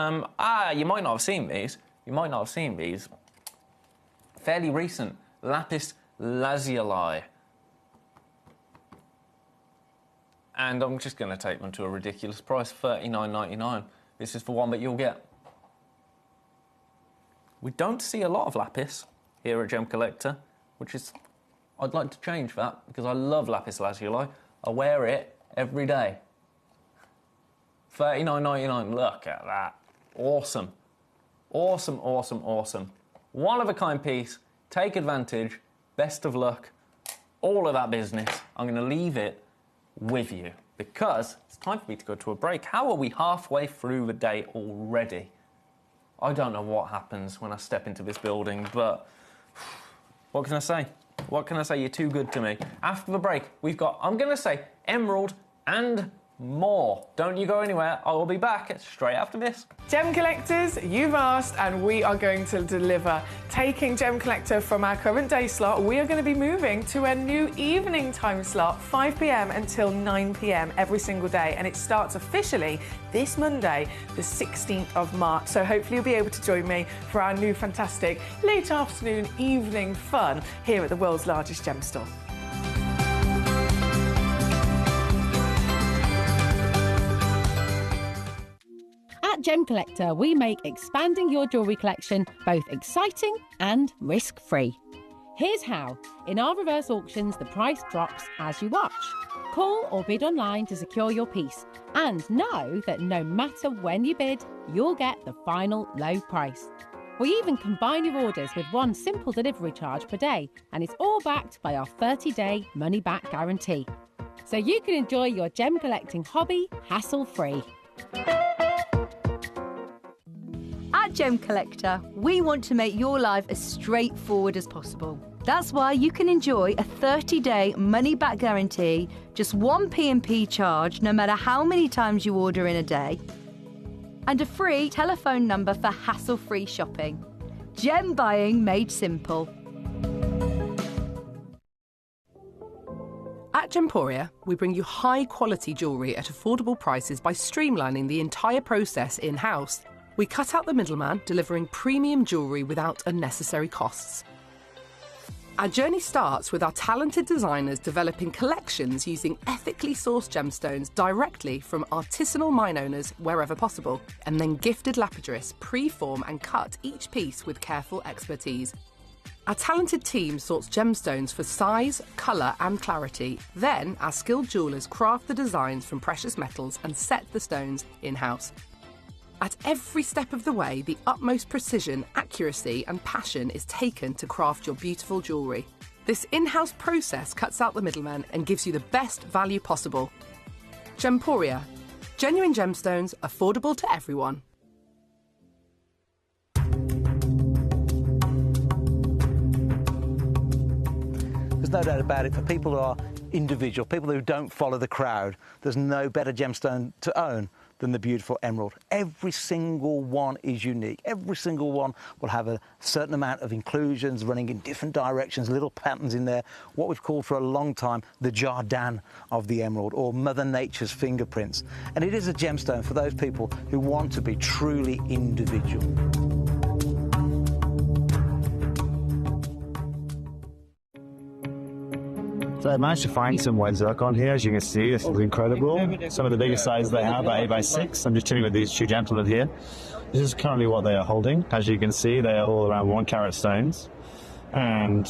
might not have seen these. You might not have seen these. Fairly recent, lapis lazuli. And I'm just going to take them to a ridiculous price, $39.99. This is the one that you'll get. We don't see a lot of lapis here at Gemcollector, which is... I'd like to change that, because I love lapis lazuli. I wear it every day. $39.99, look at that. Awesome. Awesome, awesome, awesome. One-of-a-kind piece, take advantage, best of luck, all of that business. I'm going to leave it with you, because it's time for me to go to a break. How are we halfway through the day already? I don't know what happens when I step into this building, but what can I say? What can I say? You're too good to me. After the break, we've got, I'm going to say, emerald and more. Don't you go anywhere. I will be back straight after this. Gem collectors, you've asked and we are going to deliver. Taking Gem Collector from our current day slot, we are going to be moving to a new evening time slot, 5 p.m. until 9 p.m. every single day, and it starts officially this Monday, the 16th of March. So hopefully you'll be able to join me for our new fantastic late afternoon evening fun here at the world's largest gem store. At Gem Collector, we make expanding your jewellery collection both exciting and risk-free. Here's how. In our reverse auctions, the price drops as you watch. Call or bid online to secure your piece, and know that no matter when you bid, you'll get the final low price. We even combine your orders with one simple delivery charge per day, and it's all backed by our 30-day money-back guarantee. So you can enjoy your gem collecting hobby hassle-free. At Gem Collector, we want to make your life as straightforward as possible. That's why you can enjoy a 30-day money-back guarantee, just one P&P charge no matter how many times you order in a day, and a free telephone number for hassle-free shopping. Gem buying made simple. At Gemporia, we bring you high-quality jewellery at affordable prices by streamlining the entire process in-house. We cut out the middleman, delivering premium jewellery without unnecessary costs. Our journey starts with our talented designers developing collections using ethically sourced gemstones directly from artisanal mine owners wherever possible, and then gifted lapidarists pre-form and cut each piece with careful expertise. Our talented team sorts gemstones for size, colour and clarity. Then our skilled jewellers craft the designs from precious metals and set the stones in-house. At every step of the way, the utmost precision, accuracy and passion is taken to craft your beautiful jewellery. This in-house process cuts out the middleman and gives you the best value possible. Gemporia. Genuine gemstones, affordable to everyone. There's no doubt about it, for people who are individual, people who don't follow the crowd, there's no better gemstone to own than the beautiful emerald. Every single one is unique. Every single one will have a certain amount of inclusions running in different directions, little patterns in there, what we've called for a long time the Jardin of the emerald, or Mother Nature's fingerprints. And it is a gemstone for those people who want to be truly individual. So I managed to find some white zircon here. As you can see, this is incredible. Some of the biggest sizes they have are 8x6. I'm just chilling with these two gentlemen here. This is currently what they are holding. As you can see, they are all around 1 carat stones. And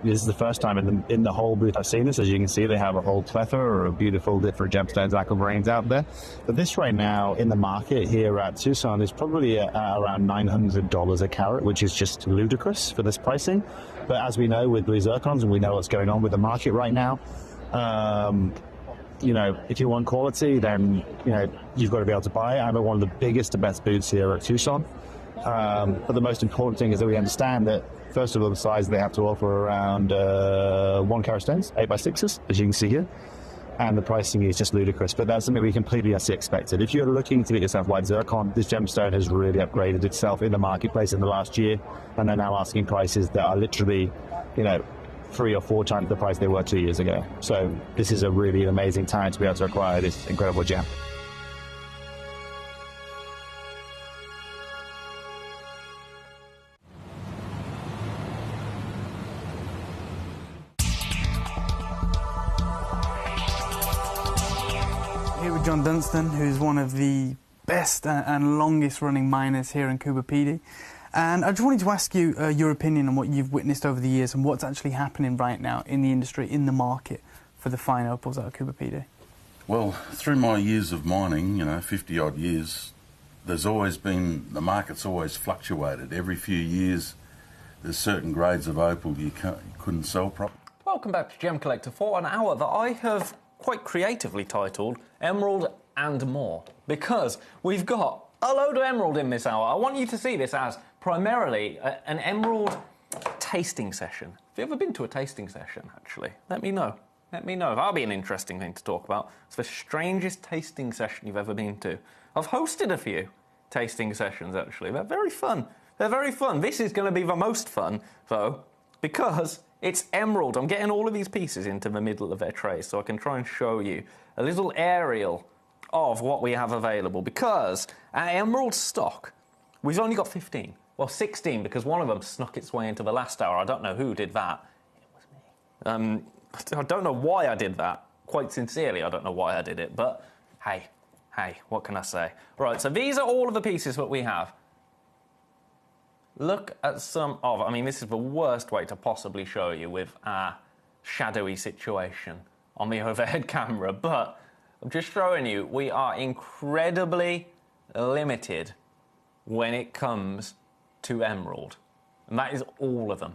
this is the first time in the whole booth I've seen this. As you can see, they have a whole plethora of beautiful different gemstones, aquamarines out there. But this right now in the market here at Tucson is probably around $900 a carat, which is just ludicrous for this pricing. But as we know with blue zircons, and we know what's going on with the market right now, you know, if you want quality, then, you know, you've got to be able to buy it. I'm at one of the biggest and best booths here at Tucson. But the most important thing is that we understand that, first of all, the size they have to offer around 1 carat stones, 8x6s, as you can see here. And the pricing is just ludicrous, but that's something we completely expected. If you're looking to get yourself white zircon, this gemstone has really upgraded itself in the marketplace in the last year, and they're now asking prices that are literally, you know, 3 or 4 times the price they were 2 years ago. So this is a really amazing time to be able to acquire this incredible gem. Here with John Dunstan, who's one of the best and longest running miners here in Coober Pedy. And I just wanted to ask you your opinion on what you've witnessed over the years and what's actually happening right now in the industry, in the market for the fine opals out of Coober Pedy. Well, through my years of mining, you know, 50 odd years, there's always been, the market's always fluctuated. Every few years there's certain grades of opal you couldn't sell properly. Welcome back to Gemcollector for an hour that I have quite creatively titled Emerald and More, because we've got a load of emerald in this hour. I want you to see this as primarily an emerald tasting session. Have you ever been to a tasting session, actually? Let me know. Let me know. That'll be an interesting thing to talk about. It's the strangest tasting session you've ever been to. I've hosted a few tasting sessions, actually. They're very fun. They're very fun. This is going to be the most fun, though, because it's emerald. I'm getting all of these pieces into the middle of their trays so I can try and show you a little aerial of what we have available, because our emerald stock, we've only got 15. Well, 16, because one of them snuck its way into the last hour. I don't know who did that. It was me. I don't know why I did that. Quite sincerely, I don't know why I did it, but hey, what can I say? Right, so these are all of the pieces that we have. Look at some of, I mean, this is the worst way to possibly show you with our shadowy situation on the overhead camera, but I'm just showing you, we are incredibly limited when it comes to emerald. And that is all of them.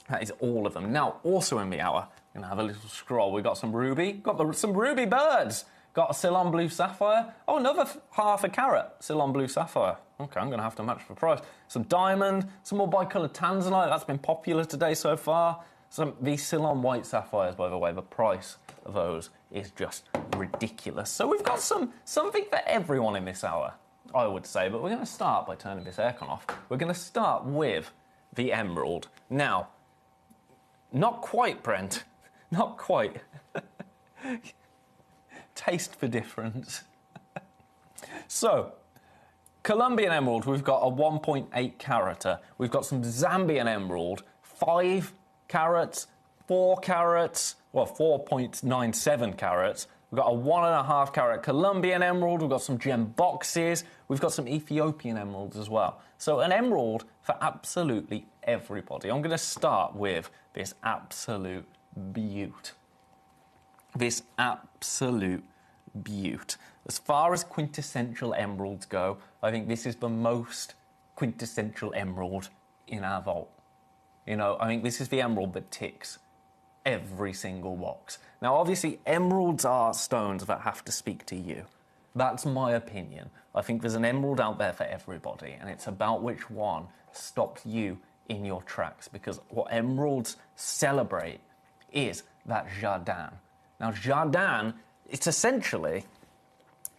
That is all of them. Now, also in the hour, I'm going to have a little scroll. We've got some ruby, some ruby birds. Got a Ceylon blue sapphire. Oh, another half a carat Ceylon blue sapphire. Okay, I'm going to have to match the price. Some diamond, some more bicoloured tanzanite. That's been popular today so far. These Ceylon white sapphires, by the way, the price of those is just ridiculous. So we've got something for everyone in this hour, I would say. But we're going to start by turning this aircon off. We're going to start with the emerald. Now, not quite, Brent. Not quite. Taste the difference. So, Colombian emerald, we've got a 1.8 carater. We've got some Zambian emerald, 5 carats, 4 carats, well, 4.97 carats. We've got a 1.5 carat Colombian emerald. We've got some gem boxes. We've got some Ethiopian emeralds as well. So an emerald for absolutely everybody. I'm going to start with this absolute beaut. This absolute beaut. As far as quintessential emeralds go, I think this is the most quintessential emerald in our vault. You know, I think this is the emerald that ticks every single box. Now, obviously, emeralds are stones that have to speak to you. That's my opinion. I think there's an emerald out there for everybody, and it's about which one stops you in your tracks, because what emeralds celebrate is that jardin. Now, jardin, it's essentially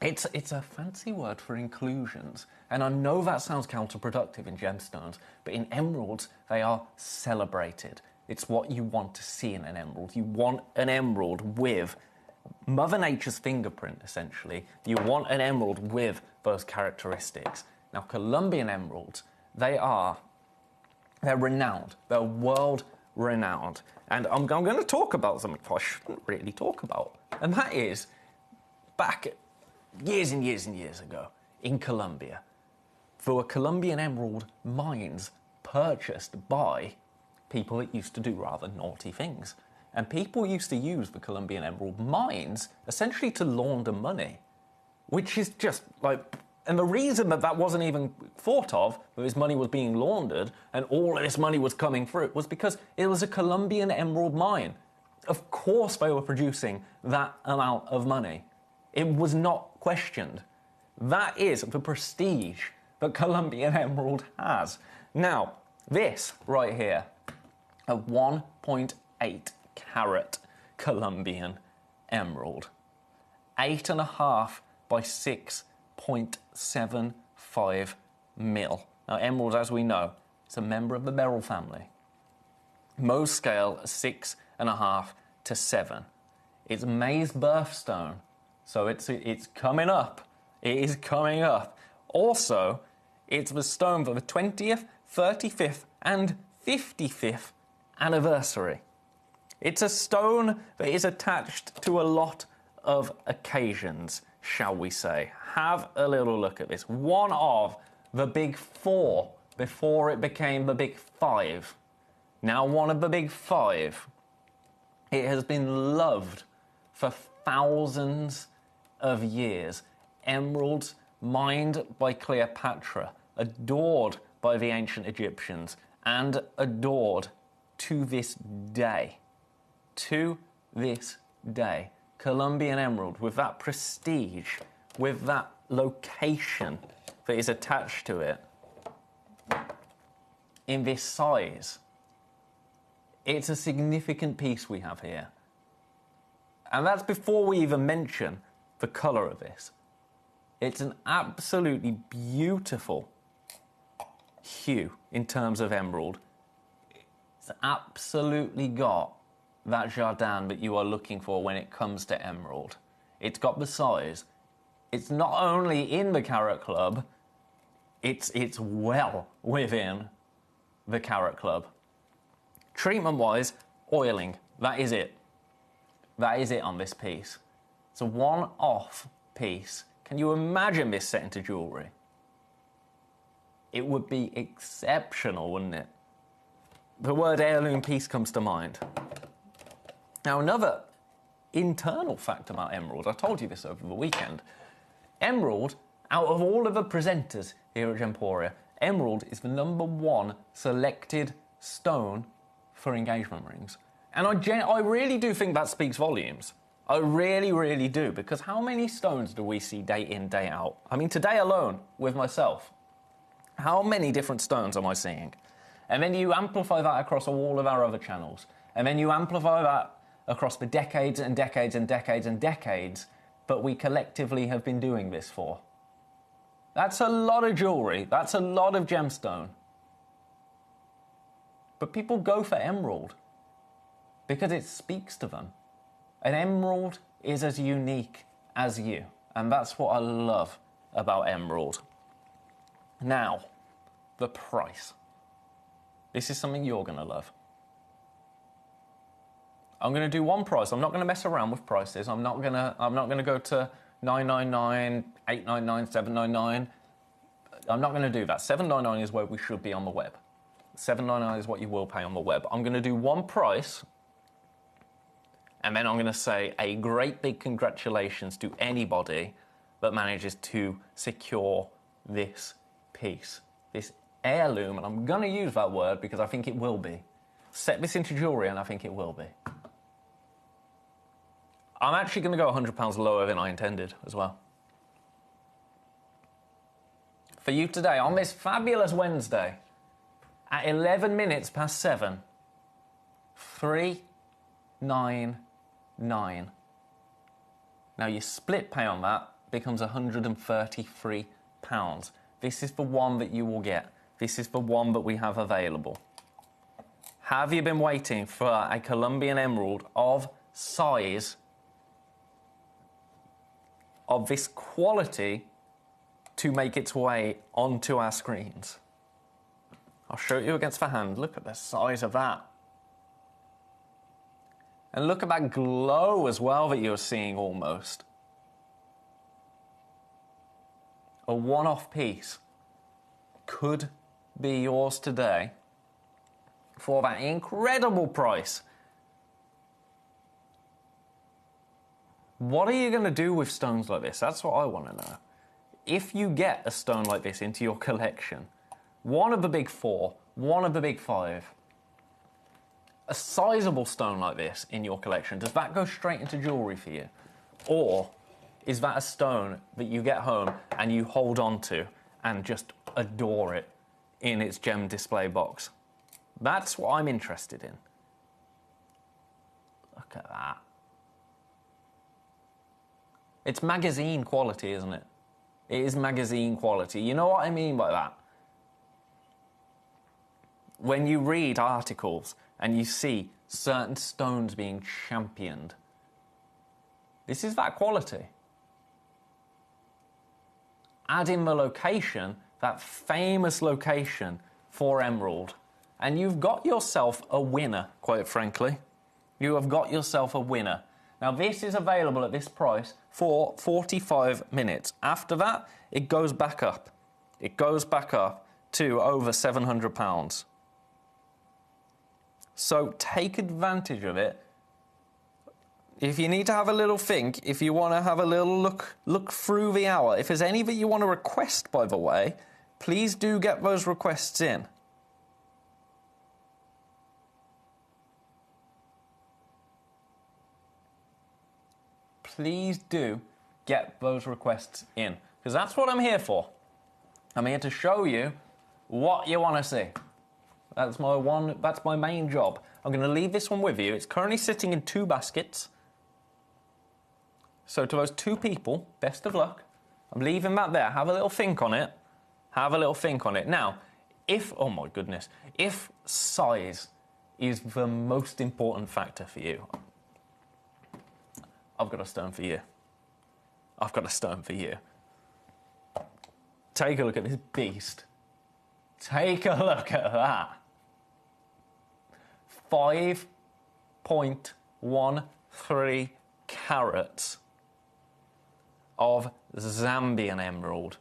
It's a fancy word for inclusions, and I know that sounds counterproductive in gemstones, but in emeralds, they are celebrated. It's what you want to see in an emerald. You want an emerald with Mother Nature's fingerprint, essentially. You want an emerald with those characteristics. Now, Colombian emeralds, they're renowned. They're world-renowned. And I'm going to talk about something I shouldn't really talk about, and that is back years and years and years ago in Colombia, there were Colombian emerald mines purchased by people that used to do rather naughty things. And people used to use the Colombian emerald mines essentially to launder money, which is just like... And the reason that wasn't even thought of, that this money was being laundered and all of this money was coming through, was because it was a Colombian emerald mine. Of course they were producing that amount of money. It was not questioned. That is the prestige that Colombian emerald has. Now, this right here, a 1.8 carat Colombian emerald. 8.5 by 6.75 mil. Now, emerald, as we know, is a member of the beryl family. Mohs scale 6.5 to 7. It's May's birthstone, so it's coming up. It is coming up. Also, it's the stone for the 20th, 35th, and 55th anniversary. It's a stone that is attached to a lot of occasions, shall we say. Have a little look at this. One of the big four before it became the big five. Now one of the big five. It has been loved for thousands of years. Emeralds mined by Cleopatra, adored by the ancient Egyptians, and adored to this day. To this day. Colombian emerald, with that prestige, with that location that is attached to it, in this size. It's a significant piece we have here. And that's before we even mention the colour of this. It's an absolutely beautiful hue in terms of emerald. It's absolutely got that jardin that you are looking for when it comes to emerald. It's got the size. It's not only in the Carat Club, it's well within the Carat Club. Treatment-wise, oiling. That is it. That is it on this piece. It's a one-off piece. Can you imagine this set into jewellery? It would be exceptional, wouldn't it? The word heirloom piece comes to mind. Now, another internal fact about emerald, I told you this over the weekend. Emerald, out of all of the presenters here at Gemporia, emerald is the #1 selected stone for engagement rings. And I really do think that speaks volumes. I really, really do, because how many stones do we see day in, day out? I mean, today alone, with myself, how many different stones am I seeing? And then you amplify that across all of our other channels. And then you amplify that across the decades and decades and decades and decades that we collectively have been doing this for. That's a lot of jewellery. That's a lot of gemstone. But people go for emerald because it speaks to them. An emerald is as unique as you. And that's what I love about emerald. Now, the price. This is something you're going to love. I'm going to do one price. I'm not going to mess around with prices. I'm not going to go to $9.99, $8.99, $7.99. I'm not going to do that. $7.99 is where we should be on the web. $7.99 is what you will pay on the web. I'm going to do one price, and then I'm going to say a great big congratulations to anybody that manages to secure this piece, this heirloom, and I'm going to use that word because I think it will be. Set this into jewellery, and I think it will be. I'm actually going to go £100 lower than I intended as well. For you today, on this fabulous Wednesday, at 11 minutes past 7, $399. Now you split pay on that becomes £133. This is the one that you will get. This is the one that we have available. Have you been waiting for a Colombian emerald of size, of this quality, to make its way onto our screens? I'll show you against the hand. Look at the size of that. And look at that glow as well that you're seeing almost. A one-off piece could be yours today for that incredible price. What are you going to do with stones like this? That's what I want to know. If you get a stone like this into your collection, one of the big four, one of the big five, a sizable stone like this in your collection, does that go straight into jewellery for you? Or is that a stone that you get home and you hold on to and just adore it in its gem display box? That's what I'm interested in. Look at that. It's magazine quality, isn't it? It is magazine quality. You know what I mean by that? When you read articles and you see certain stones being championed, this is that quality. Add in the location, that famous location for emerald, and you've got yourself a winner, quite frankly. You have got yourself a winner. Now, this is available at this price for 45 minutes. After that, it goes back up. It goes back up to over £700. So take advantage of it. If you need to have a little think, if you want to have a little look through the hour, if there's any that you want to request, by the way, please do get those requests in. Please do get those requests in, because that's what I'm here for. I'm here to show you what you want to see. That's my main job. I'm going to leave this one with you. It's currently sitting in 2 baskets. So to those 2 people, best of luck. I'm leaving that there. Have a little think on it. Have a little think on it. Now, oh my goodness, if size is the most important factor for you, I've got a stone for you. I've got a stone for you. Take a look at this beast. Take a look at that. 5.13 carats of Zambian emerald.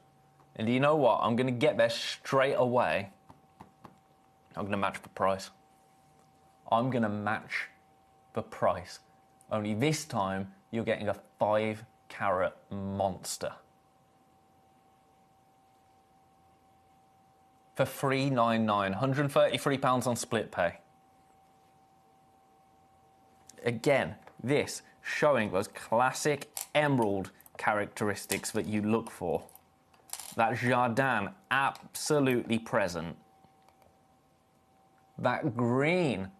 And you know what? I'm going to get there straight away. I'm going to match the price. I'm going to match the price. Only this time, you're getting a 5-carat monster. For $399, £133 on split pay. Again, this showing those classic emerald characteristics that you look for. That jardin absolutely present. That green,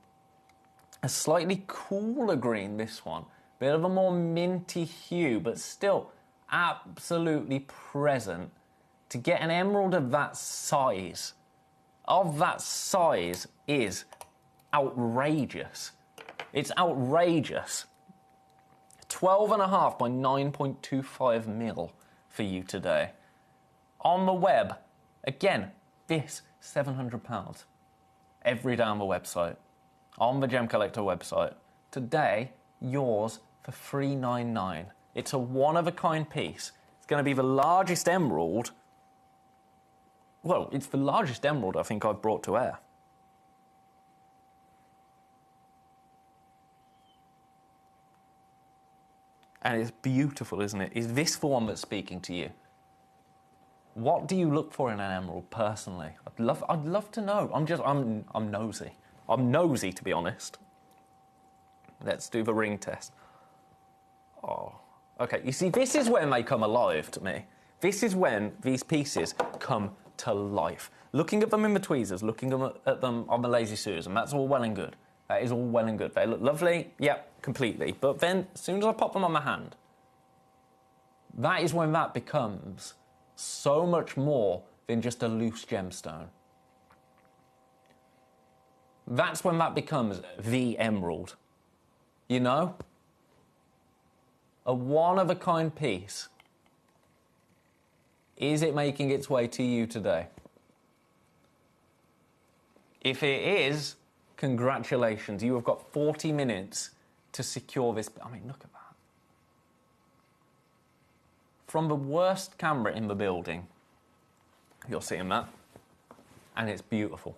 a slightly cooler green, this one. Bit of a more minty hue, but still absolutely present. To get an emerald of that size is outrageous. It's outrageous. 12.5 by 9.25 mil for you today. On the web, again, this £700 every day on the website, on the Gemcollector website. Today, yours for $399. It's a one-of-a-kind piece. It's going to be the largest emerald. Well, it's the largest emerald I think I've brought to air. And it's beautiful, isn't it? Is this the one that's speaking to you? What do you look for in an emerald, personally? I'd love to know. I'm nosy. I'm nosy, to be honest. Let's do the ring test. Oh, okay. You see, this is when they come alive to me. This is when these pieces come to life. Looking at them in the tweezers, looking at them on the Lazy Susan, that's all well and good. That is all well and good. They look lovely, yep, completely. But then, as soon as I pop them on my hand, that is when that becomes so much more than just a loose gemstone. That's when that becomes the emerald. You know? A one-of-a-kind piece. Is it making its way to you today? If it is, congratulations. You have got 40 minutes to secure this. I mean, look at that. From the worst camera in the building, you're seeing that. And it's beautiful.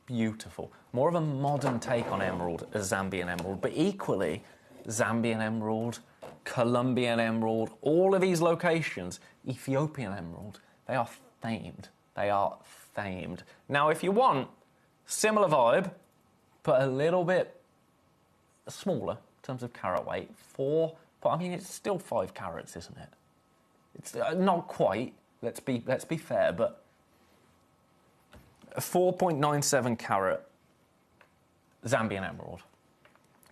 Beautiful. More of a modern take on emerald, a Zambian emerald, but equally, Zambian emerald, Colombian emerald, all of these locations, Ethiopian emerald, they are famed. They are famed. Now, if you want similar vibe, but a little bit smaller in terms of carat weight, but I mean, it's still 5 carats, isn't it? It's not quite, let's be fair, but a 4.97 carat Zambian emerald.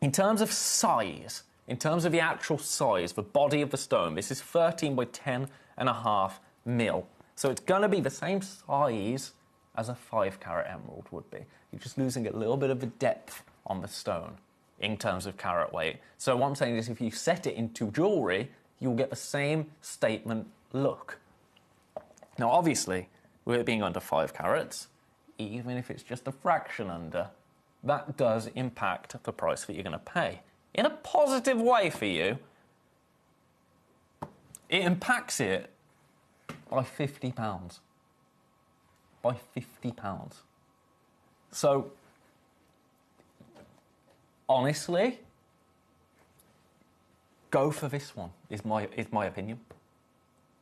In terms of size, in terms of the actual size, the body of the stone, this is 13 by 10.5 mil. So it's going to be the same size as a 5 carat emerald would be. You're just losing a little bit of the depth on the stone in terms of carat weight. So what I'm saying is if you set it into jewellery, you'll get the same statement look. Now, obviously, with it being under 5 carats, even if it's just a fraction under, that does impact the price that you're going to pay. In a positive way for you, it impacts it by £50. By £50. So, honestly, go for this one, is my opinion.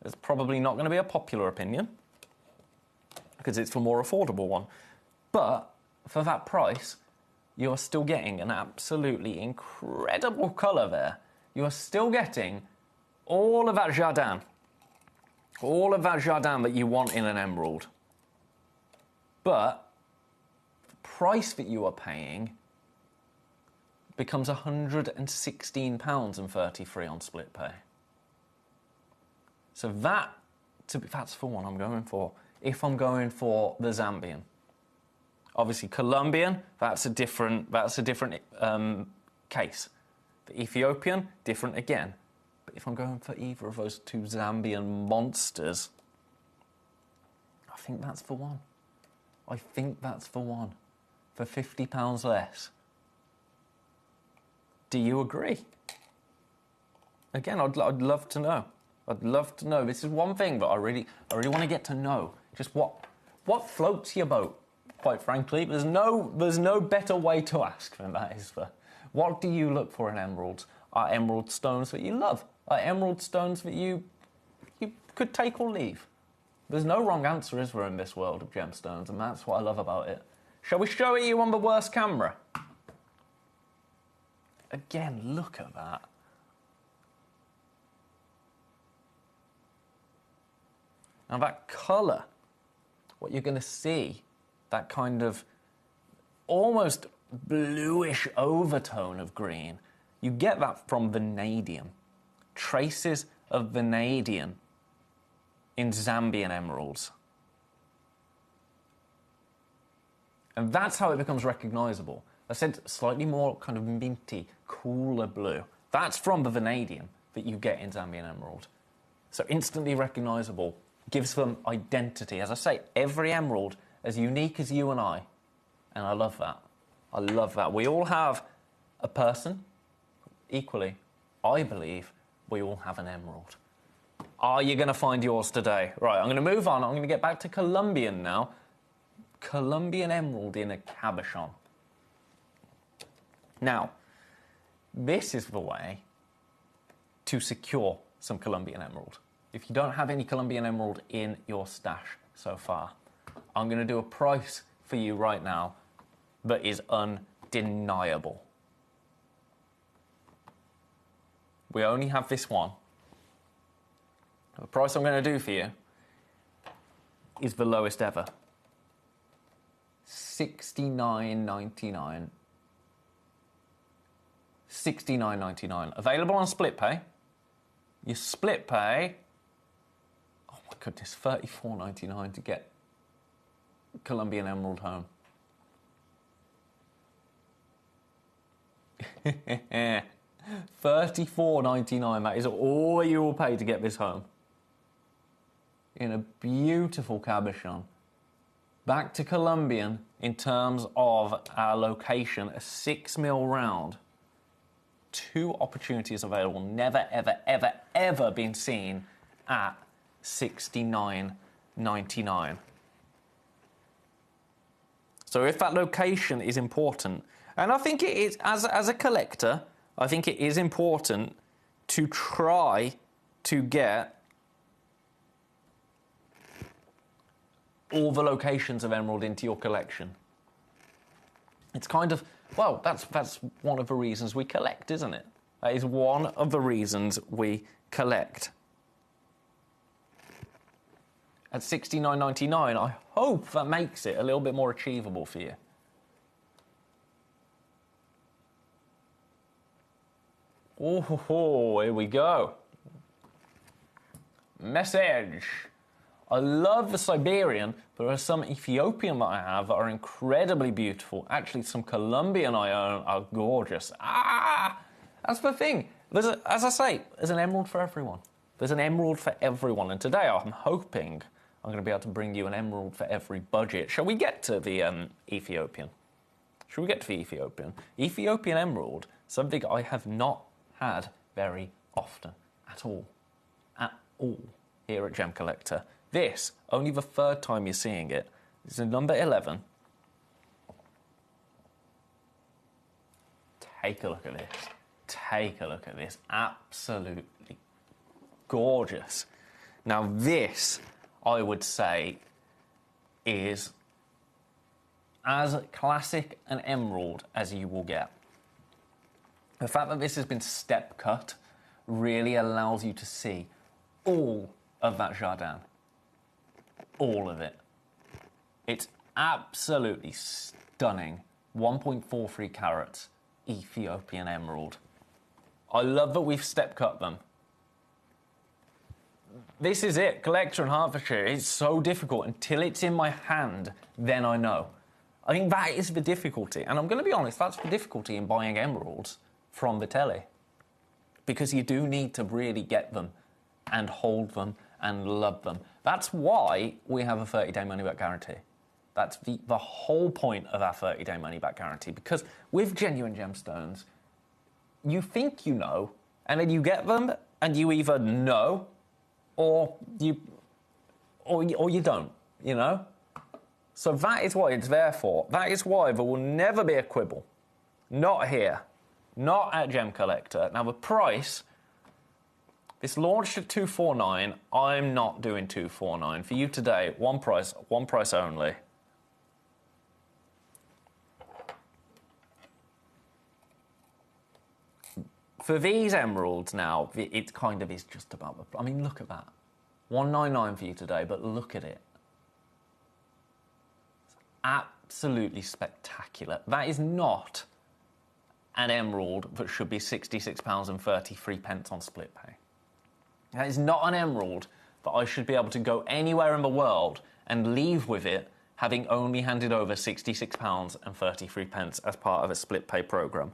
It's probably not going to be a popular opinion, because it's the more affordable one. But for that price, you are still getting an absolutely incredible colour there. You are still getting all of that jardin. All of that jardin that you want in an emerald. But the price that you are paying becomes £116.33 on split pay. So that's for one I'm going for. If I'm going for the Zambian. Obviously, Colombian, that's a different case. The Ethiopian, different again. But if I'm going for either of those two Zambian monsters, I think that's for one. I think that's for one. For £50 less. Do you agree? Again, I'd love to know. I'd love to know. This is one thing that I really want to get to know. Just what floats your boat, quite frankly. There's no better way to ask than that is for what do you look for in emeralds? Are emerald stones that you love? Are emerald stones that you could take or leave? There's no wrong answer, is there, in this world of gemstones, and that's what I love about it. Shall we show it you on the worst camera? Again, look at that. Now that colour, what you're going to see, that kind of almost bluish overtone of green, you get that from vanadium. Traces of vanadium in Zambian emeralds. And that's how it becomes recognisable. I said slightly more kind of minty, cooler blue. That's from the vanadium that you get in Zambian emerald. So instantly recognisable, gives them identity. As I say, every emerald as unique as you and I. And I love that. I love that. We all have a person. Equally, I believe we all have an emerald. Are you going to find yours today? Right, I'm going to move on. I'm going to get back to Colombian now. Colombian emerald in a cabochon. Now, this is the way to secure some Colombian emerald. If you don't have any Colombian emerald in your stash so far, I'm going to do a price for you right now that is undeniable. We only have this one. The price I'm going to do for you is the lowest ever. $69.99. $69.99. Available on split pay. Your split pay, oh my goodness, $34.99 to get Colombian Emerald home. $34.99, that is all you will pay to get this home. In a beautiful cabochon. Back to Colombian in terms of our location, a 6mm round. 2 opportunities available, never, ever, ever, ever been seen at $69.99. So if that location is important, and I think it is, as a collector, I think it is important to try to get all the locations of emerald into your collection. It's kind of, well, that's one of the reasons we collect, isn't it? That is one of the reasons we collect. At $69.99, I hope that makes it a little bit more achievable for you. Oh, here we go. Message. I love the Siberian, but there are some Ethiopian that I have that are incredibly beautiful. Actually, some Colombian I own are gorgeous. That's the thing. As I say, there's an emerald for everyone. There's an emerald for everyone. And today I'm hoping I'm going to be able to bring you an emerald for every budget. Shall we get to the Ethiopian? Shall we get to the Ethiopian? Ethiopian emerald, something I have not had very often at all here at Gemcollector. This, only the 3rd time you're seeing it. This is number 11. Take a look at this. Take a look at this. Absolutely gorgeous. Now this, I would say, is as classic an emerald as you will get. The fact that this has been step cut really allows you to see all of that jardin. All of it. It's absolutely stunning. 1.43 carats Ethiopian emerald. I love that we've step cut them. This is it, collector in Hertfordshire. It's so difficult until it's in my hand, then I know. I think that is the difficulty. And I'm going to be honest, that's the difficulty in buying emeralds from the telly. Because you do need to really get them and hold them and love them. That's why we have a 30-day money-back guarantee. That's the whole point of our 30-day money-back guarantee. Because with genuine gemstones, you think you know, and then you get them, and you either know, or you don't, you know? So that is what it's there for. That is why there will never be a quibble. Not here. Not at Gemcollector. Now, the price, this launched at $249. I'm not doing $249. For you today, one price only. For these emeralds now, it kind of is just about the... I mean, look at that. $199 for you today, but look at it. It's absolutely spectacular. That is not an emerald that should be £66.33 on split pay. That is not an emerald that I should be able to go anywhere in the world and leave with it having only handed over £66.33 as part of a split pay programme.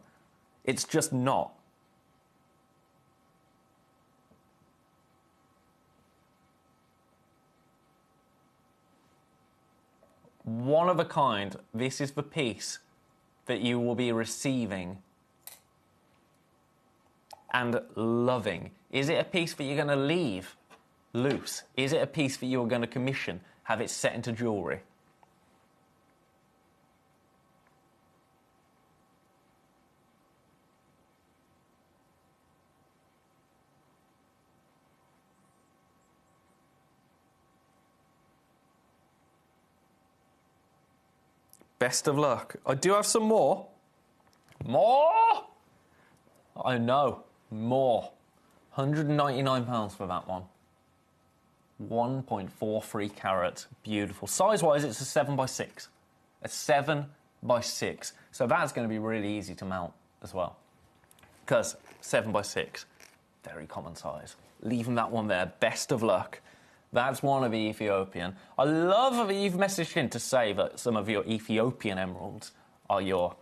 It's just not. One of a kind. This is the piece that you will be receiving and loving. Is it a piece that you're going to leave loose? Is it a piece that you're going to commission, have it set into jewellery? Best of luck. I do have some more. More? I know. More. £199 for that one. 1.43 carat. Beautiful. Size-wise, it's a 7x6. A 7x6. So that's going to be really easy to mount as well. Because 7x6, very common size. leaving that one there. Best of luck. That's one of the Ethiopian. I love that you've messaged in to say that some of your Ethiopian emeralds are your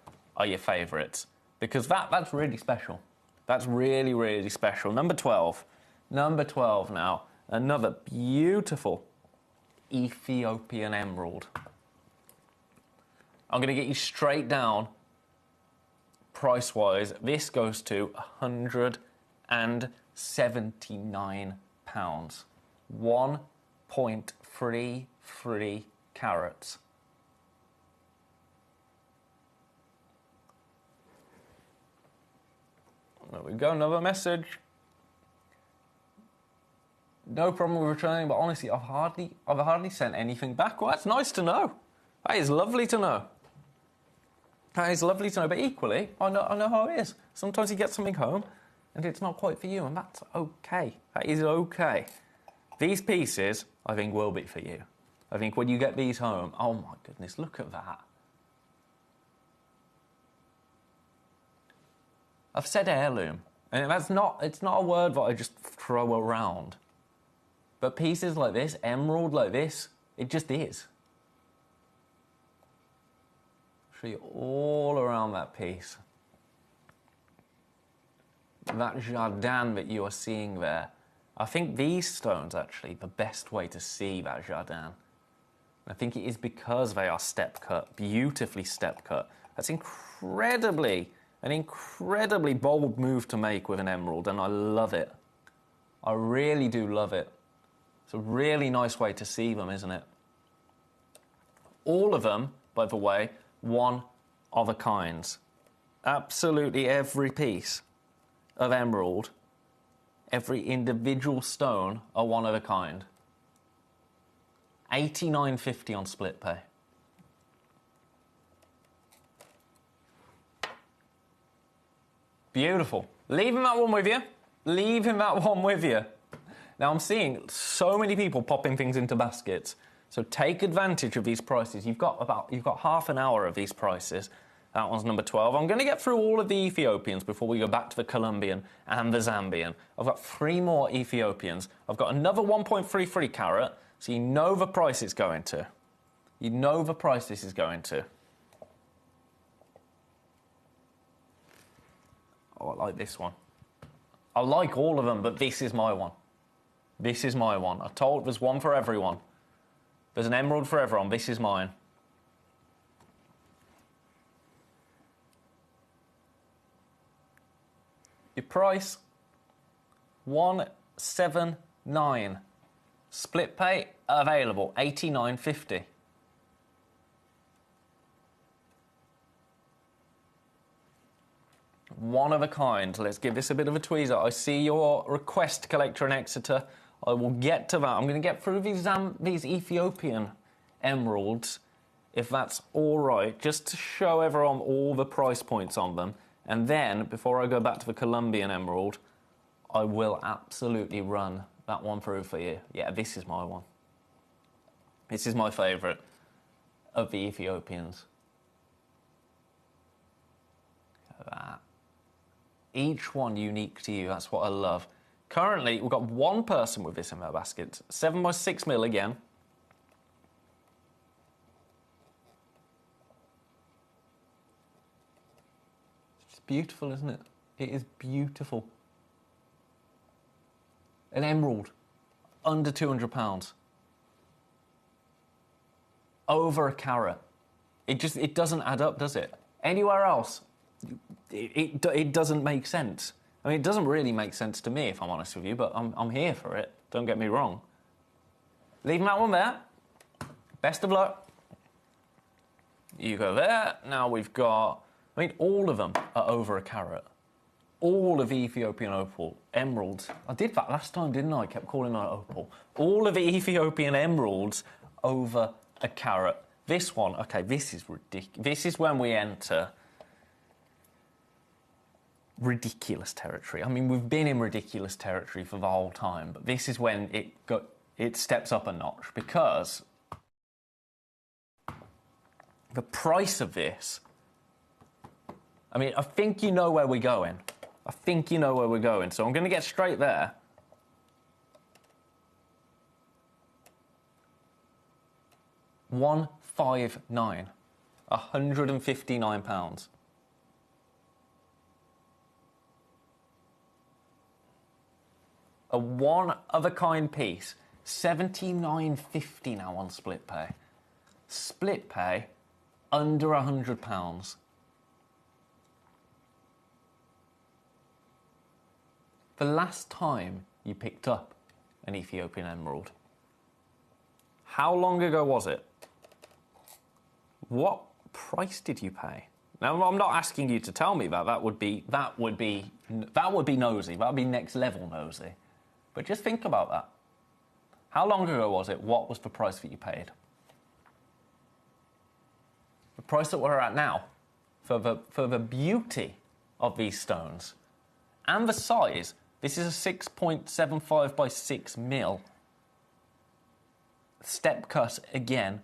favourites, because that's really special. That's really, really special. Number 12. Number 12 now. Another beautiful Ethiopian emerald. I'm going to get you straight down, price-wise. This goes to £179. 1.33 carats. There we go, another message. No problem with returning, but honestly, I've hardly sent anything back. Well, that's nice to know. That is lovely to know. That is lovely to know, but equally, I know how it is. Sometimes you get something home, and it's not quite for you, and that's okay. That is okay. These pieces, I think, will be for you. I think when you get these home, oh my goodness, look at that. I've said heirloom, and it's not a word that I just throw around. But pieces like this, emerald like this, it just is. Show you all around that piece. That jardin that you are seeing there. I think these stones, actually, the best way to see that jardin. I think it is because they are step cut, beautifully step cut. That's an incredibly bold move to make with an emerald, and I love it. I really do love it. It's a really nice way to see them, isn't it? All of them, by the way, one of a kind. Absolutely every piece of emerald, every individual stone are one of a kind. $89.50 on split pay. Beautiful. Leaving that one with you. Leaving that one with you. Now, I'm seeing so many people popping things into baskets, so take advantage of these prices. You've got half an hour of these prices. That one's number 12. I'm going to get through all of the Ethiopians before we go back to the Colombian and the Zambian. I've got 3 more Ethiopians. I've got another 1.33 carat, so you know the price it's going to. You know the price this is going to. Oh, I like this one. I like all of them, but this is my one. This is my one. I told there's one for everyone. There's an emerald for everyone. This is mine. Your price, $179. Split pay available, $89.50. One of a kind. Let's give this a bit of a tweezer. I see your request, Collector in Exeter. I will get to that. I'm going to get through these Ethiopian emeralds, if that's all right, just to show everyone all the price points on them. And then, before I go back to the Colombian emerald, I will absolutely run that one through for you. Yeah, this is my one. This is my favourite of the Ethiopians. Look at that. Each one unique to you, that's what I love. Currently, we've got one person with this in their basket. 7x6mm again. It's beautiful, isn't it? It is beautiful. An emerald, under £200. Over a carat. It doesn't add up, does it? Anywhere else, it doesn't make sense. I mean, it doesn't really make sense to me, if I'm honest with you, but I'm here for it. Don't get me wrong. Leaving that one there. Best of luck. You go there. Now we've got... I mean, all of them are over a carat. All of the Ethiopian opal, emeralds. I did that last time, didn't I? I kept calling it opal. All of the Ethiopian emeralds over a carat. This one, okay, this is ridiculous. This is when we enter ridiculous territory. I mean, we've been in ridiculous territory for the whole time, but this is when it steps up a notch, because the price of this, I mean, I think you know where we're going. I think you know where we're going, so I'm going to get straight there. 159. £159. A one-of-a-kind piece, £79.50 now on split pay. Split pay, under £100. The last time you picked up an Ethiopian emerald, how long ago was it? What price did you pay? Now, I'm not asking you to tell me that. That would be nosy. That would be next level nosy. But just think about that. How long ago was it? What was the price that you paid? The price that we're at now for the beauty of these stones and the size. This is a 6.75 by 6 mil. Step cut again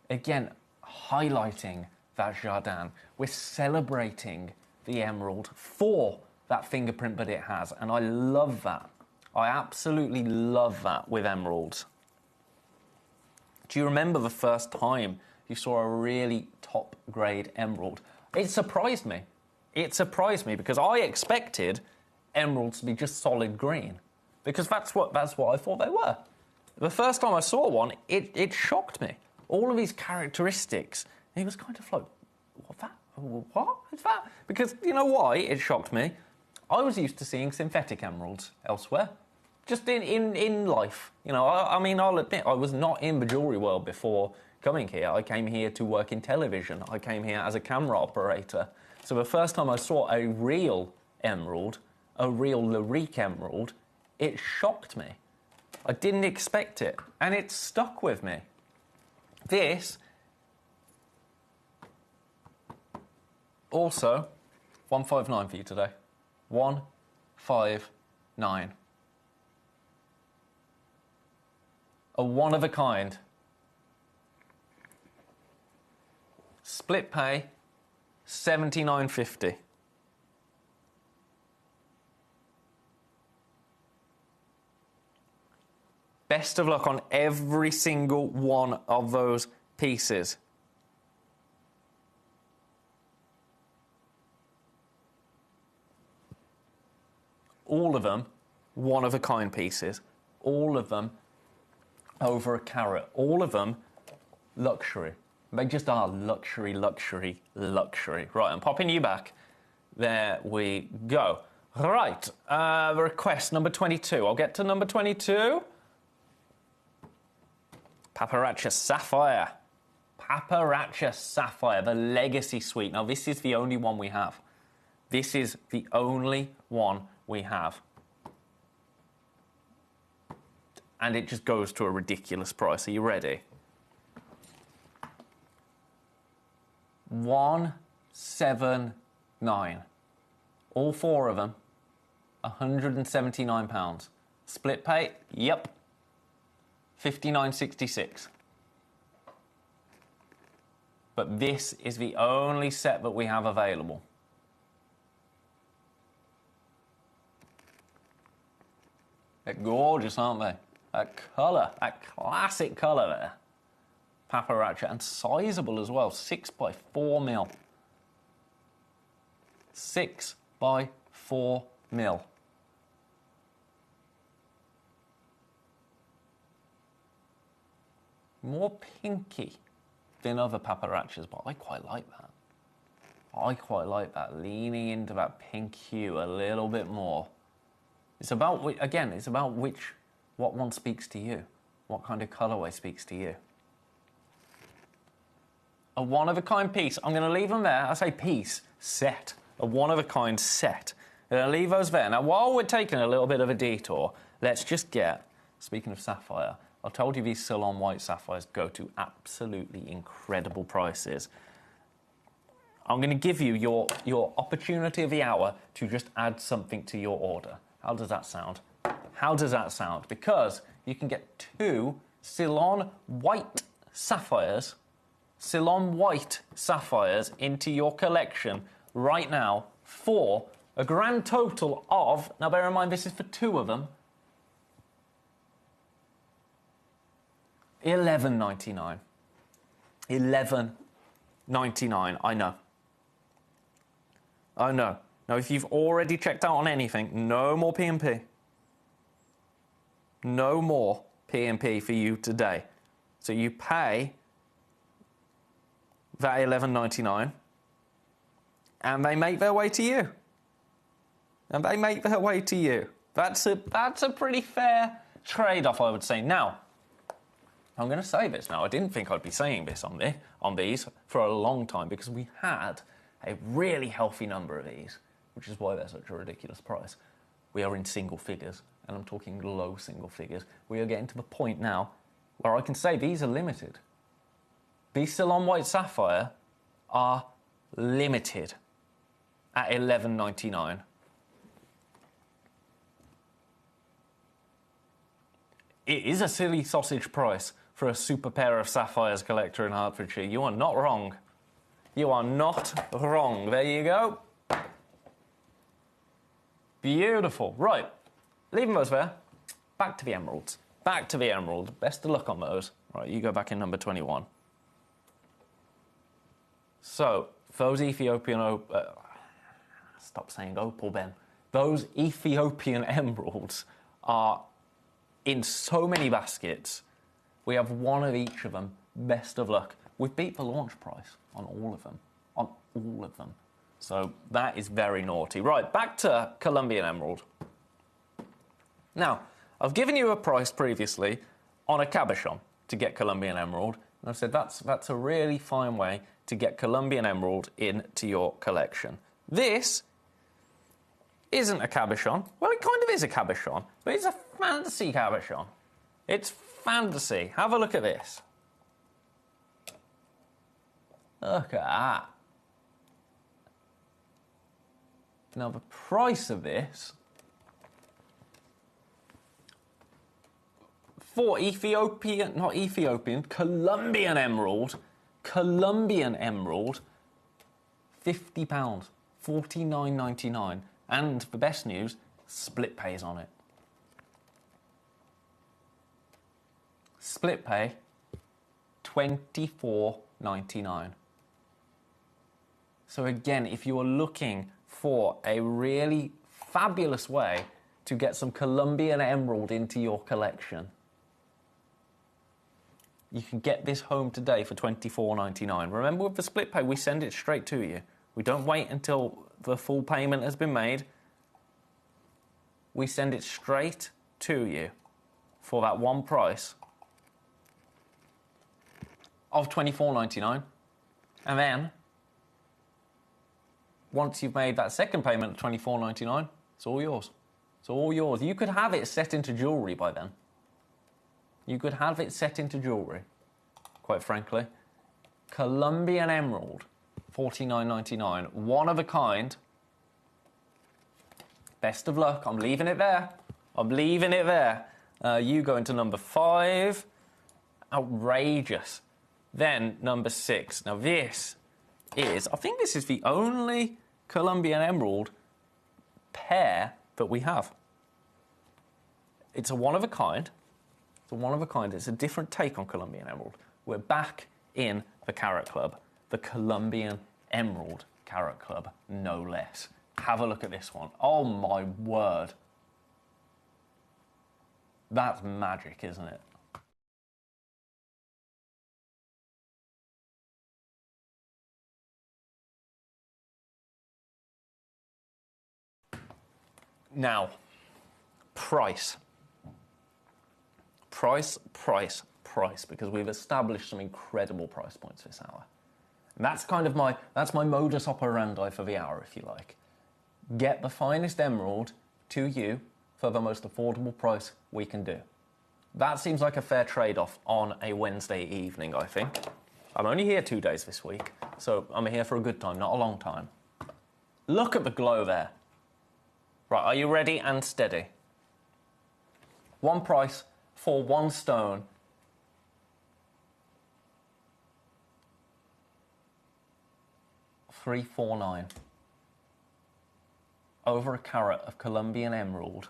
highlighting that Jardin. We're celebrating the emerald for that fingerprint that it has, and I love that. I absolutely love that with emeralds. Do you remember the first time you saw a really top grade emerald? It surprised me. It surprised me because I expected emeralds to be just solid green, because that's what I thought they were. The first time I saw one, it shocked me. All of these characteristics, and it was kind of like, what is that? Because you know why it shocked me? I was used to seeing synthetic emeralds elsewhere, just in life. You know, I mean, I'll admit, I was not in the jewellery world before coming here. I came here to work in television. I came here as a camera operator. So the first time I saw a real emerald, a real Larique emerald, it shocked me. I didn't expect it, and it stuck with me. This, also, 159 for you today. 159. A one of a kind. Split pay, £79.50. Best of luck on every single one of those pieces. All of them one-of-a-kind pieces. All of them over a carat. All of them luxury. They just are luxury, luxury, luxury. Right, I'm popping you back. There we go. Right, the request, number 22. I'll get to number 22. Paparacha Sapphire. Paparacha Sapphire, the Legacy Suite. Now, this is the only one we have. This is the only one we have. And it just goes to a ridiculous price. Are you ready? 179. All four of them, £179. Split pay? Yep. 59.66. But this is the only set that we have available. They're gorgeous, aren't they? That colour, that classic colour there. Paparacha, and sizable as well, 6 by 4 mil. 6 by 4 mil. More pinky than other paparachas, but I quite like that. I quite like that, leaning into that pink hue a little bit more. It's about, again, it's about what one speaks to you. What kind of colourway speaks to you. A one-of-a-kind piece. I'm going to leave them there. I say piece, set. A one-of-a-kind set. I'm going to leave those there. Now, while we're taking a little bit of a detour, let's just get, speaking of sapphire, I told you these Ceylon white sapphires go to absolutely incredible prices. I'm going to give you your opportunity of the hour to just add something to your order. How does that sound? How does that sound? Because you can get 2 Ceylon white sapphires, into your collection right now for a grand total of, now bear in mind this is for 2 of them, £11.99. $11.99. I know. I know. Now, if you've already checked out on anything, no more P&P. No more P&P for you today. So you pay that $11.99, and they make their way to you. And they make their way to you. That's a pretty fair trade-off, I would say. Now, I'm going to say this now. I didn't think I'd be saying this on these for a long time, because we had a really healthy number of these, which is why they're such a ridiculous price. We are in single figures, and I'm talking low single figures. We are getting to the point now where I can say these are limited. These Ceylon White Sapphire are limited at $11.99. It is a silly sausage price for a super pair of sapphires collector in Hertfordshire. You are not wrong. You are not wrong. There you go. Beautiful. Right. Leaving those there. Back to the emeralds. Back to the emerald. Best of luck on those. Right, you go back in number 21. So, those Ethiopian... stop saying opal, Ben. Those Ethiopian emeralds are in so many baskets. We have one of each of them. Best of luck. We've beat the launch price on all of them. On all of them. So that is very naughty. Right, back to Colombian emerald. Now, I've given you a price previously on a cabochon to get Colombian emerald. And I've said that's a really fine way to get Colombian emerald into your collection. This isn't a cabochon. Well, it kind of is a cabochon, but it's a fantasy cabochon. It's fantasy. Have a look at this. Look at that. Now, the price of this for Colombian emerald, £50, $49.99. And the best news, split pays on it. Split pay, $24.99. So again, if you are looking for a really fabulous way to get some Colombian emerald into your collection, you can get this home today for $24.99. Remember, with the split pay, we send it straight to you. We don't wait until the full payment has been made. We send it straight to you for that one price of $24.99. And then, once you've made that second payment of $24.99, it's all yours. It's all yours. You could have it set into jewellery by then. You could have it set into jewellery, quite frankly. Colombian emerald, $49.99. One of a kind. Best of luck. I'm leaving it there. I'm leaving it there. You go into number 5. Outrageous. Then number 6. Now this is, I think this is the only Colombian emerald pair that we have. It's a one of a kind. It's a one of a kind. It's a different take on Colombian emerald. We're back in the Carat Club. The Colombian Emerald Carat Club, no less. Have a look at this one. Oh my word. That's magic, isn't it? Now, price. Price, because we've established some incredible price points this hour. And that's kind of my modus operandi for the hour, if you like. Get the finest emerald to you for the most affordable price we can do. That seems like a fair trade-off on a Wednesday evening, I think. I'm only here 2 days this week, so I'm here for a good time, not a long time. Look at the glow there. Right, are you ready and steady? One price for one stone. $349. Over a carat of Colombian emerald.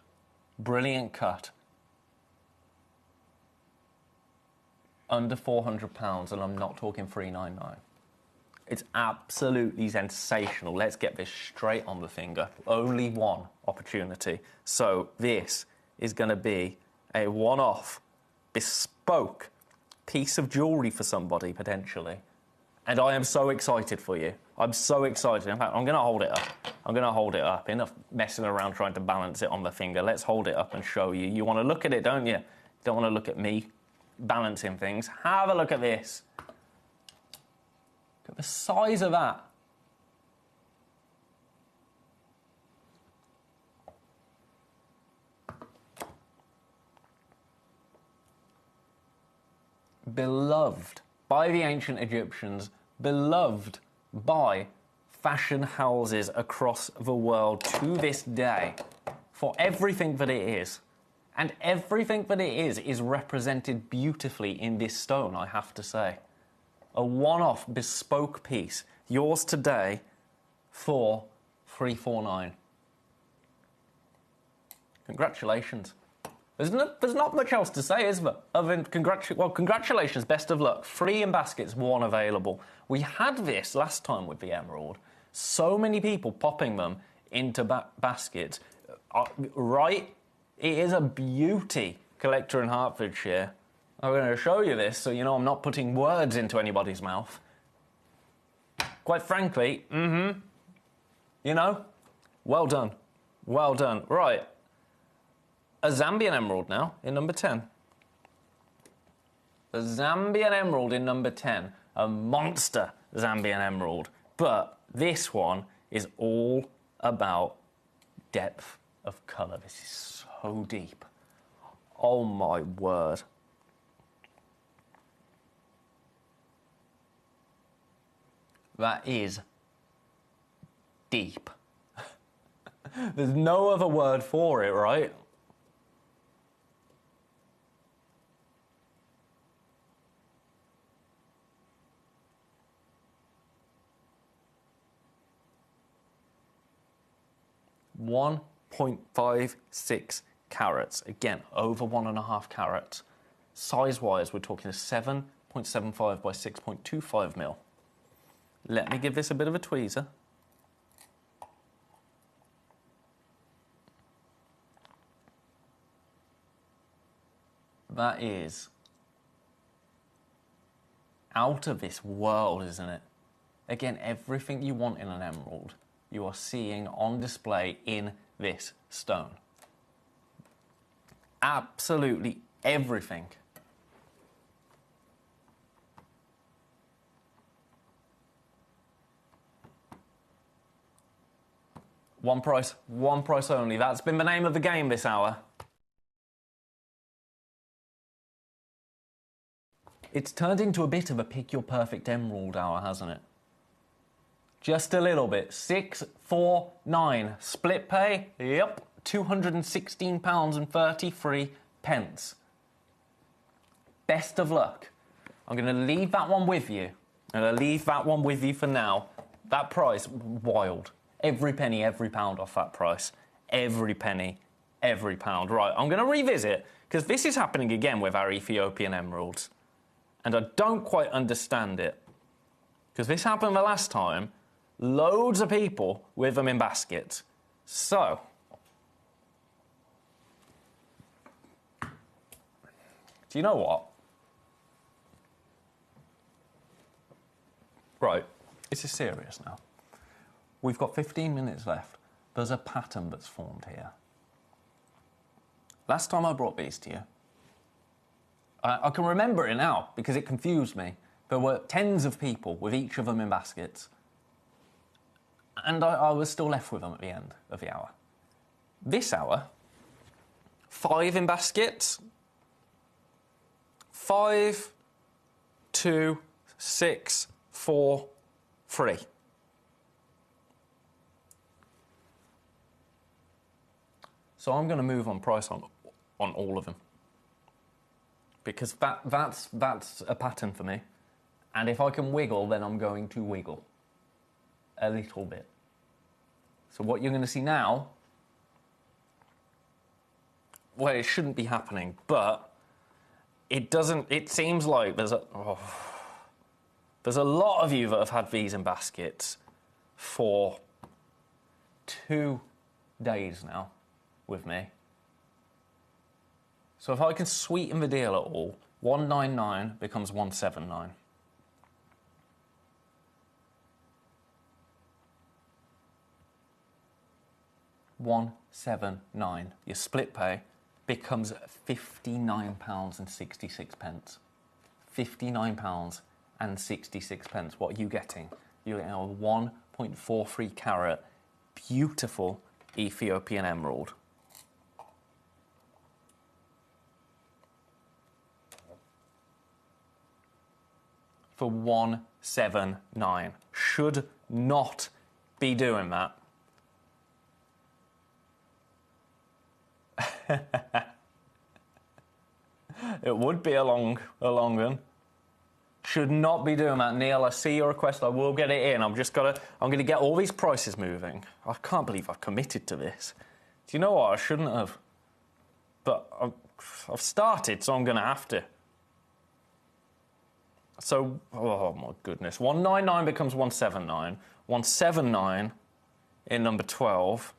Brilliant cut. under £400, and I'm not talking 399. It's absolutely sensational. Let's get this straight on the finger. Only one opportunity. So this is going to be a one-off, bespoke piece of jewellery for somebody, potentially. And I am so excited for you. I'm so excited. In fact, I'm going to hold it up. I'm going to hold it up. Enough messing around trying to balance it on the finger. Let's hold it up and show you. You want to look at it, don't you? Don't want to look at me balancing things. Have a look at this. Look at the size of that. Beloved by the ancient Egyptians, beloved by fashion houses across the world to this day for everything that it is. And everything that it is represented beautifully in this stone, I have to say. A one-off bespoke piece, yours today for $349. Congratulations. There's not much else to say, is there? Other than congratulations, best of luck. 3 in baskets, 1 available. We had this last time with the emerald. So many people popping them into baskets. Right? It is a beauty, collector in Hertfordshire. I'm going to show you this so you know I'm not putting words into anybody's mouth. Quite frankly, you know, well done. Well done. Right. A Zambian emerald now in number 10. A Zambian emerald in number 10. A monster Zambian emerald. But this one is all about depth of colour. This is so deep. Oh my word. That is deep. There's no other word for it, right? .56 carats. Again, over 1.5 carats. Size-wise, we're talking a 7.75 by 6.25 mil. Let me give this a bit of a tweezer. That is out of this world, isn't it? Again, everything you want in an emerald, you are seeing on display in this stone. Absolutely everything. One price only. That's been the name of the game this hour. It's turned into a bit of a pick your perfect emerald hour, hasn't it? Just a little bit. 649. Split pay? Yep. £216.33. Best of luck. I'm going to leave that one with you. I'm going to leave that one with you for now. That price, wild. Every penny, every pound off that price. Every penny, every pound. Right, I'm going to revisit, because this is happening again with our Ethiopian emeralds. And I don't quite understand it. Because this happened the last time. Loads of people with them in baskets. So, do you know what? Right, this is serious now. We've got 15 minutes left. There's a pattern that's formed here. Last time I brought these to you, I can remember it now because it confused me. There were tens of people with each of them in baskets. And I was still left with them at the end of the hour. This hour, 5 in baskets. 5, 2, 6, 4, 3. So I'm going to move on price on all of them. Because that's a pattern for me. And if I can wiggle, then I'm going to wiggle. A little bit. So what you're going to see now, well, it shouldn't be happening, but it doesn't. It seems like there's a lot of you that have had these in baskets for 2 days now with me. So if I can sweeten the deal at all, 199 becomes 179. £179. Your split pay becomes £59.66. £59.66. What are you getting? You're getting a 1.43 carat, beautiful Ethiopian emerald. For 179. Should not be doing that. It would be a long one. Should not be doing that, Neil. I see your request. I will get it in. I'm going to get all these prices moving. I can't believe I've committed to this. Do you know what? I shouldn't have. But I've started, so I'm going to have to. So, oh my goodness. 199 becomes 179. 179 in number 12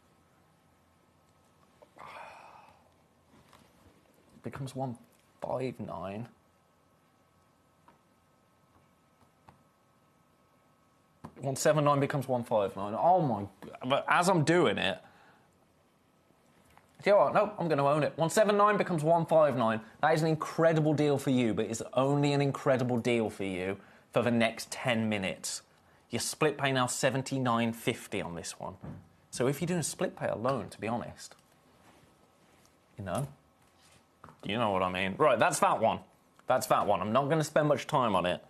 becomes 159. $179 becomes 159. Oh my God. But as I'm doing it, you know what? No, I'm going to own it. 179 becomes 159. That is an incredible deal for you, but it's only an incredible deal for you for the next 10 minutes. Your split pay now $79.50 on this one. So if you're doing a split pay alone, to be honest, you know what I mean. Right, that's that one. That's that one. I'm not going to spend much time on it,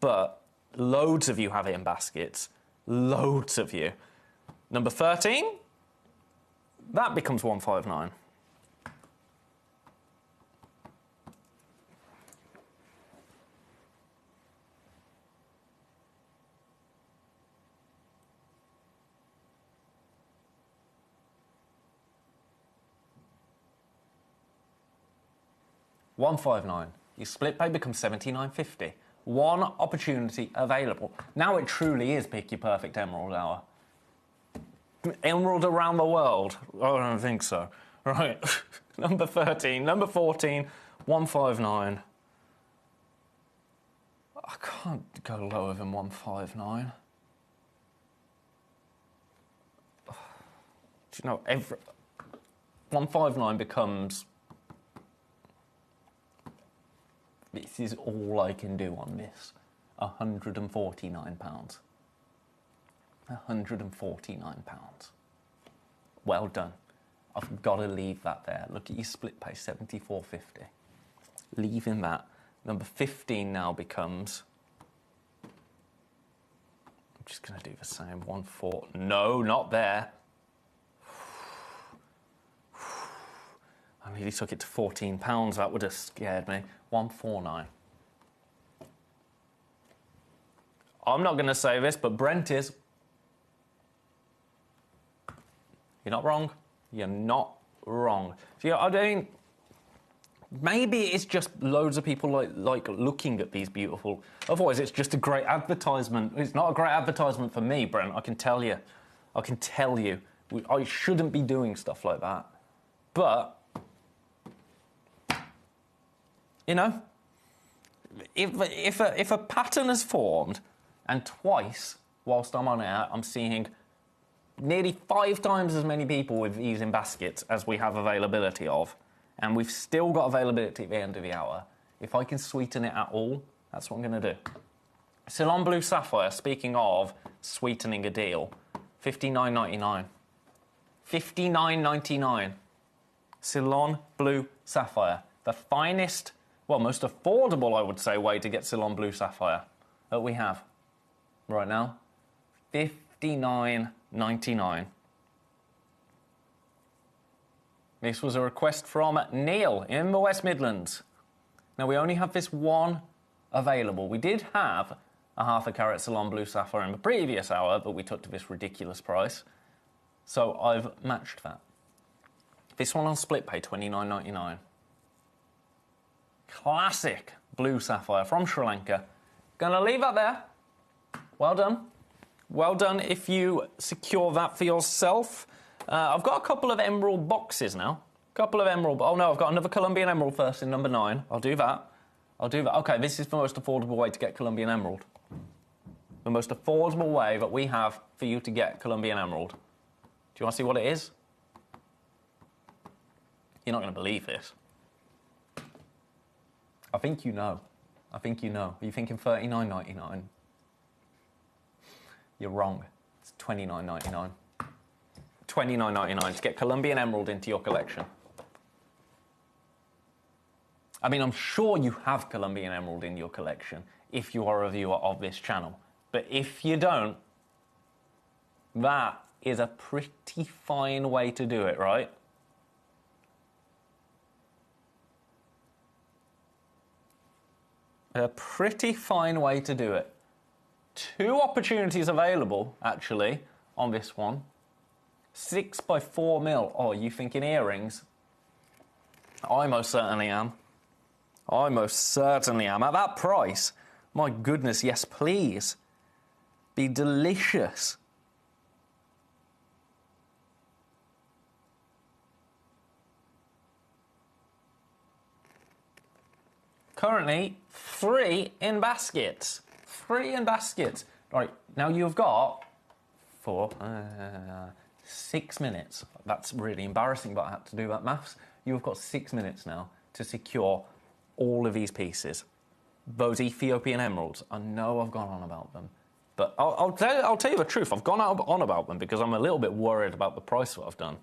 but loads of you have it in baskets. Loads of you. Number 13, that becomes 159. $159. Your split pay becomes $79.50. One opportunity available. Now it truly is Pick Your Perfect Emerald Hour. Emerald around the world? I don't think so. Right. Number 13. Number 14. 159. I can't go lower than 159. Do you know, 159 becomes... This is all I can do on this. £149. £149. Well done. I've got to leave that there. Look at your split pay, $74.50. Leaving that. Number 15 now becomes... I'm just going to do the same. 1.4. No, not there. I nearly took it to £14. That would have scared me. 149. I'm not going to say this, but Brent is. You're not wrong. You're not wrong. So, I mean, maybe it's just loads of people like looking at these beautiful. Otherwise, it's just a great advertisement. It's not a great advertisement for me, Brent. I can tell you. I can tell you. I shouldn't be doing stuff like that. But you know, if a pattern has formed, and twice whilst I'm on air, I'm seeing nearly 5 times as many people with these in baskets as we have availability of, and we've still got availability at the end of the hour. If I can sweeten it at all, that's what I'm going to do. Ceylon Blue Sapphire, speaking of sweetening a deal, $59.99. $59.99. Ceylon Blue Sapphire, the finest... Well, most affordable, I would say, way to get Ceylon Blue Sapphire that we have right now. $59.99. This was a request from Neil in the West Midlands. Now, we only have this one available. We did have a ½ carat Ceylon Blue Sapphire in the previous hour, but we took to this ridiculous price. So I've matched that. This one on split pay, $29.99. Classic blue sapphire from Sri Lanka. Gonna leave that there. Well done. Well done if you secure that for yourself. I've got a couple of emerald boxes now. Couple of emerald... Oh, no, I've got another Colombian emerald first in number 9. I'll do that. OK, this is the most affordable way to get Colombian emerald. The most affordable way that we have for you to get Colombian emerald. Do you want to see what it is? You're not going to believe this. I think you know. I think you know. Are you thinking $39.99? You're wrong. It's $29.99. $29.99 to get Colombian emerald into your collection. I mean, I'm sure you have Colombian emerald in your collection if you are a viewer of this channel. But if you don't, that is a pretty fine way to do it, right? A pretty fine way to do it. 2 opportunities available, actually, on this one. 6 by 4 mil. Oh, you thinking earrings? I most certainly am. I most certainly am. At that price, my goodness, yes, please. Be delicious. Currently, 3 in baskets. 3 in baskets. Right, now you've got 6 minutes. That's really embarrassing, but I had to do that maths. You've got 6 minutes now to secure all of these pieces. Those Ethiopian emeralds, I know I've gone on about them, but I'll tell you the truth. I've gone on about them because I'm a little bit worried about the price that I've done.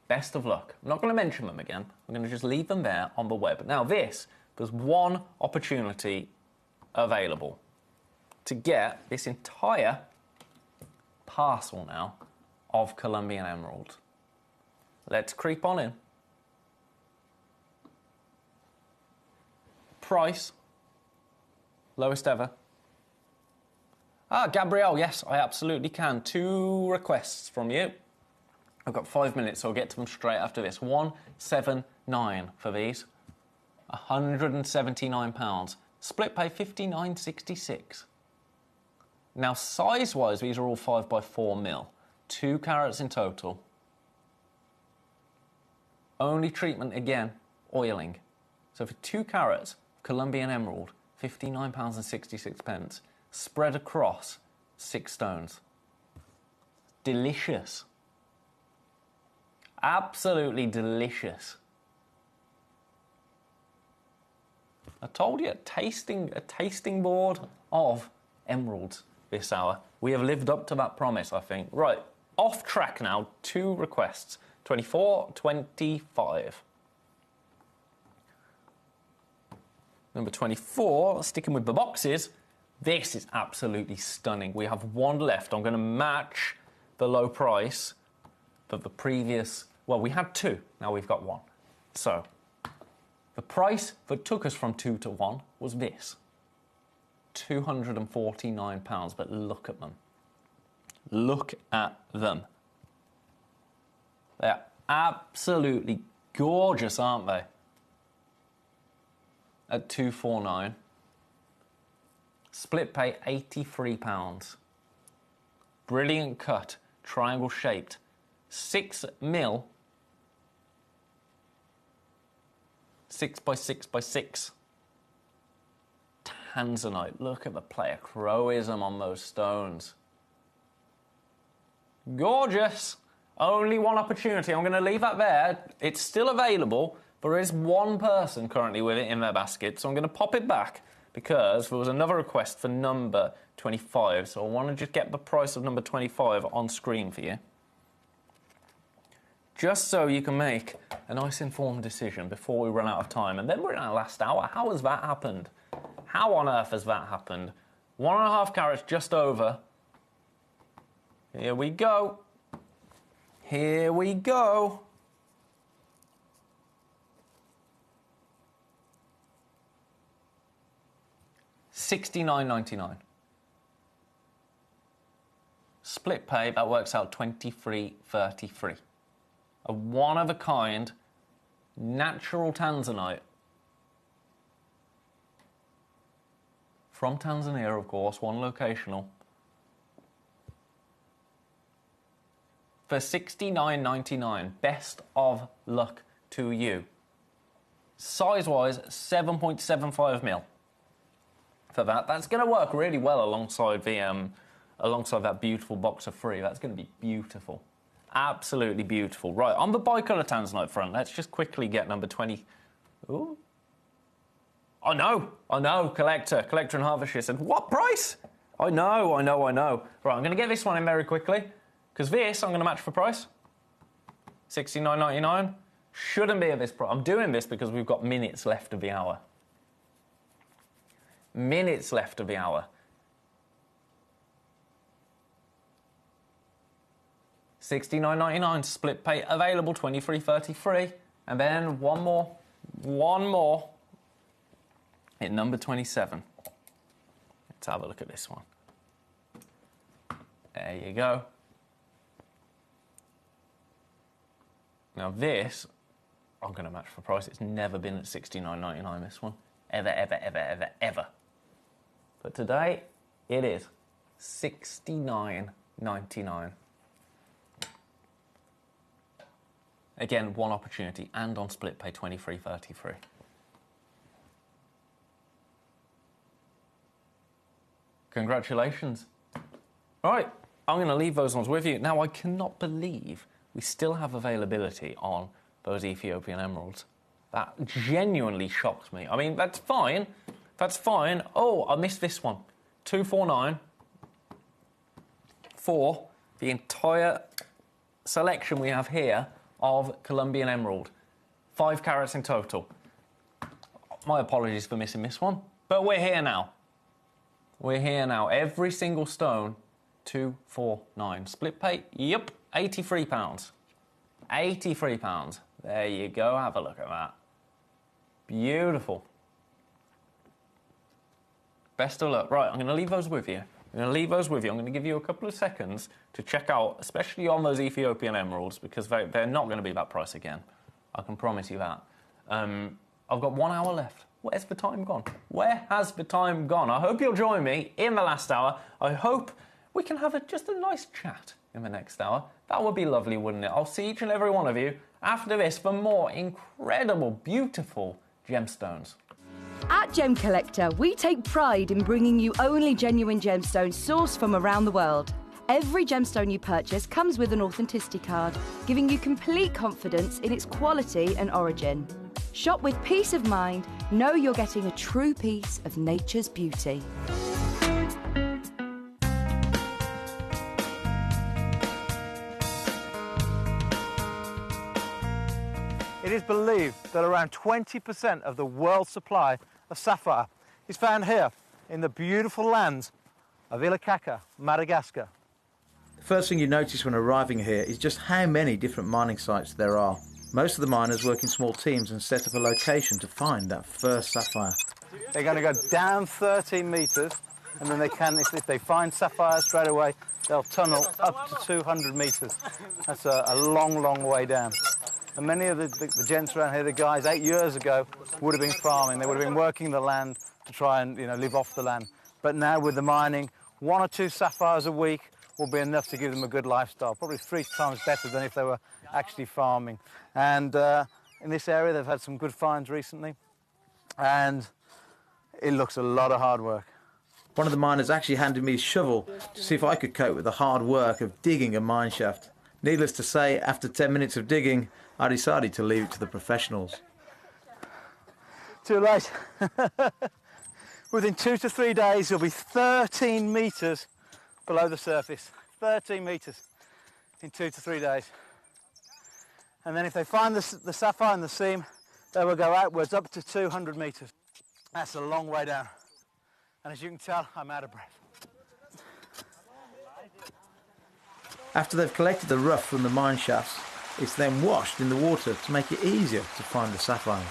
Best of luck. I'm not going to mention them again. I'm going to just leave them there on the web. Now there's 1 opportunity available to get this entire parcel now of Colombian emerald. Let's creep on in. Price, lowest ever. Gabrielle, yes, I absolutely can. 2 requests from you. I've got 5 minutes, so I'll get to them straight after this. 179 for these. £179. Split pay £59.66. Now, size-wise, these are all 5 by 4 mil. 2 carats in total. Only treatment, again, oiling. So for 2 carats, Colombian emerald, £59.66. Spread across 6 stones. Delicious. Absolutely delicious. I told you, a tasting board of emeralds this hour. We have lived up to that promise, I think. Right, off track now, 2 requests. 24, 25. Number 24, sticking with the boxes, this is absolutely stunning. We have 1 left. I'm going to match the low price of the previous... Well, we had 2. Now we've got 1. So, the price that took us from 2 to 1 was this. £249. But look at them. Look at them. They're absolutely gorgeous, aren't they? At £249. Split pay £83. Brilliant cut, triangle shaped. 6 mil. 6 by 6 by 6. Tanzanite. Look at the pleochroism on those stones. Gorgeous. Only 1 opportunity. I'm going to leave that there. It's still available. There is 1 person currently with it in their basket, so I'm going to pop it back because there was another request for number 25, so I want to just get the price of number 25 on screen for you. Just so you can make a nice informed decision before we run out of time. And then we're in our last hour. How has that happened? How on earth has that happened? 1.5 carats just over. Here we go. Here we go. $69.99. Split pay, that works out $23.33. A one-of-a-kind natural tanzanite from Tanzania, of course, one locational, for $69.99. Best of luck to you. Size-wise, 7.75 mil. For that, that's going to work really well alongside the alongside that beautiful box of free. That's going to be beautiful, absolutely beautiful. Right, on the bicolour tanzanite front, let's just quickly get number 20. Ooh. I know, Collector and Harvester said, what price? I know. Right, I'm going to get this one in very quickly, because this I'm going to match for price. $69.99. Shouldn't be at this price. I'm doing this because we've got minutes left of the hour. Minutes left of the hour. $69.99 split pay available, $23.33, and then one more at number 27. Let's have a look at this one. There you go. Now this, I'm going to match for price. It's never been at $69.99, this one. Ever. But today, it is $69.99. Again, one opportunity, and on split pay, $23.33. Congratulations. All right, I'm going to leave those ones with you. Now, I cannot believe we still have availability on those Ethiopian emeralds. That genuinely shocks me. I mean, that's fine. Oh, I missed this one. $249 for the entire selection we have here of Colombian emerald. 5 carats in total. My apologies for missing this one, but we're here now. Every single stone, $249. Split pay, yep, £83. £83. There you go, have a look at that. Beautiful. Best of luck. Right, I'm going to leave those with you. I'm going to give you a couple of seconds to check out, especially on those Ethiopian emeralds, because they're not going to be that price again. I can promise you that. I've got 1 hour left. Where's the time gone? Where has the time gone? I hope you'll join me in the last hour. I hope we can have just a nice chat in the next hour. That would be lovely, wouldn't it? I'll see each and every one of you after this for more incredible, beautiful gemstones. At Gemcollector, we take pride in bringing you only genuine gemstones sourced from around the world. Every gemstone you purchase comes with an authenticity card, giving you complete confidence in its quality and origin. Shop with peace of mind, know you're getting a true piece of nature's beauty. It is believed that around 20% of the world's supply of sapphire is found here in the beautiful lands of Ilakaka, Madagascar. The first thing you notice when arriving here is just how many different mining sites there are. Most of the miners work in small teams and set up a location to find that first sapphire. They're going to go down 13 metres, and then they can, if they find sapphire straight away, they'll tunnel up to 200 metres. That's a long, long way down. And many of the gents around here, the guys 8 years ago, would have been farming. They would have been working the land to try and live off the land. But now with the mining, 1 or 2 sapphires a week will be enough to give them a good lifestyle, probably 3 times better than if they were actually farming. And in this area, they've had some good finds recently, and it looks a lot of hard work. One of the miners actually handed me a shovel to see if I could cope with the hard work of digging a mine shaft. Needless to say, after 10 minutes of digging, I decided to leave it to the professionals. Too late. Within 2 to 3 days, you'll be 13 metres below the surface. 13 metres in 2 to 3 days. And then if they find the sapphire in the seam, they will go outwards up to 200 metres. That's a long way down. And as you can tell, I'm out of breath. After they've collected the rough from the mine shafts, it's then washed in the water to make it easier to find the sapphires.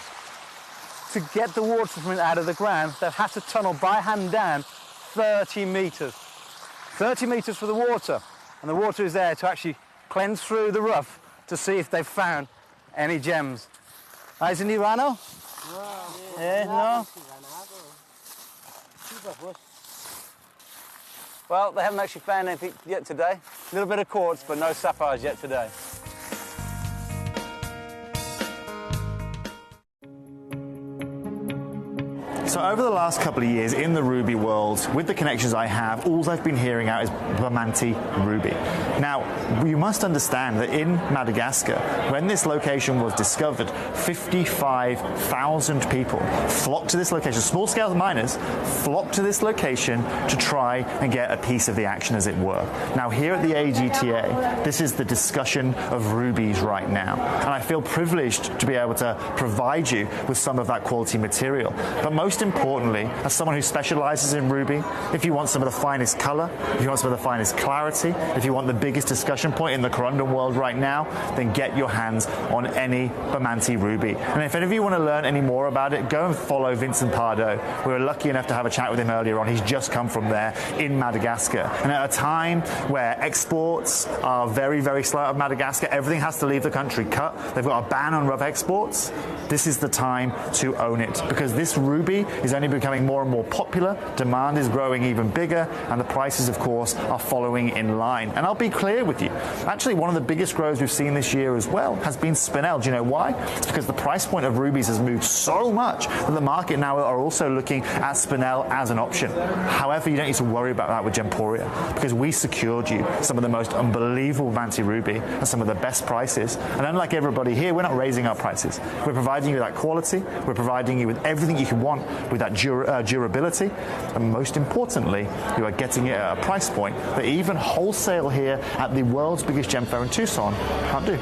To get the water from it out of the ground, they've had to tunnel by hand down 30 metres. 30 metres for the water. And the water is there to actually cleanse through the rough to see if they've found any gems. Is it Nirano? No. Well, they haven't actually found anything yet today. A little bit of quartz, but no sapphires yet today. So over the last couple of years in the ruby world, with the connections I have, all I've been hearing out is Bermonti ruby. Now, you must understand that in Madagascar, when this location was discovered, 55,000 people flocked to this location. Small-scale miners flocked to this location to try and get a piece of the action, as it were. Now, here at the AGTA, this is the discussion of rubies right now. And I feel privileged to be able to provide you with some of that quality material. But most importantly, as someone who specializes in ruby, if you want some of the finest color, if you want some of the finest clarity, if you want the biggest discussion point in the corundum world right now, then get your hands on any Bermonti ruby. And if any of you want to learn any more about it, go and follow Vincent Pardo. We were lucky enough to have a chat with him earlier on. He's just come from there in Madagascar. And at a time where exports are very, very slow out of Madagascar, everything has to leave the country cut. They've got a ban on rough exports. This is the time to own it, because this ruby is only becoming more and more popular, demand is growing even bigger, and the prices, of course, are following in line. And I'll be clear with you, actually one of the biggest grows we've seen this year as well has been Spinel. Do you know why? It's because the price point of rubies has moved so much that the market now are also looking at Spinel as an option. However, you don't need to worry about that with Gemporia, because we secured you some of the most unbelievable Bermonti ruby at some of the best prices. And unlike everybody here, we're not raising our prices. We're providing you with that quality, we're providing you with everything you can want, with that durability, and most importantly, you are getting it at a price point that even wholesale here at the world's biggest gem fair in Tucson can't do.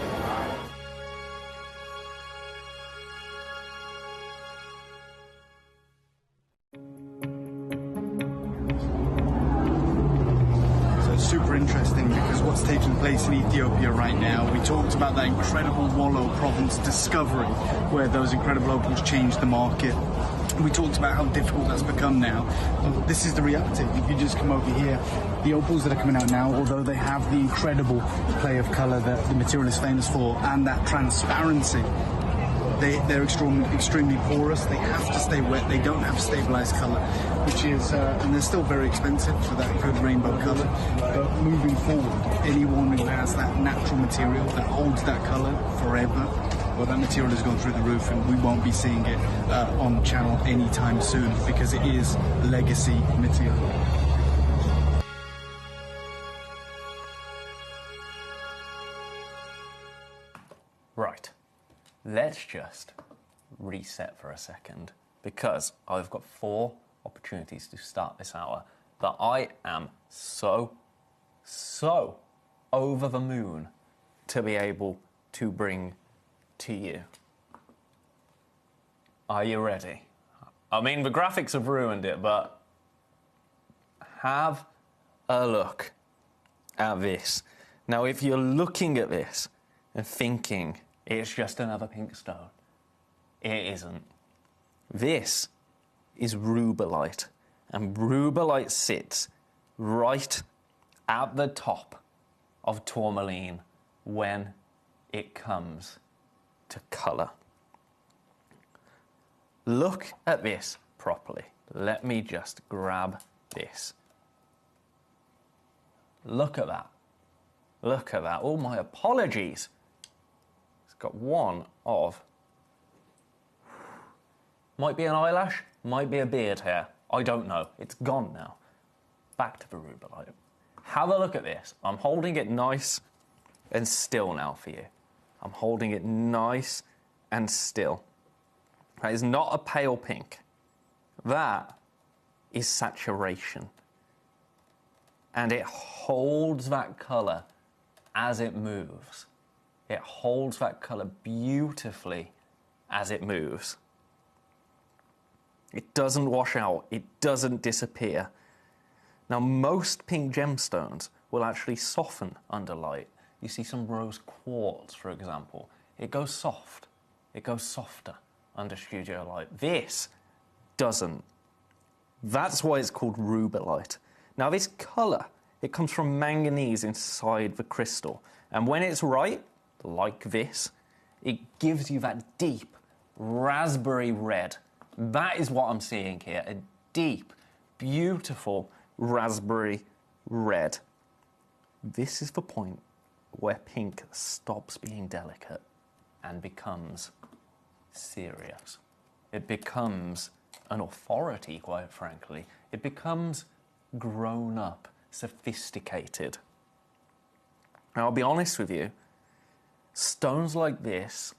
Super interesting, because what's taking place in Ethiopia right now, we talked about that incredible Wollo province discovery where those incredible opals changed the market. We talked about how difficult that's become now. This is the reality. If you just come over here, the opals that are coming out now, although they have the incredible play of colour that the material is famous for and that transparency, they're extremely porous. They have to stay wet. They don't have stabilized color, which is, and they're still very expensive for that good rainbow color. But moving forward, anyone who has that natural material that holds that color forever, well, that material has gone through the roof, and we won't be seeing it on the channel anytime soon, because it is legacy material. Right. Let's just reset for a second, because I've got 4 opportunities to start this hour that I am so over the moon to be able to bring to you. Are you ready? I mean, the graphics have ruined it, but have a look at this. Now, if you're looking at this and thinking it's just another pink stone, it isn't. This is rubellite, and rubellite sits right at the top of tourmaline when it comes to colour. Look at this properly. Let me just grab this. Look at that. Look at that. Oh, my apologies. It's got one of... Might be an eyelash, might be a beard hair. I don't know. It's gone now. Back to the rubellite. Have a look at this. I'm holding it nice and still now for you. I'm holding it nice and still. That is not a pale pink. That is saturation. And it holds that colour as it moves. It holds that colour beautifully as it moves. It doesn't wash out. It doesn't disappear. Now, most pink gemstones will actually soften under light. You see some rose quartz, for example. It goes soft. It goes softer under studio light. This doesn't. That's why it's called rubellite. Now, this colour, it comes from manganese inside the crystal. And when it's right, like this, it gives you that deep raspberry red. That is what I'm seeing here, a deep beautiful raspberry red. This is the point where pink stops being delicate and becomes serious. It becomes an authority, quite frankly. It becomes grown up, sophisticated. Now, I'll be honest with you, stones like this,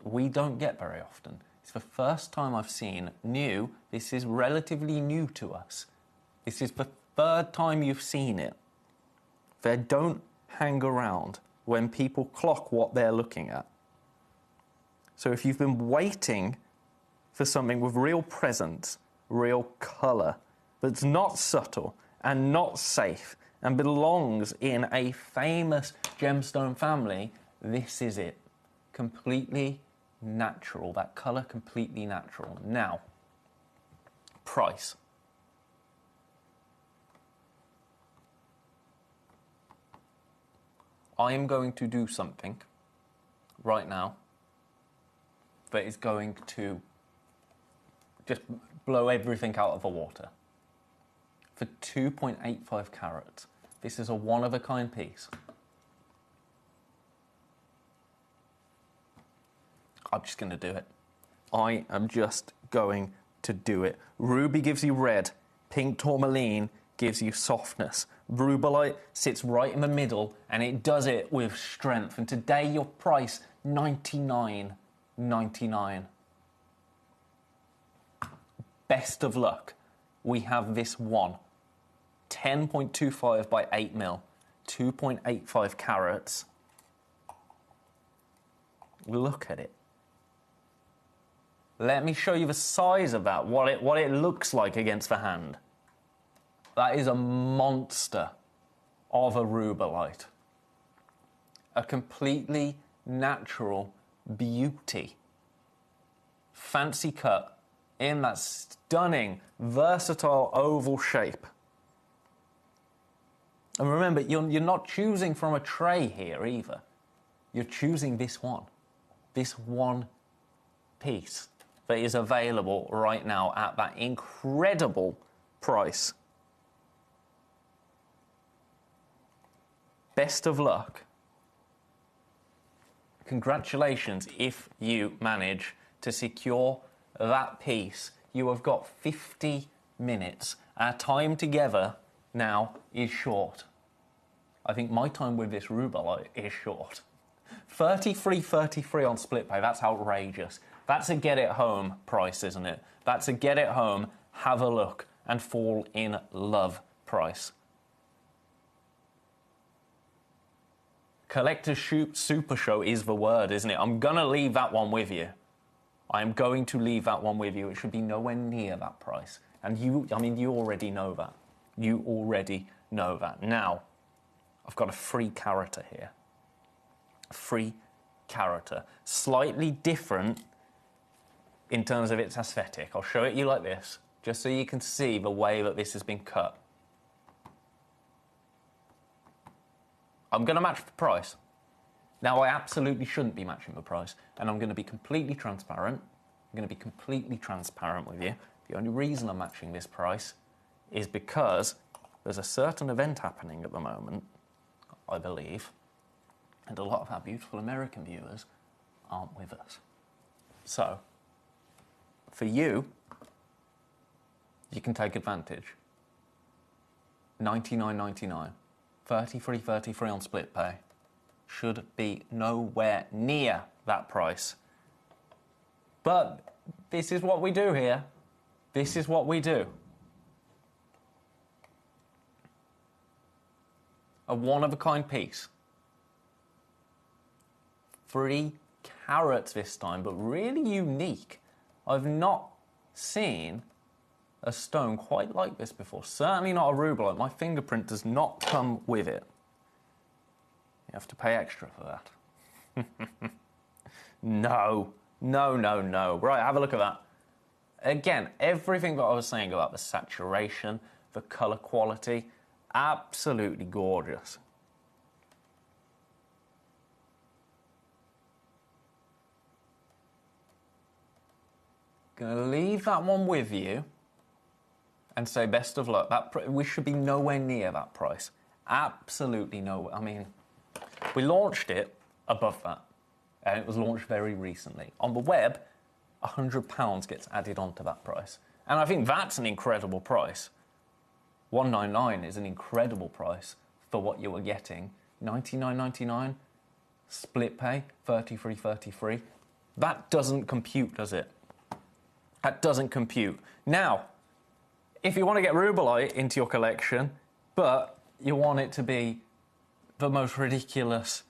we don't get very often. It's the first time I've seen new. This is relatively new to us. This is the third time you've seen it. They don't hang around when people clock what they're looking at. So if you've been waiting for something with real presence, real colour, that's not subtle and not safe and belongs in a famous gemstone family, this is it. Completely natural. That colour, completely natural. Now, price. I am going to do something right now that is going to just blow everything out of the water. For 2.85 carats, this is a one-of-a-kind piece. I'm just going to do it. I am just going to do it. Ruby gives you red. Pink tourmaline gives you softness. Rubellite sits right in the middle, and it does it with strength. And today, your price, $99.99. Best of luck. We have this one. 10.25 by 8 mil. 2.85 carats. Look at it. Let me show you the size of that, what it looks like against the hand. That is a monster of a rubellite. A completely natural beauty. Fancy cut in that stunning, versatile oval shape. And remember, you're not choosing from a tray here either. You're choosing this one piece that is available right now at that incredible price. Best of luck. Congratulations if you manage to secure that piece. You have got 50 minutes. Our time together now is short. I think my time with this rubellite is short. 33.33 on split pay, that's outrageous. That's a get it home price, isn't it? That's a get it home, have a look, and fall in love price. Collector's Super Show is the word, isn't it? I'm going to leave that one with you. I'm going to leave that one with you. It should be nowhere near that price. And you already know that. You already know that. Now, I've got a free character here. Free character. Slightly different in terms of its aesthetic. I'll show it you like this, just so you can see the way that this has been cut. I'm going to match the price. Now, I absolutely shouldn't be matching the price, and I'm going to be completely transparent. I'm going to be completely transparent with you. The only reason I'm matching this price is because there's a certain event happening at the moment, I believe, and a lot of our beautiful American viewers aren't with us. So, for you, you can take advantage. $99.99. 33.33 on split pay. Should be nowhere near that price. But this is what we do here. This is what we do. A one-of-a-kind piece. 3 carats this time, but really unique. I've not seen a stone quite like this before. Certainly not a rubellite. My fingerprint does not come with it. You have to pay extra for that. No. Right, have a look at that. Again, everything that I was saying about the saturation, the colour quality, absolutely gorgeous. Gonna leave that one with you. and say best of luck. We should be nowhere near that price. Absolutely nowhere. I mean, we launched it above that, and it was launched very recently. On the web, £100 gets added onto that price. And I think that's an incredible price. $199 is an incredible price for what you were getting. $99.99, split pay, $33.33. That doesn't compute, does it? That doesn't compute. Now, if you want to get Rubellite into your collection, but you want it to be the most ridiculous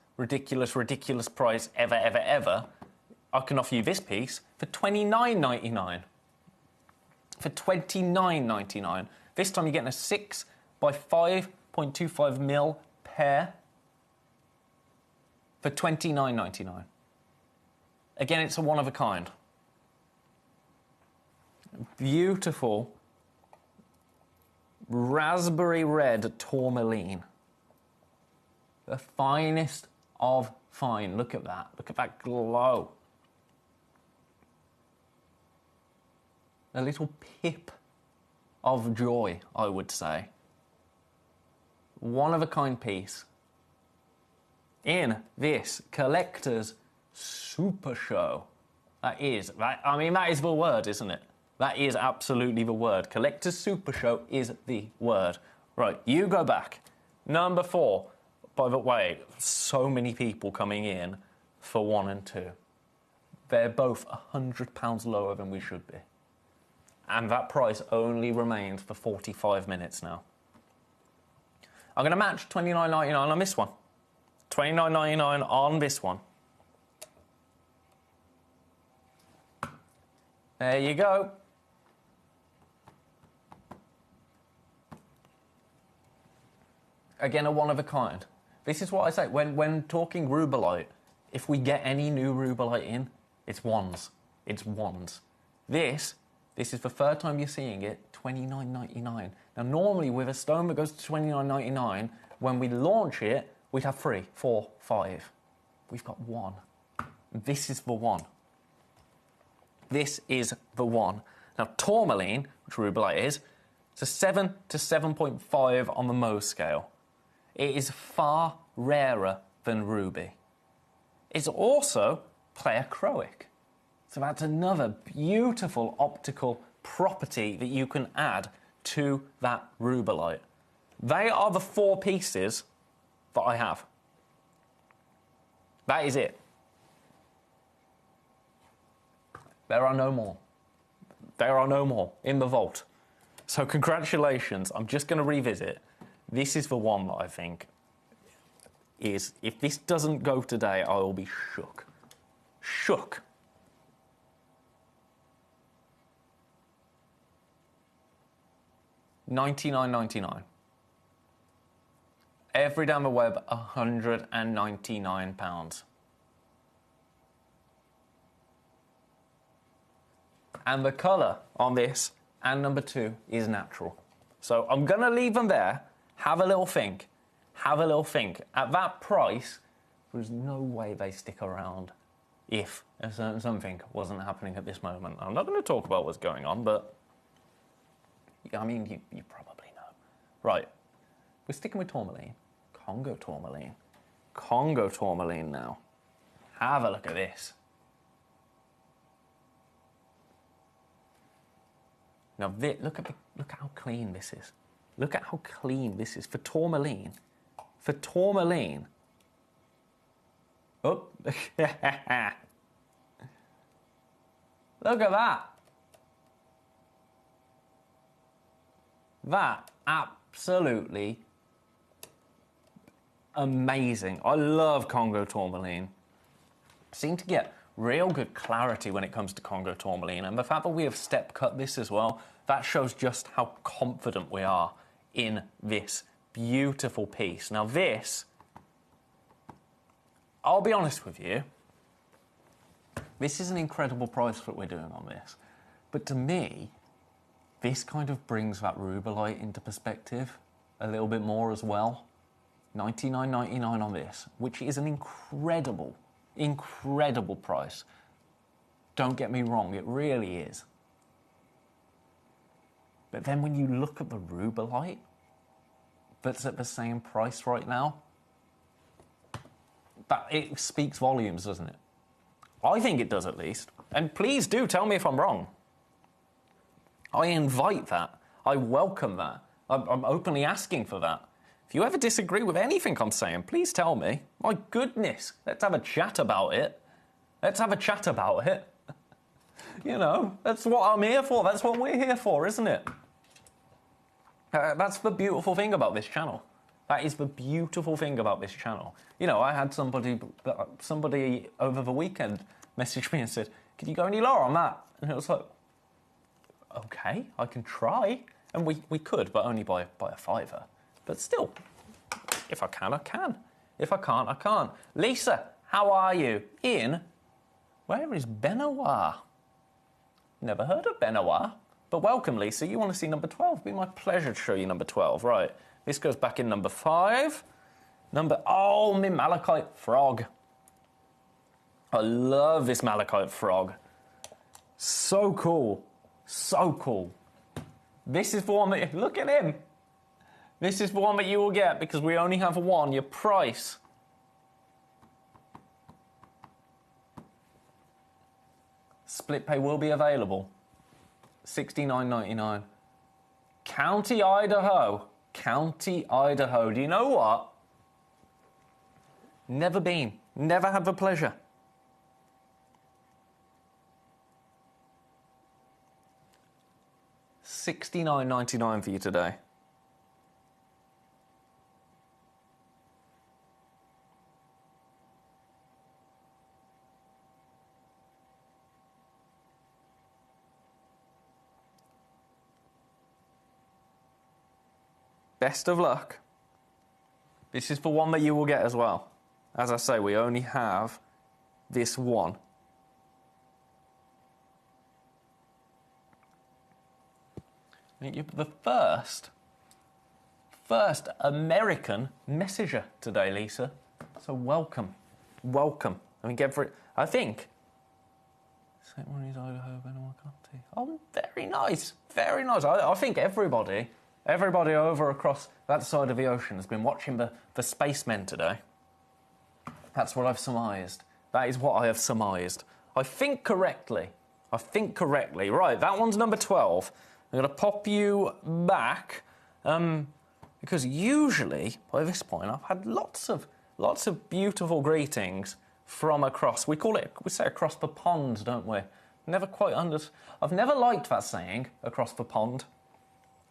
price ever, I can offer you this piece for $29.99. For $29.99. This time you're getting a 6 by 5.25 mil pair for $29.99. Again, it's a one of a kind. Beautiful raspberry red tourmaline. The finest of fine. Look at that. Look at that glow. A little pip of joy, I would say. One of a kind piece in this collector's super show. That is the word, isn't it? That is absolutely the word. Collector's super show is the word. Right, you go back. Number 4. By the way, so many people coming in for 1 and 2. They're both £100 lower than we should be. And that price only remains for 45 minutes now. I'm going to match $29.99 on this one. $29.99 on this one. There you go. Again, a one of a kind. This is what I say. When talking Rubellite, if we get any new Rubellite in, it's ones. It's ones. This is the third time you're seeing it, $29.99. Now, normally with a stone that goes to $29.99, when we launch it, we'd have 3, 4, 5. We've got 1. This is the one. This is the one. Now, tourmaline, which Rubellite is, it's a 7 to 7.5 on the Mohs scale. It is far rarer than ruby. It's also pleochroic. So that's another beautiful optical property that you can add to that Rubellite. They are the 4 pieces that I have. That is it. There are no more. There are no more in the vault. So congratulations. I'm just going to revisit. This is the one that I think is, if this doesn't go today, I will be shook. Shook. $99.99. Every day on the web, £199. And the colour on this and number 2 is natural. So I'm going to leave them there. Have a little think. Have a little think. At that price, there's no way they stick around if something wasn't happening at this moment. I'm not going to talk about what's going on, but I mean, you probably know. Right. We're sticking with tourmaline. Congo tourmaline. Congo tourmaline now. Have a look at this. Now, look at how clean this is. Look at how clean this is for tourmaline. For tourmaline. Oh, look at that. That absolutely amazing. I love Congo tourmaline. Seem to get real good clarity when it comes to Congo tourmaline, and the fact that we have step cut this as well, that shows just how confident we are in this beautiful piece. Now this, I'll be honest with you, this is an incredible price that we're doing on this, but to me, this kind of brings that Rubellite into perspective a little bit more as well. $99.99 on this, which is an incredible price. Don't get me wrong, it really is. But then when you look at the rubellite that's at the same price right now, that it speaks volumes, doesn't it? I think it does, at least. And please do tell me if I'm wrong. I invite that. I welcome that. I'm openly asking for that. If you ever disagree with anything I'm saying, please tell me. My goodness, let's have a chat about it. Let's have a chat about it. You know, that's what I'm here for. That's what we're here for, isn't it? That's the beautiful thing about this channel. That is the beautiful thing about this channel. You know, I had somebody over the weekend message me and said, "Could you go any lower on that?" And it was like, okay, I can try. And we could, but only by a fiver. But still, if I can, I can. If I can't, I can't. Lisa, how are you? Where is Benoit? Never heard of Benoit. But welcome, Lisa. You want to see number 12? It'd be my pleasure to show you number 12. Right. This goes back in number 5. Oh, my malachite frog. I love this malachite frog. So cool. So cool. This is the one that... Look at him. This is the one that you will get because we only have one. Your price. Split pay will be available. $69.99. County, Idaho. County, Idaho. Do you know what? Never been. Never had the pleasure. $69.99 for you today. Best of luck. This is the one that you will get as well. As I say, we only have this one. You're the first American messenger today, Lisa. So welcome. Welcome. I mean, get for it. I think. St. Mary's, Idaho, Benoit County. Oh, very nice. Very nice. I think everybody over across that side of the ocean has been watching the spacemen today. That's what I've surmised. That is what I have surmised. I think correctly. Right, that one's number 12. I'm going to pop you back because usually by this point I've had lots of beautiful greetings from across. We say across the pond, don't we? I've never liked that saying, across the pond.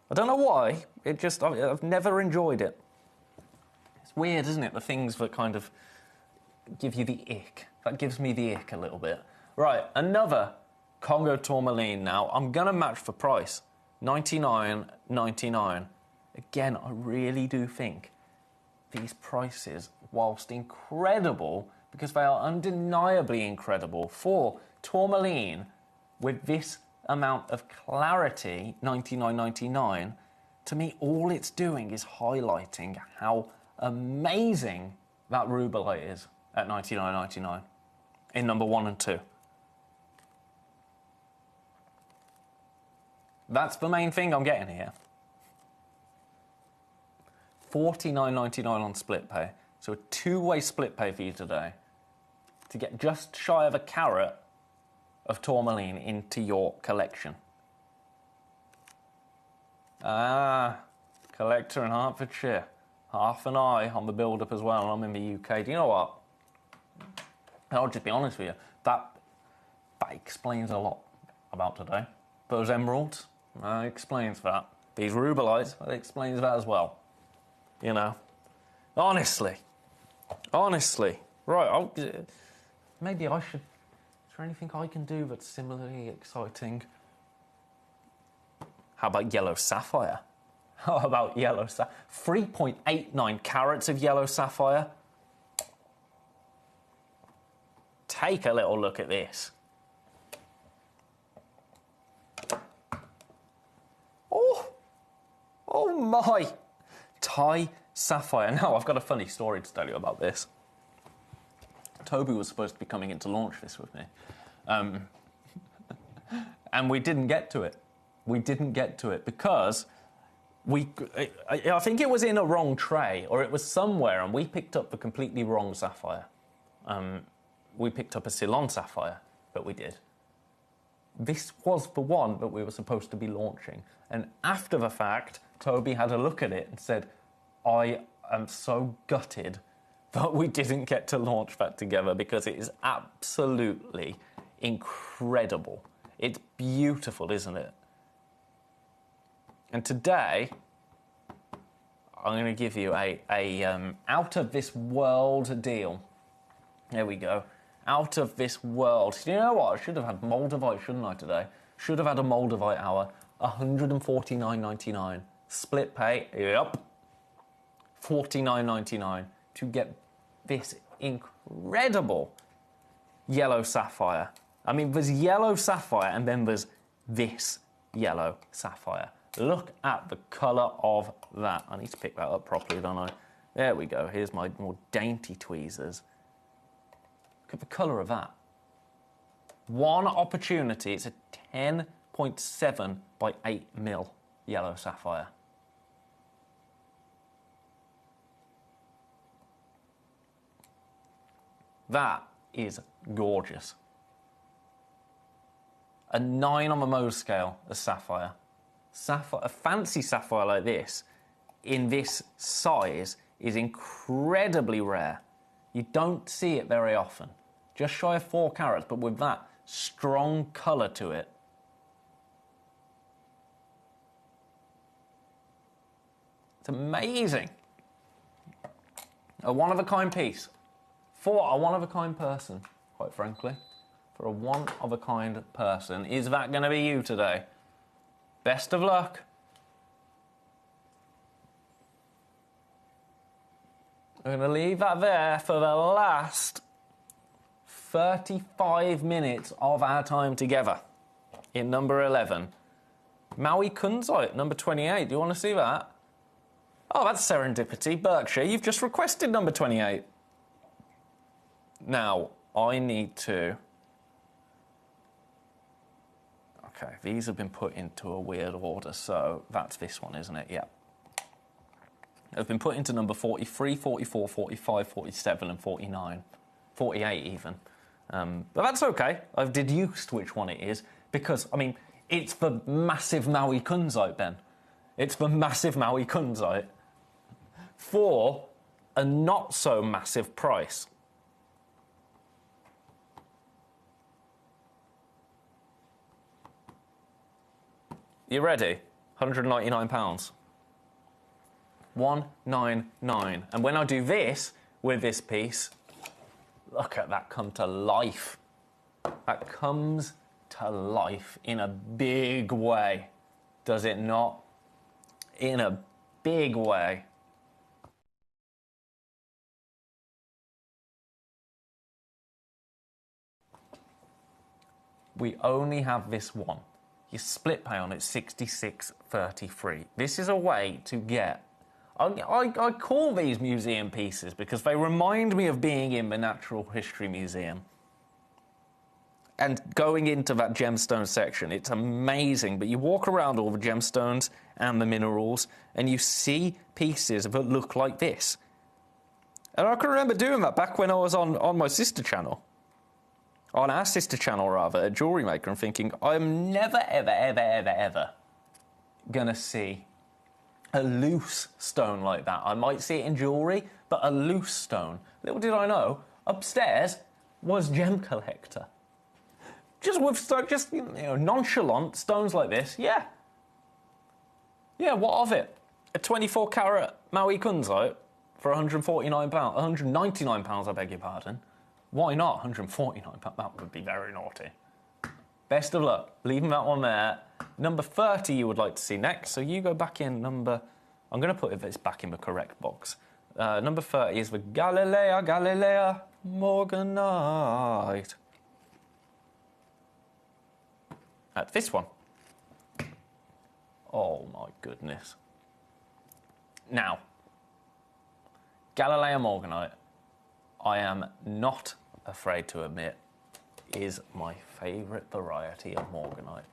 I don't know why. I've never enjoyed it. It's weird, isn't it? The things that kind of give you the ick. That gives me the ick a little bit. Right, another Congo tourmaline now. I'm going to match the price. $99.99. Again, I really do think these prices, whilst incredible, because they are undeniably incredible for tourmaline with this amount of clarity, $99.99, to me all it's doing is highlighting how amazing that rubellite is at $99.99 in number 1 and 2. That's the main thing I'm getting here. $49.99 on split pay. So a two-way split pay for you today to get just shy of a carat of tourmaline into your collection. Collector in Hertfordshire. Half an eye on the build-up as well, and I'm in the UK. Do you know what? I'll just be honest with you. That explains a lot about today. Those emeralds, explains that. These rubellites, that explains that as well. You know? Honestly. Right, maybe I should... Is there anything I can do that's similarly exciting? How about yellow sapphire? 3.89 carats of yellow sapphire. Take a little look at this. Oh my! Thai sapphire. Now, I've got a funny story to tell you about this. Toby was supposed to be coming in to launch this with me. And we didn't get to it. we didn't get to it because I think it was in a wrong tray, or it was somewhere, and we picked up the completely wrong sapphire. We picked up a Ceylon sapphire, but we did. This was the one that we were supposed to be launching. And after the fact, Toby had a look at it and said, I am so gutted that we didn't get to launch that together because it is absolutely incredible. It's beautiful, isn't it? And today, I'm going to give you a out-of-this-world deal. There we go. Out of this world. You know what? I should have had Moldavite, shouldn't I, today? Should have had a Moldavite hour. $149.99. Split pay. Yep. $49.99 to get this incredible yellow sapphire. I mean, there's yellow sapphire and then there's this yellow sapphire. Look at the colour of that. I need to pick that up properly, don't I? There we go. Here's my more dainty tweezers. Look at the colour of that. One opportunity. It's a 10.7 by 8 mil yellow sapphire. That is gorgeous. A 9 on the Mohs scale of sapphire. A fancy sapphire like this, in this size, is incredibly rare. You don't see it very often. Just shy of 4 carats, but with that strong colour to it. It's amazing. A one-of-a-kind piece. For a one-of-a-kind person, quite frankly. For a one-of-a-kind person. Is that going to be you today? Best of luck. I'm going to leave that there for the last 35 minutes of our time together in number 11. Maui Kunzite, number 28. Do you want to see that? Oh, that's serendipity. Berkshire, you've just requested number 28. Now, I need to... Okay, these have been put into a weird order, so that's this one, isn't it? Yeah. They've been put into number 43, 44, 45, 47 and 49. 48 even. But that's okay. I've deduced which one it is because, I mean, it's the massive Maui Kunzite, Ben. It's the massive Maui Kunzite for a not-so-massive price. You ready? £199. 199. And when I do this with this piece, look at that come to life. That comes to life in a big way. Does it not? In a big way. We only have this one. Your split pay on it, $66.33. This is a way to get... I call these museum pieces because they remind me of being in the Natural History Museum. And going into that gemstone section, it's amazing. But you walk around all the gemstones and the minerals, and you see pieces that look like this. And I can remember doing that back when I was on my sister channel. On our sister channel, rather, a jewellery maker, and thinking, I'm never, ever, ever, ever, ever gonna see a loose stone like that. I might see it in jewellery, but a loose stone. Little did I know, upstairs was Gemcollector. Just with, just, you know, nonchalant stones like this, yeah. Yeah, what of it? A 24 carat Maui Kunzite for £149, £199, I beg your pardon. Why not £149? That would be very naughty. Best of luck. Leaving that one there. Number 30 you would like to see next, so you go back in number... I'm going to put this back in the correct box. Number 30 is the Galilea Morganite. This one. Oh my goodness. Now, Galilea Morganite, I am not afraid to admit, is my favourite variety of Morganite.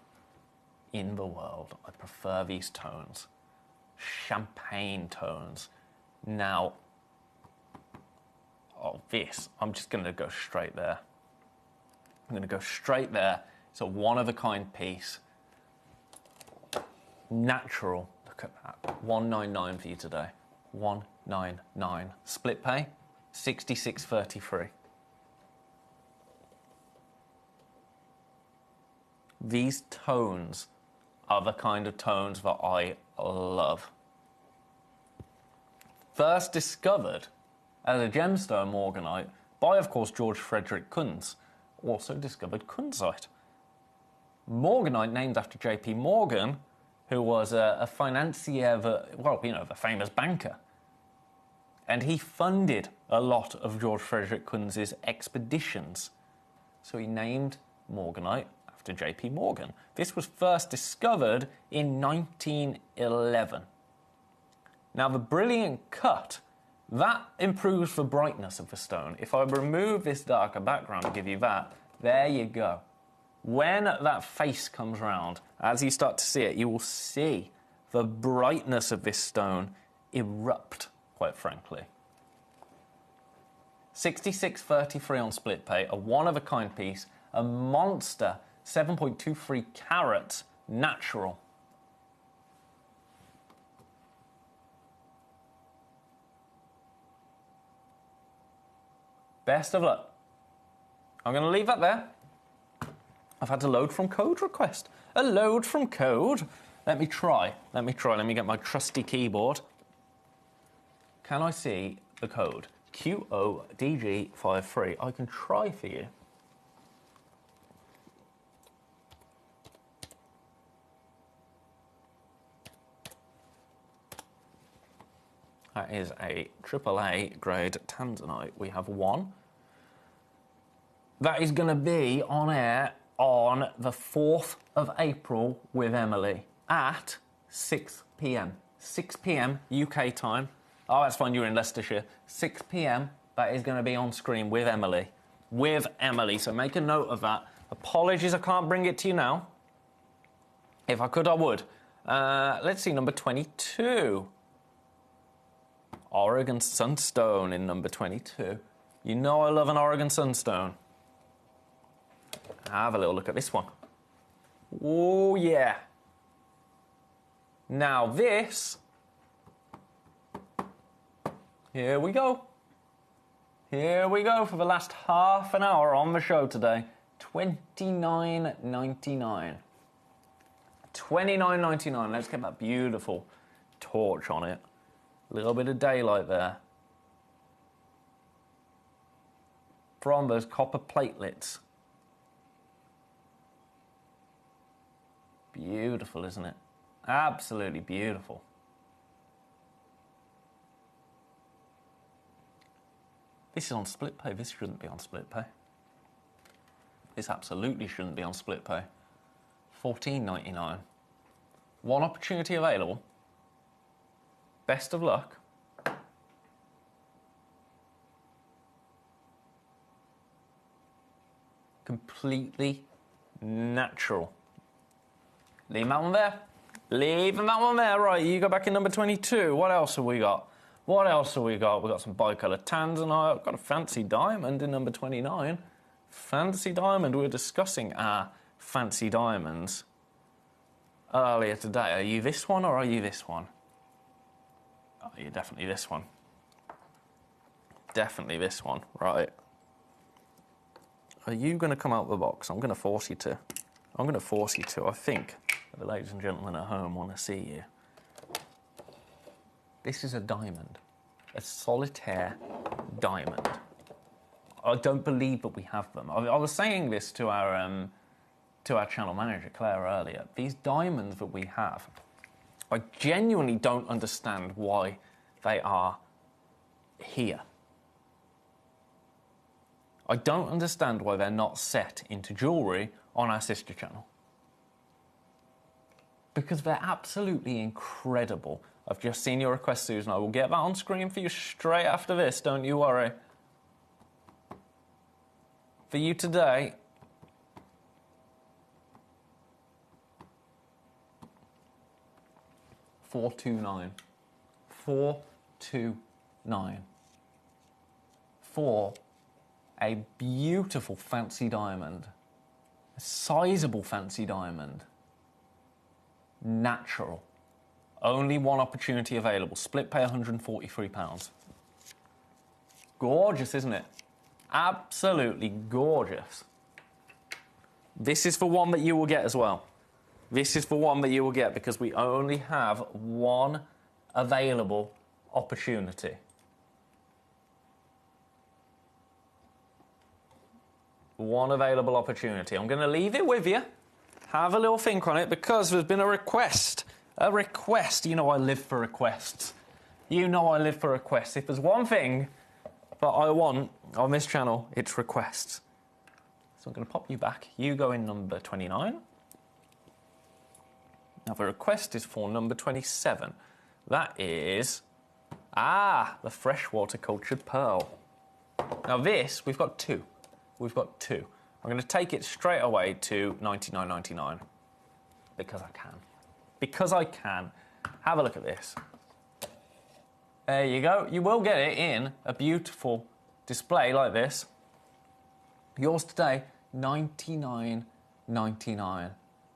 in the world. I prefer these tones. Champagne tones. Now, this, I'm just going to go straight there. I'm going to go straight there. It's a one-of-a-kind piece. Natural. Look at that. 199 for you today. 199. Split pay, 66.33. These tones are the kind of tones that I love. First discovered as a gemstone morganite by, of course, George Frederick Kunz, also discovered kunzite. Morganite named after J.P. Morgan, who was a financier, the famous banker. And he funded a lot of George Frederick Kunz's expeditions. So he named morganite after J.P. Morgan. This was first discovered in 1911. Now, the brilliant cut, that improves the brightness of the stone. If I remove this darker background and give you that, there you go. When that face comes round, as you start to see it, you will see the brightness of this stone erupt, quite frankly. 66.33 on split pay, a one-of-a-kind piece, a monster 7.23 carats natural. Best of luck. I'm going to leave that there. I've had to load from code request. A load from code. Let me try. Let me get my trusty keyboard. Can I see the code? QODG53. I can try for you. That is a AAA grade tanzanite. We have one. That is going to be on air on the 4th of April with Emily at 6 p.m. 6 p.m. UK time. Oh, that's fine, you're in Leicestershire. 6 p.m. That is going to be on screen with Emily. With Emily, so make a note of that. Apologies I can't bring it to you now. If I could, I would. Let's see, number 22. Oregon Sunstone in number 22. You know I love an Oregon Sunstone. Have a little look at this one. Oh, yeah. Now this... Here we go. Here we go for the last half an hour on the show today. $29.99. $29.99. Let's get that beautiful torch on it. A little bit of daylight there. From those copper platelets. Beautiful, isn't it? Absolutely beautiful. This is on split pay. This shouldn't be on split pay. This absolutely shouldn't be on split pay. $14.99. One opportunity available. Best of luck. Completely natural. Leave that one there. Leaving that one there. Right, you go back in number 22. What else have we got? What else have we got? We've got some bicolour tanzanite. I've got a fancy diamond in number 29. Fancy diamond. We were discussing our fancy diamonds earlier today. Are you this one or are you this one? Oh, you're definitely this one. Definitely this one. Right. Are you going to come out of the box? I'm going to force you to. I'm going to force you to. I think the ladies and gentlemen at home want to see you. This is a diamond. A solitaire diamond. I don't believe that we have them. I was saying this to our channel manager, Claire, earlier. These diamonds that we have, I genuinely don't understand why they are here. I don't understand why they're not set into jewellery on our sister channel. Because they're absolutely incredible. I've just seen your request, Susan. I will get that on screen for you straight after this, don't you worry. For you today, 429. 429. For a beautiful fancy diamond. A sizable fancy diamond. Natural. Only one opportunity available. Split pay £143. Gorgeous, isn't it? Absolutely gorgeous. This is for one that you will get as well. This is for one that you will get because we only have one available opportunity. One available opportunity. I'm going to leave it with you. Have a little think on it because there's been a request. A request. You know I live for requests. You know I live for requests. If there's one thing that I want on this channel, it's requests. So I'm going to pop you back. You go in number 29. Now the request is for number 27. That is... the freshwater cultured pearl. Now this, we've got two. We've got two. I'm going to take it straight away to $99.99 because I can. Because I can. Have a look at this. There you go. You will get it in a beautiful display like this. Yours today, $99.99.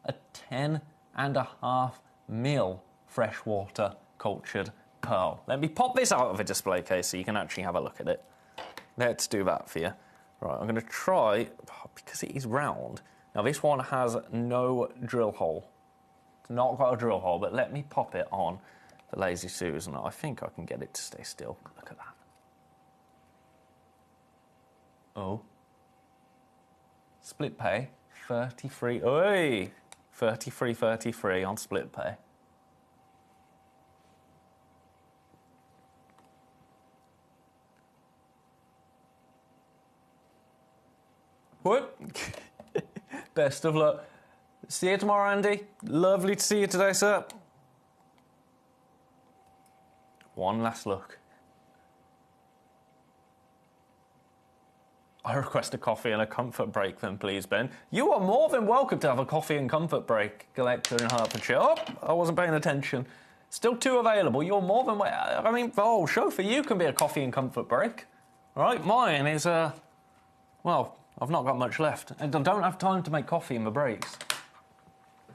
A 10.5 mil freshwater cultured pearl. Let me pop this out of a display case so you can actually have a look at it. Let's do that for you. Right, I'm going to try, because it is round. Now, this one has no drill hole. It's not got a drill hole, but let me pop it on the Lazy Susan. I think I can get it to stay still. Look at that. Oh. Split pay, 33. Oi! 33 on split pay. What? Best of luck. See you tomorrow, Andy. Lovely to see you today, sir. One last look. I request a coffee and a comfort break then, please, Ben. You are more than welcome to have a coffee and comfort break, Collector in Hertfordshire. Oh, I wasn't paying attention. Still two available. You're more than... I mean, the whole show for you can be a coffee and comfort break. All right, mine is, well... I've not got much left. I don't have time to make coffee in my breaks.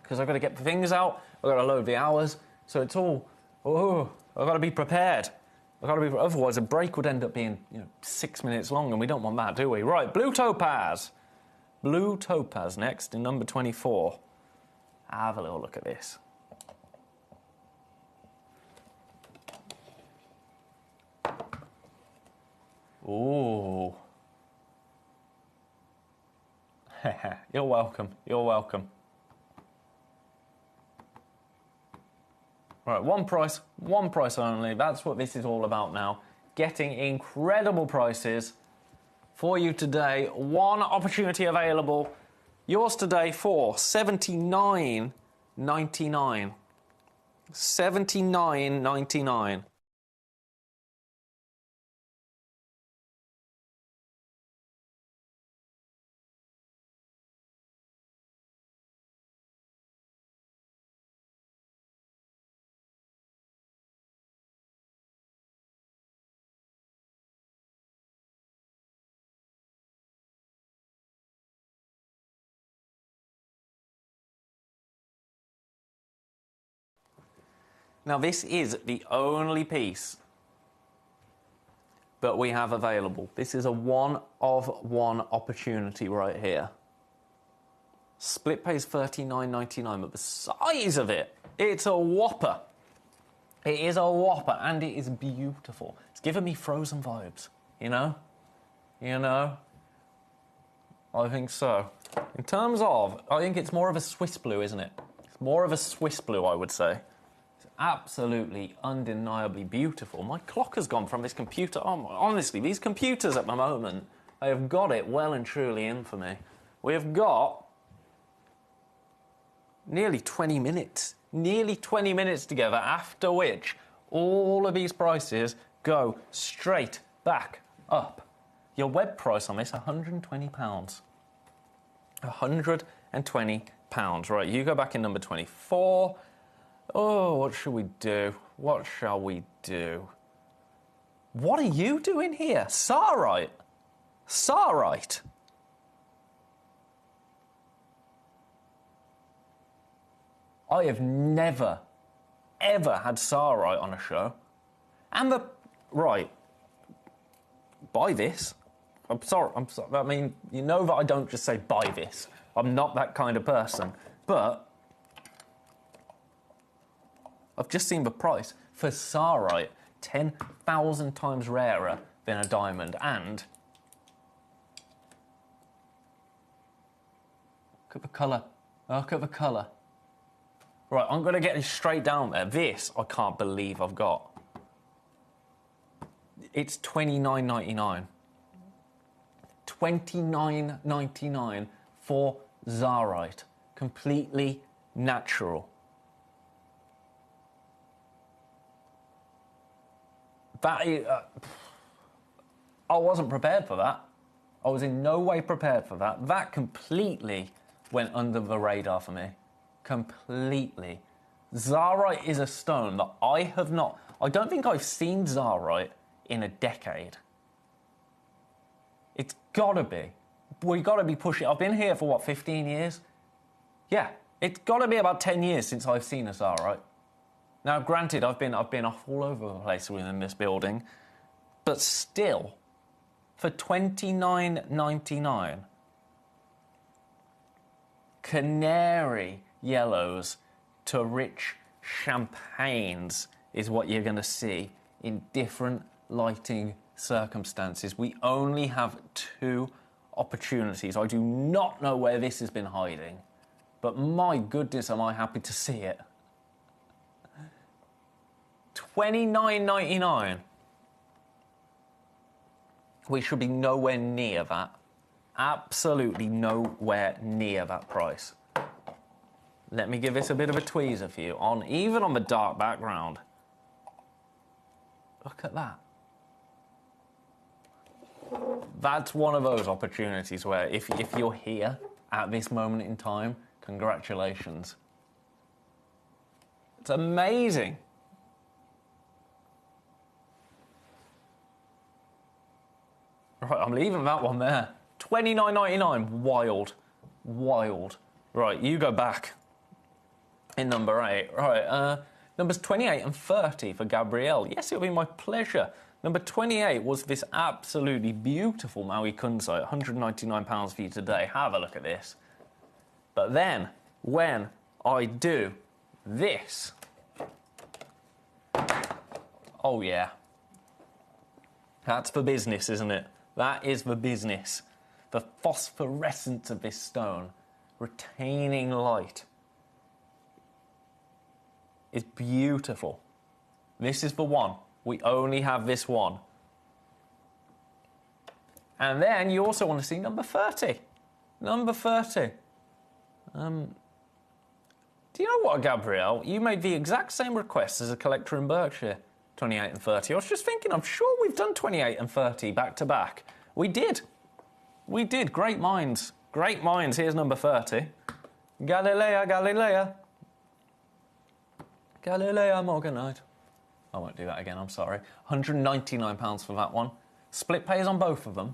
Because I've got to get the things out, I've got to load the hours, so it's all... Oh, I've got to be prepared. Otherwise, a break would end up being 6 minutes long, and we don't want that, do we? Right, Blue Topaz. Blue Topaz next in number 24. Have a little look at this. Ooh. You're welcome. You're welcome. Right, one price only. That's what this is all about now. Getting incredible prices for you today. One opportunity available. Yours today for $79.99. $79.99. Now, this is the only piece that we have available. This is a one-of-one opportunity right here. Split pays $39.99, but the size of it, it's a whopper. It is a whopper, and it is beautiful. It's giving me Frozen vibes, you know? You know? I think so. In terms of, I think it's more of a Swiss blue, isn't it? It's more of a Swiss blue, I would say. Absolutely, undeniably beautiful. My clock has gone from this computer. Oh, honestly, these computers at the moment, they have got it well and truly in for me. We have got nearly 20 minutes. Nearly 20 minutes together, after which all of these prices go straight back up. Your web price on this, £120. £120. Right, you go back in number 24. Oh, what shall we do? What shall we do? What are you doing here? Sarite? Sarite? I have never, ever had Sarite on a show. And the... Right. Buy this. I'm sorry. I mean, you know that I don't just say buy this. I'm not that kind of person. But I've just seen the price for Sarite, 10,000 times rarer than a diamond. And look at the colour. Look at the colour. Right, I'm going to get this straight down there. This, I can't believe I've got. It's $29.99. $29.99 for Zarite. Completely natural. That is... I wasn't prepared for that. I was in no way prepared for that. That completely went under the radar for me. Completely. Zarite is a stone that I have not... I don't think I've seen Zarite in a decade. It's gotta be. We gotta be pushing... I've been here for, what, 15 years? Yeah, it's gotta be about 10 years since I've seen a Zarite. Now, granted, I've been off all over the place within this building, but still, for $29.99, canary yellows to rich champagnes is what you're going to see in different lighting circumstances. We only have 2 opportunities. I do not know where this has been hiding, but my goodness, am I happy to see it. $29.99. We should be nowhere near that. Absolutely nowhere near that price. Let me give this a bit of a tweezer for you, even on the dark background. Look at that. That's one of those opportunities where if you're here at this moment in time, congratulations. It's amazing. Right, I'm leaving that one there. $29.99. Wild. Wild. Right, you go back in number 8. Right, numbers 28 and 30 for Gabrielle. Yes, it'll be my pleasure. Number 28 was this absolutely beautiful Maui Kunzite. £199 for you today. Have a look at this. But then, when I do this... Oh, yeah. That's for business, isn't it? That is the business. The phosphorescence of this stone, retaining light, is beautiful. This is the one. We only have this one. And then you also want to see number 30. Number 30. Do you know what, Gabrielle? You made the exact same request as a collector in Berkshire. 28 and 30. I was just thinking, I'm sure we've done 28 and 30 back to back. We did. We did. Great minds. Great minds. Here's number 30. Galilea, Galilea. Galilea Morganite. I won't do that again, I'm sorry. £199 for that one. Split pays on both of them.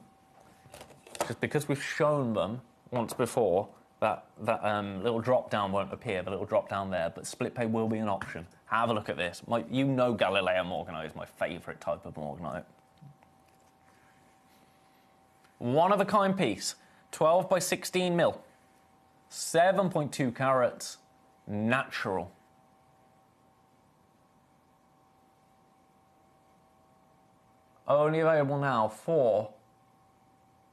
Just because we've shown them once before, that little drop down won't appear, the little drop down there, but split pay will be an option. Have a look at this. You know Galilea Morganite is my favourite type of Morganite. One-of-a-kind piece. 12 by 16 mil. 7.2 carats. Natural. Only available now for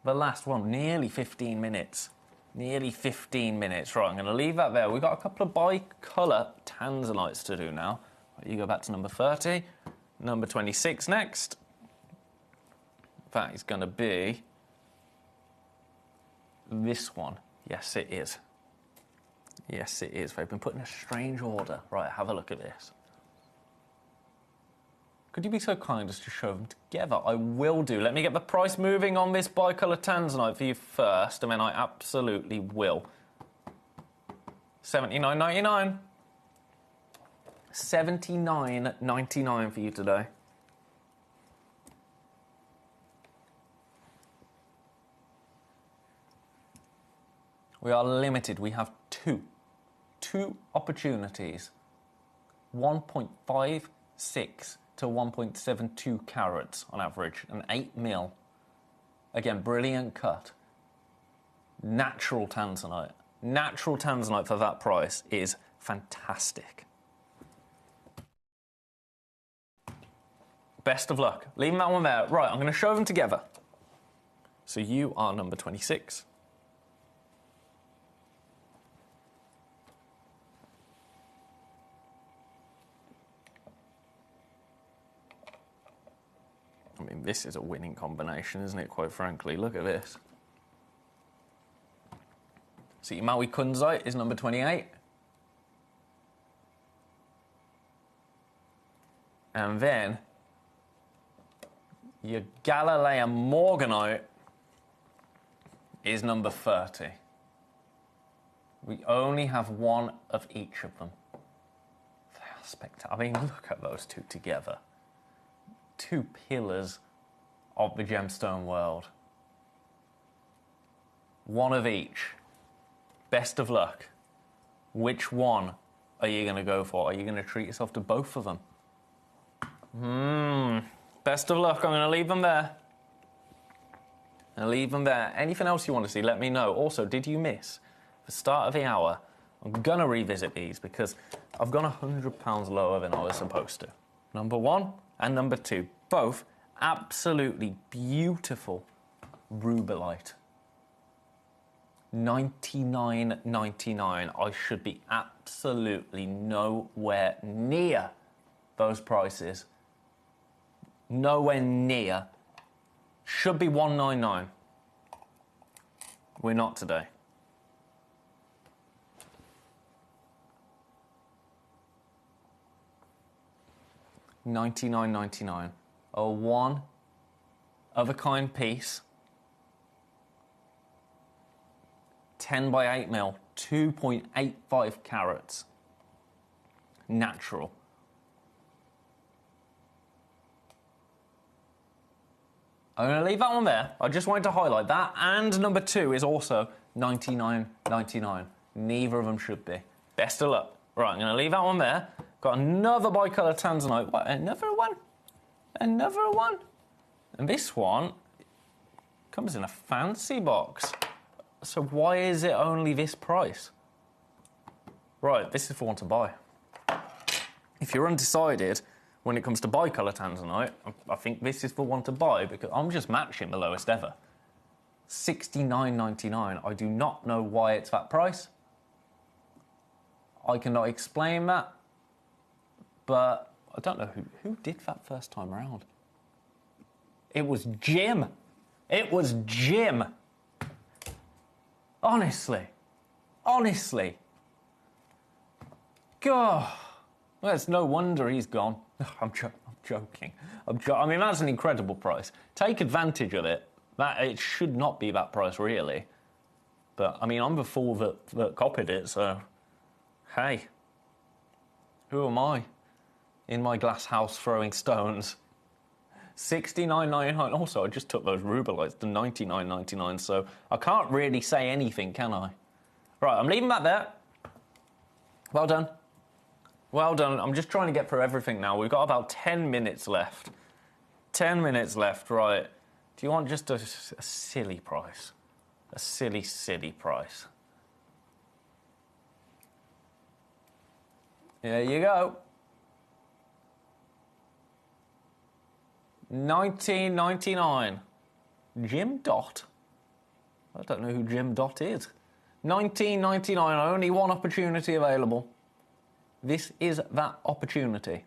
the last one. Nearly 15 minutes. Nearly 15 minutes. Right, I'm going to leave that there. We've got a couple of bi-colour tanzanites to do now. Right, you go back to number 30. Number 26 next. That is going to be this one. Yes, it is. Yes, it is. They've been put in a strange order. Right, have a look at this. Could you be so kind as to show them together? I will do. Let me get the price moving on this bi-colour tanzanite for you first, and then I absolutely will. $79.99. $79.99 for you today. We are limited. We have two opportunities. 1.56 to 1.72 carats on average, and 8 mil. Again, brilliant cut. Natural tanzanite. Natural tanzanite for that price is fantastic. Best of luck. Leaving that one there. Right, I'm going to show them together. So you are number 26. I mean, this is a winning combination, isn't it, quite frankly? Look at this. So your Maui Kunzite is number 28. And then your Galilean Morganite is number 30. We only have one of each of them. They are spectacular. I mean, look at those two together. Two pillars of the gemstone world. One of each. Best of luck. Which one are you going to go for? Are you going to treat yourself to both of them? Best of luck. I'm going to leave them there. Anything else you want to see, let me know. Also, did you miss the start of the hour? I'm going to revisit these because I've gone £100 lower than I was supposed to. Number 1 and number 2, both absolutely beautiful rubellite. $99.99. I should be absolutely nowhere near those prices. Nowhere near. Should be $199. We're not today. $99.99. A one of a kind piece. 10 by 8 mil, 2.85 carats. Natural. I'm going to leave that one there. I just wanted to highlight that. And number 2 is also $99.99. Neither of them should be. Best of luck. Right, I'm going to leave that one there. Got another bicolour tanzanite. What, another one? Another one? And this one comes in a fancy box. So why is it only this price? Right, this is for one to buy. If you're undecided when it comes to bicolour tanzanite, I think this is for one to buy because I'm just matching the lowest ever. $69.99. I do not know why it's that price. I cannot explain that, but I don't know who did that first time around. It was Jim. It was Jim. Honestly. God. Well, it's no wonder he's gone. I'm joking. I mean, that's an incredible price. Take advantage of it. It should not be that price, really. But, I mean, I'm the fool that copied it, so... Hey. Who am I? In my glass house throwing stones. $69.99. Also, I just took those rubellites to $99.99, so I can't really say anything, can I? Right, I'm leaving that there. Well done. Well done. I'm just trying to get through everything now. We've got about 10 minutes left. 10 minutes left, right. Do you want just a silly price? A silly price. There you go. $19.99. Jim Dot? I don't know who Jim Dot is. $19.99. Only one opportunity available. This is that opportunity.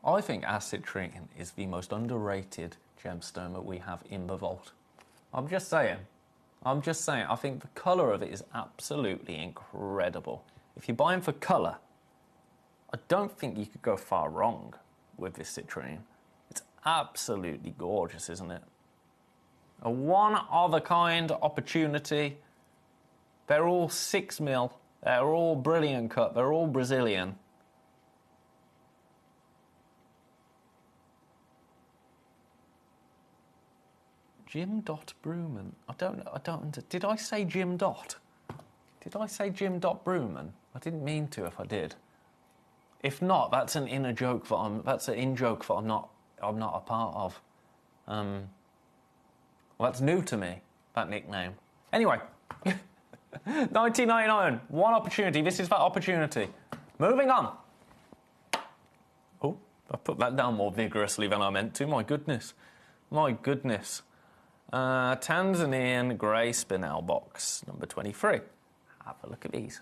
I think our citrine is the most underrated gemstone that we have in the vault. I'm just saying. I think the colour of it is absolutely incredible. If you're buying for colour, I don't think you could go far wrong with this citrine. It's absolutely gorgeous, isn't it? A one-of-a-kind opportunity. They're all 6mm. They're all brilliant cut. They're all Brazilian. Jim Dot Bruman. I don't. Did I say Jim Dot? Did I say Jim Dot Bruman? I didn't mean to. If I did, if not, that's an inner joke that that's an in joke that I'm not a part of. Well, that's new to me. That nickname. Anyway, 1999. One opportunity. This is that opportunity. Moving on. Oh, I put that down more vigorously than I meant to. My goodness. My goodness. Tanzanian grey spinel box, number 23. Have a look at these.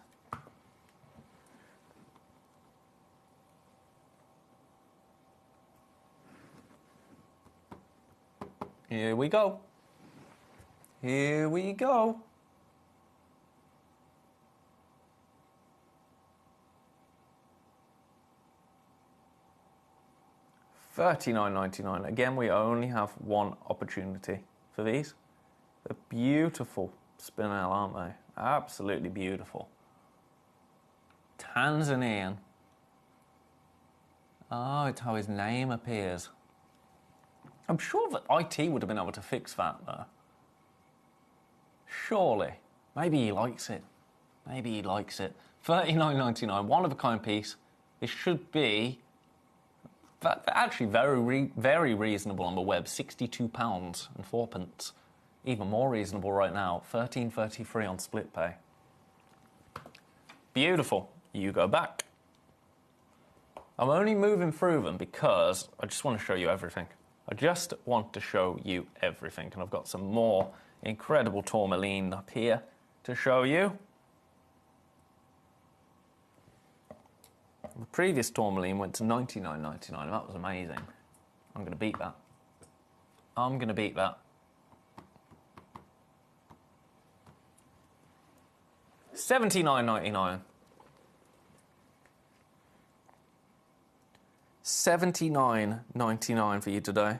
Here we go. Here we go. $39.99. Again, we only have one opportunity for these. They're beautiful spinel, aren't they? Absolutely beautiful. Tanzanian. Oh, it's how his name appears. I'm sure that IT would have been able to fix that, though. Surely. Maybe he likes it. Maybe he likes it. $39.99, one-of-a-kind piece. It should be actually very reasonable on the web. £62 and 4p. Even more reasonable right now. $13.33 on split pay. Beautiful. You go back. I'm only moving through them because I just want to show you everything. I just want to show you everything. And I've got some more incredible tourmaline up here to show you. The previous tourmaline went to $99.99. That was amazing. I'm going to beat that. I'm going to beat that. $79.99. $79.99 for you today.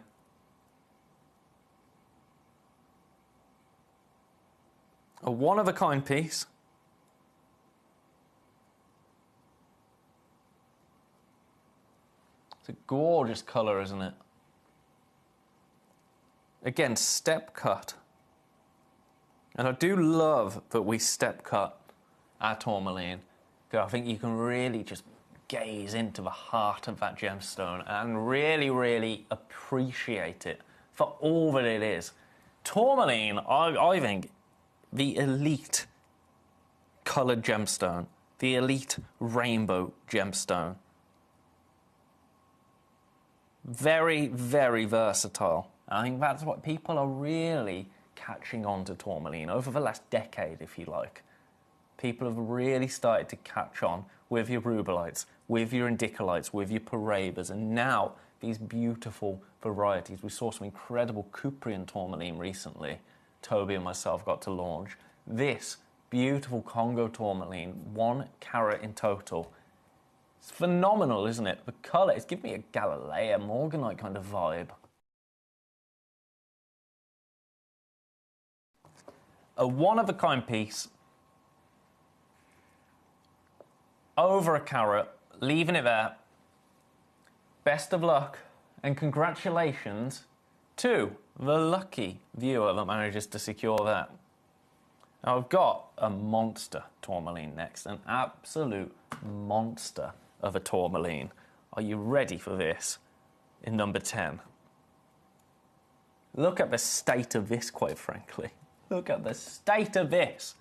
A one-of-a-kind piece. It's a gorgeous colour, isn't it? Again, step cut. And I do love that we step cut our tourmaline. I think you can really just gaze into the heart of that gemstone and really appreciate it for all that it is. Tourmaline, I think, the elite coloured gemstone, the elite rainbow gemstone. Very versatile. I think that's what people are really catching on to tourmaline over the last decade, if you like. People have really started to catch on with your rubellites, with your indicolites, with your parabas, and now these beautiful varieties. We saw some incredible Cuprian tourmaline recently. Toby and myself got to launch. This beautiful Congo tourmaline, 1 carat in total. It's phenomenal, isn't it? The colour, it's giving me a Galilea Morganite kind of vibe. A one-of-a-kind piece, over 1 carat, leaving it there. Best of luck and congratulations to the lucky viewer that manages to secure that. Now I've got a monster tourmaline next, an absolute monster of a tourmaline. Are you ready for this? In number 10. Look at the state of this, quite frankly. Look at the state of this.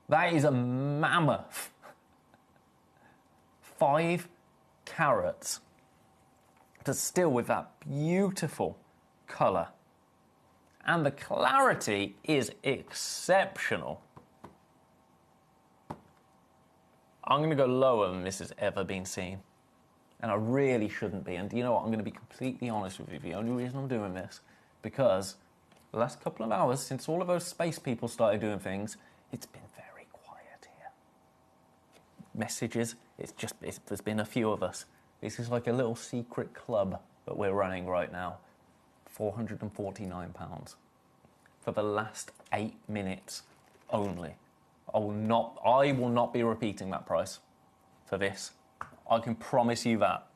That is a mammoth. 5 carats. But still with that beautiful colour. And the clarity is exceptional. I'm going to go lower than this has ever been seen. And I really shouldn't be. And you know what? I'm going to be completely honest with you. The only reason I'm doing this, because the last couple of hours, since all of those space people started doing things, it's been very quiet here. Messages, there's been a few of us. This is like a little secret club that we're running right now. £449. for the last 8 minutes only. I will not be repeating that price for this. I can promise you that.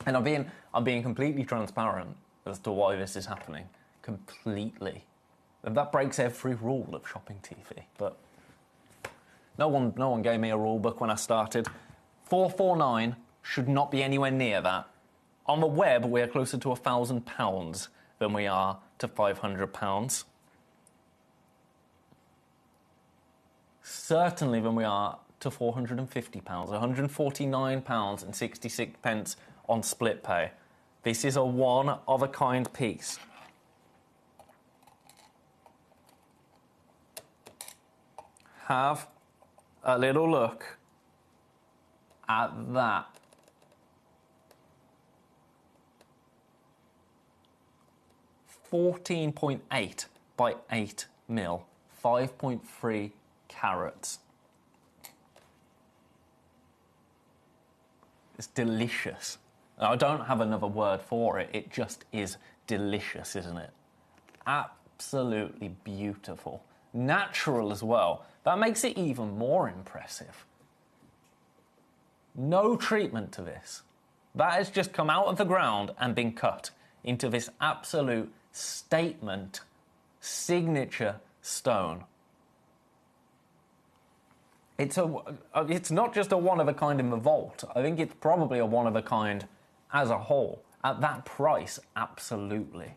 And I'm being completely transparent as to why this is happening. Completely. And that breaks every rule of shopping TV. But no one gave me a rule book when I started. 449 should not be anywhere near that. On the web, we're closer to £1,000 than we are to £500. Certainly than we are to £450, £149 and 66 pence on split pay. This is a one-of-a-kind piece. Have a little look at that. $14.8 by 8 mil, 5.3 carats. It's delicious. I don't have another word for it. It just is delicious, isn't it? Absolutely beautiful. Natural as well. That makes it even more impressive. No treatment to this. That has just come out of the ground and been cut into this absolute statement, signature stone. It's not just a one-of-a-kind in the vault. I think it's probably a one-of-a-kind as a whole. At that price, absolutely.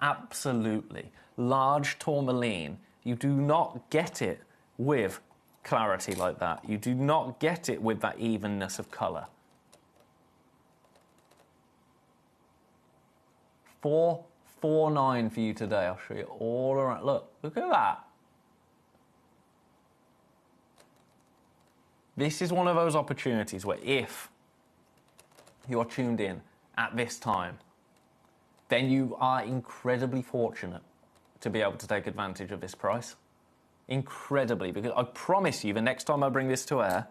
Absolutely. Large tourmaline. You do not get it with clarity like that. You do not get it with that evenness of colour. $449 for you today. I'll show you all around. Look at that. This is one of those opportunities where if you're tuned in at this time, then you are incredibly fortunate to be able to take advantage of this price. Incredibly, because I promise you the next time I bring this to air,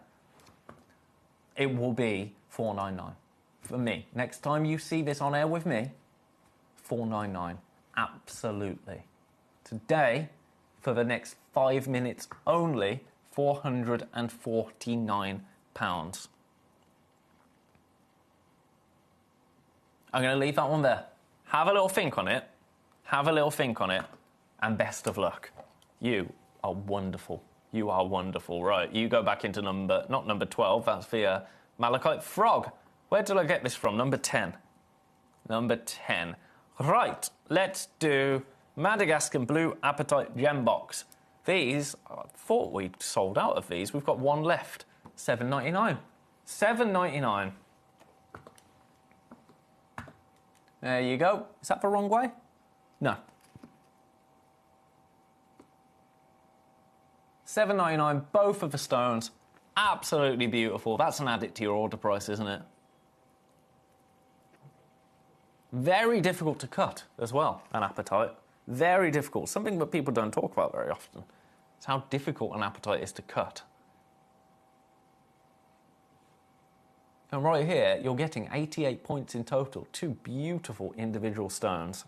it will be $499 for me. Next time you see this on air with me, $499, absolutely. Today, for the next 5 minutes only, £449. I'm going to leave that one there. Have a little think on it. Have a little think on it. And best of luck. You are wonderful. You are wonderful. Right, you go back into not number 12, that's the Malachite Frog. Where did I get this from? Number 10. Number 10. Right, let's do Madagascar Blue Apatite Gem Box. These, I thought we'd sold out of these. We've got one left. $7.99. $7.99. There you go. Is that the wrong way? No. $7.99, both of the stones. Absolutely beautiful. That's an add it to your order price, isn't it? Very difficult to cut as well, an apatite. Very difficult. Something that people don't talk about very often. It's how difficult an apatite is to cut. And right here, you're getting 88 points in total. Two beautiful individual stones.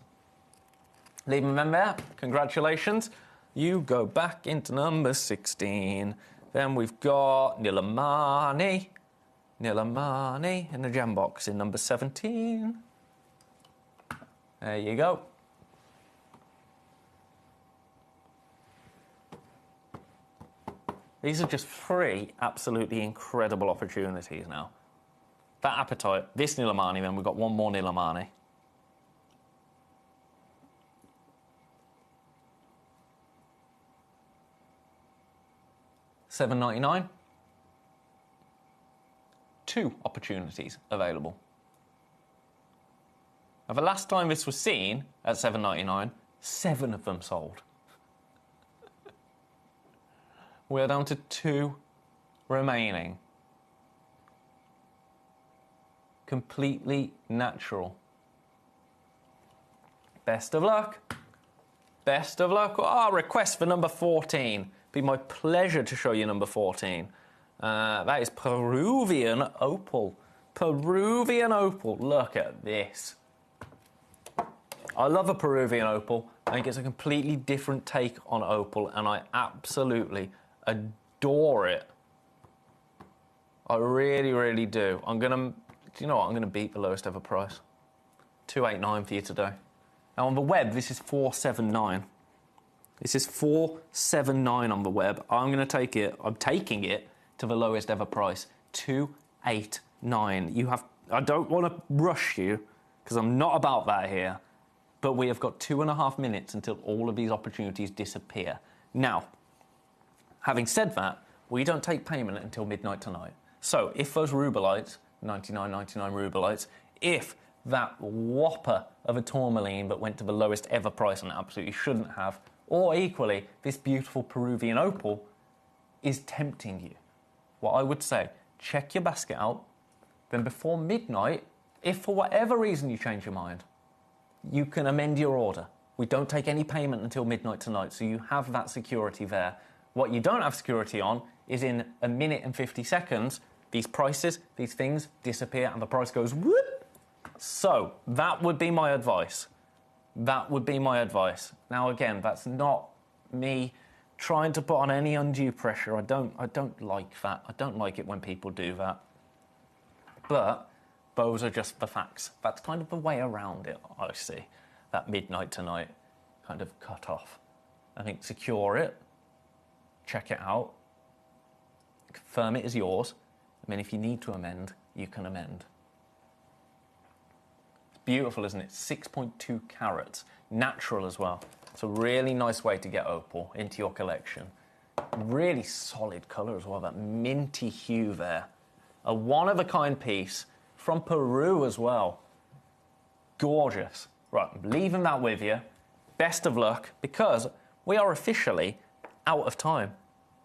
Leave them in there. Congratulations. You go back into number 16. Then we've got Nilamani in the gem box in number 17. There you go. These are just 3 absolutely incredible opportunities now. That apatite, this Nilamani, then we've got one more Nilamani. $7.99. 2 opportunities available. Now, the last time this was seen at $7.99, 7 of them sold. We're down to 2 remaining. Completely natural. Best of luck. Best of luck. Request for number 14. Be my pleasure to show you number 14. That is Peruvian Opal. Peruvian Opal. Look at this. I love a Peruvian Opal. I think it's a completely different take on opal, and I absolutely adore it. I really, really do. Do you know what? I'm gonna beat the lowest ever price. $289 for you today. Now on the web, this is $479. This is $479 on the web. I'm taking it to the lowest ever price, $289. I don't want to rush you, because I'm not about that here, but we have got 2.5 minutes until all of these opportunities disappear. Now, having said that, we don't take payment until midnight tonight. So if those rubelites, 99.99 rubelites, if that whopper of a tourmaline that went to the lowest ever price and absolutely shouldn't have, or equally, this beautiful Peruvian opal is tempting you, what I would say, check your basket out, then before midnight, if for whatever reason you change your mind, you can amend your order. We don't take any payment until midnight tonight, so you have that security there. What you don't have security on is in 1 minute and 50 seconds, these prices, these things disappear and the price goes whoop. So that would be my advice. That would be my advice. Now again, that's not me trying to put on any undue pressure. I don't like that. I don't like it when people do that. But those are just the facts. That's kind of the way around it, I see. That midnight tonight kind of cut off. I think secure it, check it out, confirm it is yours, and then if you need to amend, you can amend. It's beautiful, isn't it? 6.2 carats, natural as well. It's a really nice way to get opal into your collection. Really solid colour as well, that minty hue there. A one-of-a-kind piece from Peru as well. Gorgeous. Right, I'm leaving that with you. Best of luck, because we are officially out of time.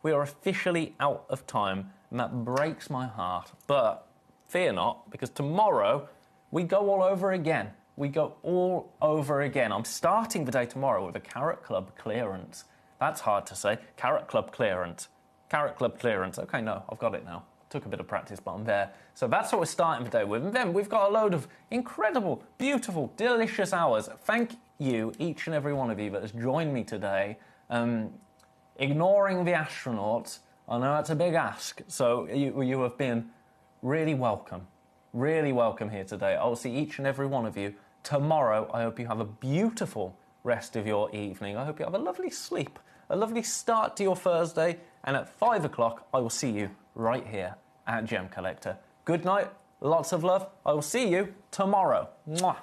We are officially out of time, and that breaks my heart. But fear not, because tomorrow we go all over again. We go all over again. I'm starting the day tomorrow with a Carrot Club clearance. That's hard to say. Carrot Club clearance. Carrot Club clearance. Okay, no, I've got it now. Took a bit of practice, but I'm there. So that's what we're starting the day with. And then we've got a load of incredible, beautiful, delicious hours. Thank you, each and every one of you that has joined me today. Ignoring the astronauts, I know that's a big ask. So you have been really welcome here today. I'll see each and every one of you tomorrow. I hope you have a beautiful rest of your evening. I hope you have a lovely sleep, a lovely start to your Thursday. And at 5 o'clock, I will see you right here at Gem Collector. Good night, lots of love. I will see you tomorrow. Mwah.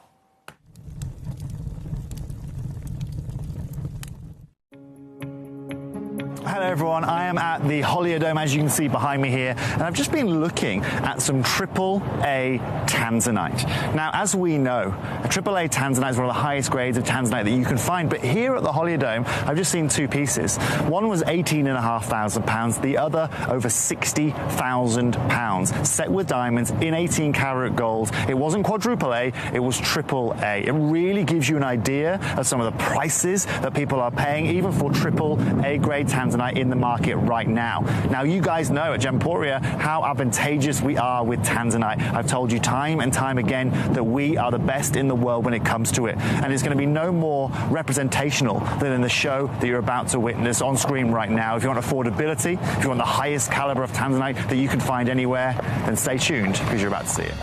Hello everyone, I am at the Holiodome, as you can see behind me here, and I've just been looking at some AAA tanzanite. Now, as we know, a AAA tanzanite is one of the highest grades of tanzanite that you can find, but here at the Holiodome, I've just seen two pieces. One was £18,500, the other over £60,000, set with diamonds in 18 karat gold. It wasn't quadruple A, it was AAA. It really gives you an idea of some of the prices that people are paying, even for AAA grade tanzanite in the market right now. Now, you guys know at Gemporia how advantageous we are with tanzanite. I've told you time and time again that we are the best in the world when it comes to it, and it's going to be no more representational than in the show that you're about to witness on screen right now. If you want affordability, if you want the highest caliber of tanzanite that you can find anywhere, then stay tuned, because you're about to see it.